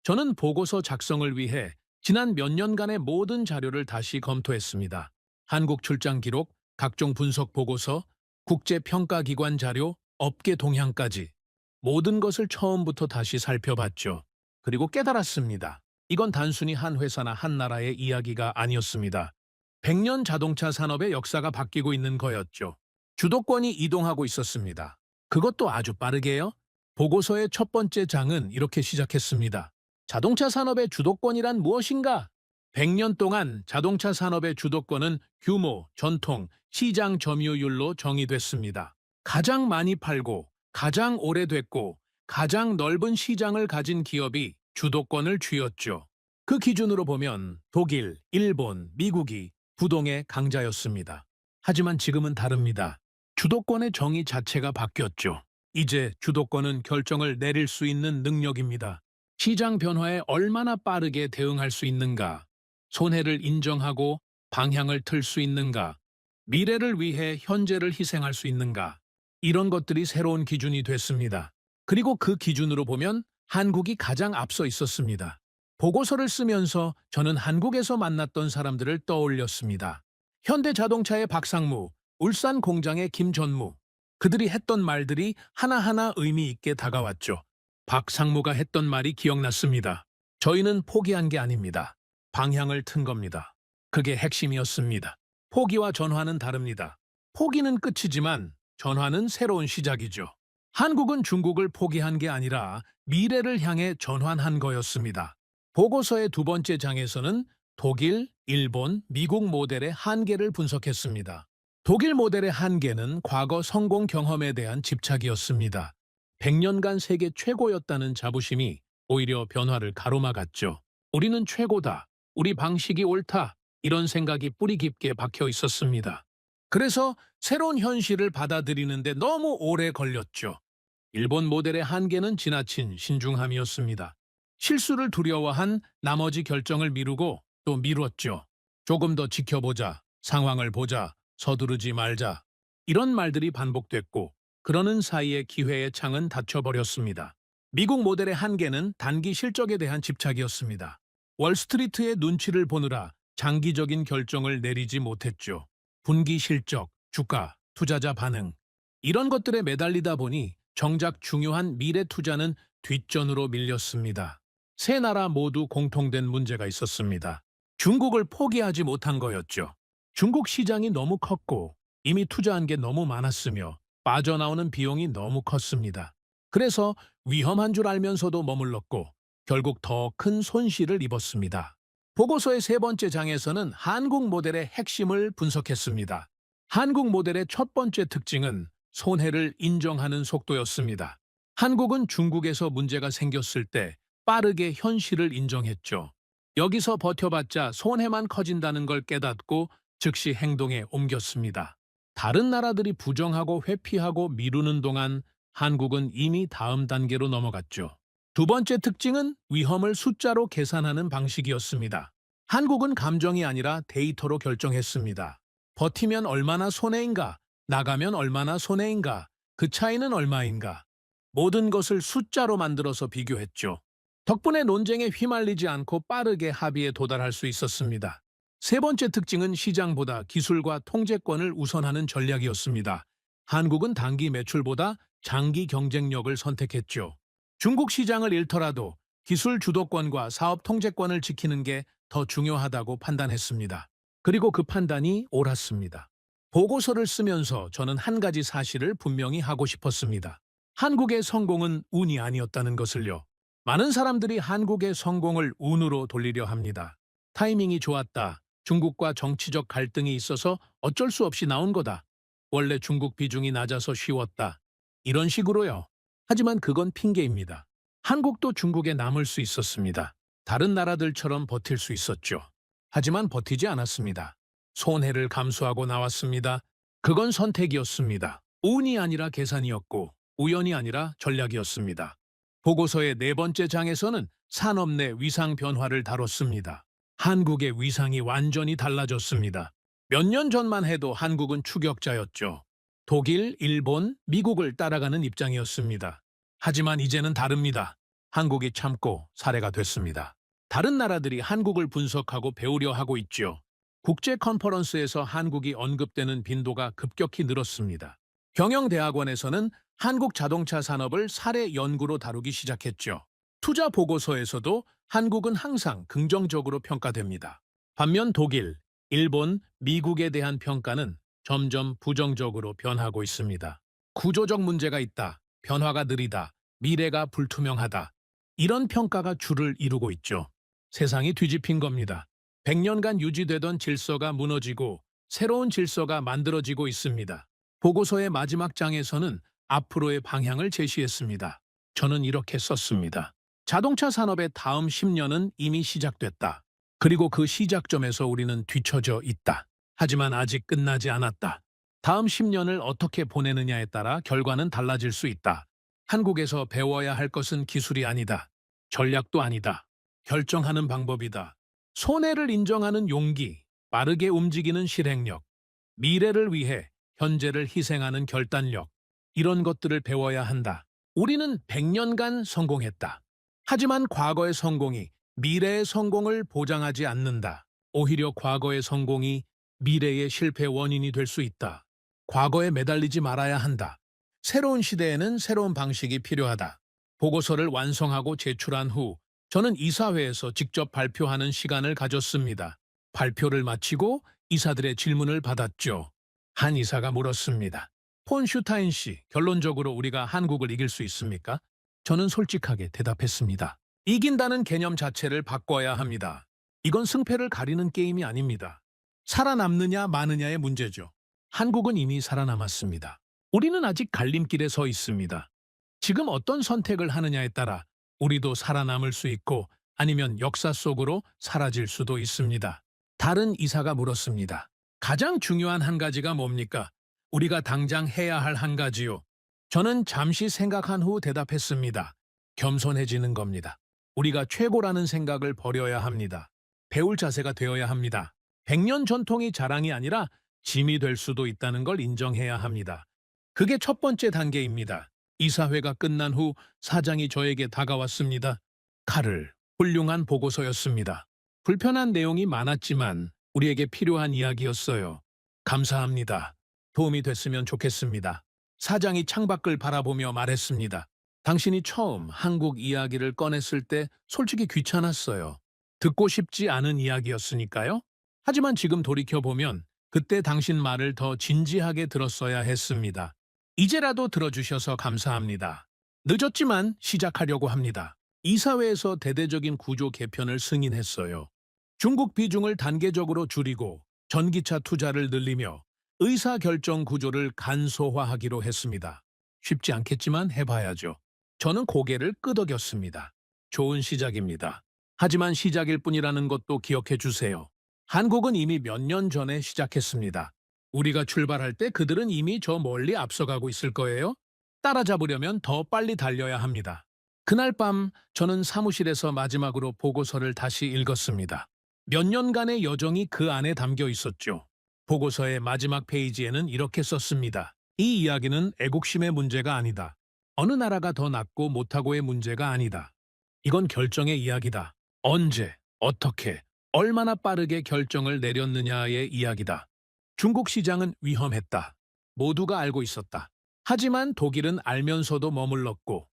저는 보고서 작성을 위해 지난 몇 년간의 모든 자료를 다시 검토했습니다. 한국 출장 기록, 각종 분석 보고서, 국제평가기관 자료, 업계 동향까지 모든 것을 처음부터 다시 살펴봤죠. 그리고 깨달았습니다. 이건 단순히 한 회사나 한 나라의 이야기가 아니었습니다. 100년 자동차 산업의 역사가 바뀌고 있는 거였죠. 주도권이 이동하고 있었습니다. 그것도 아주 빠르게요. 보고서의 첫 번째 장은 이렇게 시작했습니다. 자동차 산업의 주도권이란 무엇인가? 100년 동안 자동차 산업의 주도권은 규모, 전통, 시장 점유율로 정의됐습니다. 가장 많이 팔고, 가장 오래됐고, 가장 넓은 시장을 가진 기업이 주도권을 쥐었죠. 그 기준으로 보면 독일, 일본, 미국이 부동의 강자였습니다. 하지만 지금은 다릅니다. 주도권의 정의 자체가 바뀌었죠. 이제 주도권은 결정을 내릴 수 있는 능력입니다. 시장 변화에 얼마나 빠르게 대응할 수 있는가, 손해를 인정하고 방향을 틀 수 있는가, 미래를 위해 현재를 희생할 수 있는가, 이런 것들이 새로운 기준이 됐습니다. 그리고 그 기준으로 보면 한국이 가장 앞서 있었습니다. 보고서를 쓰면서 저는 한국에서 만났던 사람들을 떠올렸습니다. 현대자동차의 박상무, 울산 공장의 김전무, 그들이 했던 말들이 하나하나 의미 있게 다가왔죠. 박상무가 했던 말이 기억났습니다. 저희는 포기한 게 아닙니다. 방향을 튼 겁니다. 그게 핵심이었습니다. 포기와 전환은 다릅니다. 포기는 끝이지만 전환은 새로운 시작이죠. 한국은 중국을 포기한 게 아니라 미래를 향해 전환한 거였습니다. 보고서의 두 번째 장에서는 독일, 일본, 미국 모델의 한계를 분석했습니다. 독일 모델의 한계는 과거 성공 경험에 대한 집착이었습니다. 100년간 세계 최고였다는 자부심이 오히려 변화를 가로막았죠. 우리는 최고다, 우리 방식이 옳다, 이런 생각이 뿌리 깊게 박혀 있었습니다. 그래서 새로운 현실을 받아들이는데 너무 오래 걸렸죠. 일본 모델의 한계는 지나친 신중함이었습니다. 실수를 두려워한 나머지 결정을 미루고 또 미뤘죠. 조금 더 지켜보자, 상황을 보자, 서두르지 말자. 이런 말들이 반복됐고 그러는 사이에 기회의 창은 닫혀버렸습니다. 미국 모델의 한계는 단기 실적에 대한 집착이었습니다. 월스트리트의 눈치를 보느라 장기적인 결정을 내리지 못했죠. 분기 실적, 주가, 투자자 반응, 이런 것들에 매달리다 보니 정작 중요한 미래 투자는 뒷전으로 밀렸습니다. 세 나라 모두 공통된 문제가 있었습니다. 중국을 포기하지 못한 거였죠. 중국 시장이 너무 컸고 이미 투자한 게 너무 많았으며 빠져나오는 비용이 너무 컸습니다. 그래서 위험한 줄 알면서도 머물렀고 결국 더 큰 손실을 입었습니다. 보고서의 세 번째 장에서는 한국 모델의 핵심을 분석했습니다. 한국 모델의 첫 번째 특징은 손해를 인정하는 속도였습니다. 한국은 중국에서 문제가 생겼을 때 빠르게 현실을 인정했죠. 여기서 버텨봤자 손해만 커진다는 걸 깨닫고 즉시 행동에 옮겼습니다. 다른 나라들이 부정하고 회피하고 미루는 동안 한국은 이미 다음 단계로 넘어갔죠. 두 번째 특징은 위험을 숫자로 계산하는 방식이었습니다. 한국은 감정이 아니라 데이터로 결정했습니다. 버티면 얼마나 손해인가, 나가면 얼마나 손해인가, 그 차이는 얼마인가. 모든 것을 숫자로 만들어서 비교했죠. 덕분에 논쟁에 휘말리지 않고 빠르게 합의에 도달할 수 있었습니다. 세 번째 특징은 시장보다 기술과 통제권을 우선하는 전략이었습니다. 한국은 단기 매출보다 장기 경쟁력을 선택했죠. 중국 시장을 잃더라도 기술 주도권과 사업 통제권을 지키는 게 더 중요하다고 판단했습니다. 그리고 그 판단이 옳았습니다. 보고서를 쓰면서 저는 한 가지 사실을 분명히 하고 싶었습니다. 한국의 성공은 운이 아니었다는 것을요. 많은 사람들이 한국의 성공을 운으로 돌리려 합니다. 타이밍이 좋았다. 중국과 정치적 갈등이 있어서 어쩔 수 없이 나온 거다. 원래 중국 비중이 낮아서 쉬웠다. 이런 식으로요. 하지만 그건 핑계입니다. 한국도 중국에 남을 수 있었습니다. 다른 나라들처럼 버틸 수 있었죠. 하지만 버티지 않았습니다. 손해를 감수하고 나왔습니다. 그건 선택이었습니다. 운이 아니라 계산이었고 우연이 아니라 전략이었습니다. 보고서의 네 번째 장에서는 산업 내 위상 변화를 다뤘습니다. 한국의 위상이 완전히 달라졌습니다. 몇 년 전만 해도 한국은 추격자였죠. 독일, 일본, 미국을 따라가는 입장이었습니다. 하지만 이제는 다릅니다. 한국이 참고 사례가 됐습니다. 다른 나라들이 한국을 분석하고 배우려 하고 있죠. 국제 컨퍼런스에서 한국이 언급되는 빈도가 급격히 늘었습니다. 경영대학원에서는 한국 자동차 산업을 사례 연구로 다루기 시작했죠. 투자 보고서에서도 한국은 항상 긍정적으로 평가됩니다. 반면 독일, 일본, 미국에 대한 평가는 점점 부정적으로 변하고 있습니다. 구조적 문제가 있다, 변화가 느리다, 미래가 불투명하다. 이런 평가가 주를 이루고 있죠. 세상이 뒤집힌 겁니다. 100년간 유지되던 질서가 무너지고 새로운 질서가 만들어지고 있습니다. 보고서의 마지막 장에서는 앞으로의 방향을 제시했습니다. 저는 이렇게 썼습니다. 자동차 산업의 다음 10년은 이미 시작됐다. 그리고 그 시작점에서 우리는 뒤처져 있다. 하지만 아직 끝나지 않았다. 다음 10년을 어떻게 보내느냐에 따라 결과는 달라질 수 있다. 한국에서 배워야 할 것은 기술이 아니다. 전략도 아니다. 결정하는 방법이다. 손해를 인정하는 용기, 빠르게 움직이는 실행력, 미래를 위해 현재를 희생하는 결단력, 이런 것들을 배워야 한다. 우리는 100년간 성공했다. 하지만 과거의 성공이 미래의 성공을 보장하지 않는다. 오히려 과거의 성공이 미래의 실패 원인이 될 수 있다. 과거에 매달리지 말아야 한다. 새로운 시대에는 새로운 방식이 필요하다. 보고서를 완성하고 제출한 후 저는 이사회에서 직접 발표하는 시간을 가졌습니다. 발표를 마치고 이사들의 질문을 받았죠. 한 이사가 물었습니다. 폰 슈타인 씨, 결론적으로 우리가 한국을 이길 수 있습니까? 저는 솔직하게 대답했습니다. 이긴다는 개념 자체를 바꿔야 합니다. 이건 승패를 가리는 게임이 아닙니다. 살아남느냐 마느냐의 문제죠. 한국은 이미 살아남았습니다. 우리는 아직 갈림길에 서 있습니다. 지금 어떤 선택을 하느냐에 따라 우리도 살아남을 수 있고 아니면 역사 속으로 사라질 수도 있습니다. 다른 이사가 물었습니다. 가장 중요한 한 가지가 뭡니까? 우리가 당장 해야 할 한 가지요. 저는 잠시 생각한 후 대답했습니다. 겸손해지는 겁니다. 우리가 최고라는 생각을 버려야 합니다. 배울 자세가 되어야 합니다. 100년 전통이 자랑이 아니라 짐이 될 수도 있다는 걸 인정해야 합니다. 그게 첫 번째 단계입니다. 이사회가 끝난 후 사장이 저에게 다가왔습니다. 카를, 훌륭한 보고서였습니다. 불편한 내용이 많았지만 우리에게 필요한 이야기였어요. 감사합니다. 도움이 됐으면 좋겠습니다. 사장이 창밖을 바라보며 말했습니다. 당신이 처음 한국 이야기를 꺼냈을 때 솔직히 귀찮았어요. 듣고 싶지 않은 이야기였으니까요. 하지만 지금 돌이켜보면 그때 당신 말을 더 진지하게 들었어야 했습니다. 이제라도 들어주셔서 감사합니다. 늦었지만 시작하려고 합니다. 이사회에서 대대적인 구조 개편을 승인했어요. 중국 비중을 단계적으로 줄이고 전기차 투자를 늘리며 의사결정 구조를 간소화하기로 했습니다. 쉽지 않겠지만 해봐야죠. 저는 고개를 끄덕였습니다. 좋은 시작입니다. 하지만 시작일 뿐이라는 것도 기억해 주세요. 한국은 이미 몇 년 전에 시작했습니다. 우리가 출발할 때 그들은 이미 저 멀리 앞서가고 있을 거예요. 따라잡으려면 더 빨리 달려야 합니다. 그날 밤 저는 사무실에서 마지막으로 보고서를 다시 읽었습니다. 몇 년간의 여정이 그 안에 담겨 있었죠. 보고서의 마지막 페이지에는 이렇게 썼습니다. 이 이야기는 애국심의 문제가 아니다. 어느 나라가 더 낫고 못하고의 문제가 아니다. 이건 결정의 이야기다. 언제, 어떻게, 얼마나 빠르게 결정을 내렸느냐의 이야기다. 중국 시장은 위험했다. 모두가 알고 있었다. 하지만 독일은 알면서도 머물렀고,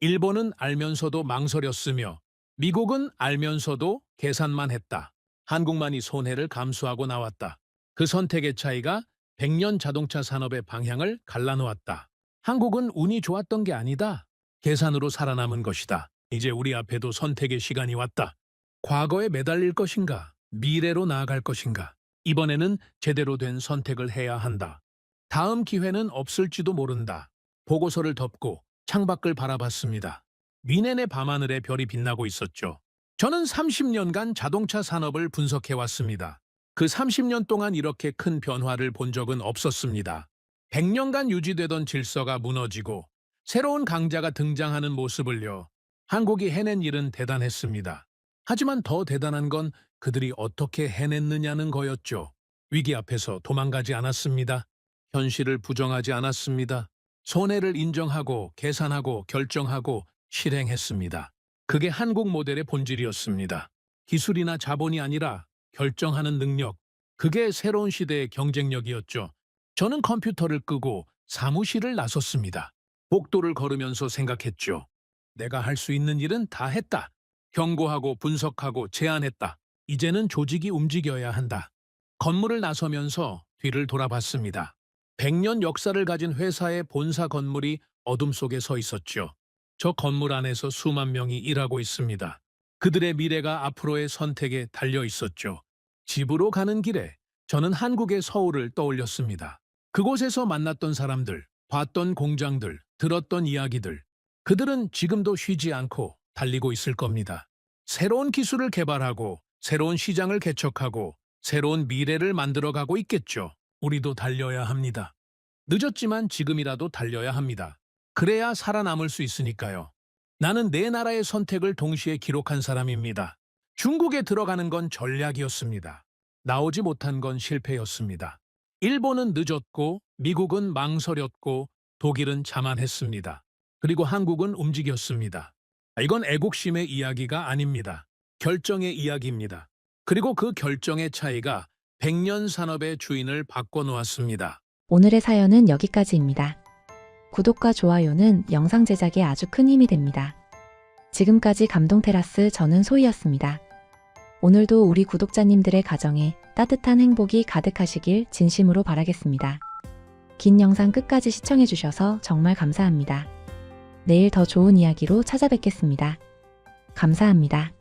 일본은 알면서도 망설였으며, 미국은 알면서도 계산만 했다. 한국만이 손해를 감수하고 나왔다. 그 선택의 차이가 100년 자동차 산업의 방향을 갈라놓았다. 한국은 운이 좋았던 게 아니다. 계산으로 살아남은 것이다. 이제 우리 앞에도 선택의 시간이 왔다. 과거에 매달릴 것인가? 미래로 나아갈 것인가? 이번에는 제대로 된 선택을 해야 한다. 다음 기회는 없을지도 모른다. 보고서를 덮고 창밖을 바라봤습니다. 미넨의 밤하늘에 별이 빛나고 있었죠. 저는 30년간 자동차 산업을 분석해왔습니다. 그 30년 동안 이렇게 큰 변화를 본 적은 없었습니다. 100년간 유지되던 질서가 무너지고 새로운 강자가 등장하는 모습을요. 한국이 해낸 일은 대단했습니다. 하지만 더 대단한 건 그들이 어떻게 해냈느냐는 거였죠. 위기 앞에서 도망가지 않았습니다. 현실을 부정하지 않았습니다. 손해를 인정하고 계산하고 결정하고 실행했습니다. 그게 한국 모델의 본질이었습니다. 기술이나 자본이 아니라 결정하는 능력. 그게 새로운 시대의 경쟁력이었죠. 저는 컴퓨터를 끄고 사무실을 나섰습니다. 복도를 걸으면서 생각했죠. 내가 할 수 있는 일은 다 했다. 경고하고 분석하고 제안했다. 이제는 조직이 움직여야 한다. 건물을 나서면서 뒤를 돌아봤습니다. 100년 역사를 가진 회사의 본사 건물이 어둠 속에 서 있었죠. 저 건물 안에서 수만 명이 일하고 있습니다. 그들의 미래가 앞으로의 선택에 달려 있었죠. 집으로 가는 길에 저는 한국의 서울을 떠올렸습니다. 그곳에서 만났던 사람들, 봤던 공장들, 들었던 이야기들. 그들은 지금도 쉬지 않고 달리고 있을 겁니다. 새로운 기술을 개발하고 새로운 시장을 개척하고 새로운 미래를 만들어가고 있겠죠. 우리도 달려야 합니다. 늦었지만 지금이라도 달려야 합니다. 그래야 살아남을 수 있으니까요. 나는 네 나라의 선택을 동시에 기록한 사람입니다. 중국에 들어가는 건 전략이었습니다. 나오지 못한 건 실패였습니다. 일본은 늦었고, 미국은 망설였고, 독일은 자만했습니다. 그리고 한국은 움직였습니다. 이건 애국심의 이야기가 아닙니다. 결정의 이야기입니다. 그리고 그 결정의 차이가 100년 산업의 주인을 바꿔놓았습니다. 오늘의 사연은 여기까지입니다. 구독과 좋아요는 영상 제작에 아주 큰 힘이 됩니다. 지금까지 감동테라스 저는 소희였습니다. 오늘도 우리 구독자님들의 가정에 따뜻한 행복이 가득하시길 진심으로 바라겠습니다. 긴 영상 끝까지 시청해주셔서 정말 감사합니다. 내일 더 좋은 이야기로 찾아뵙겠습니다. 감사합니다.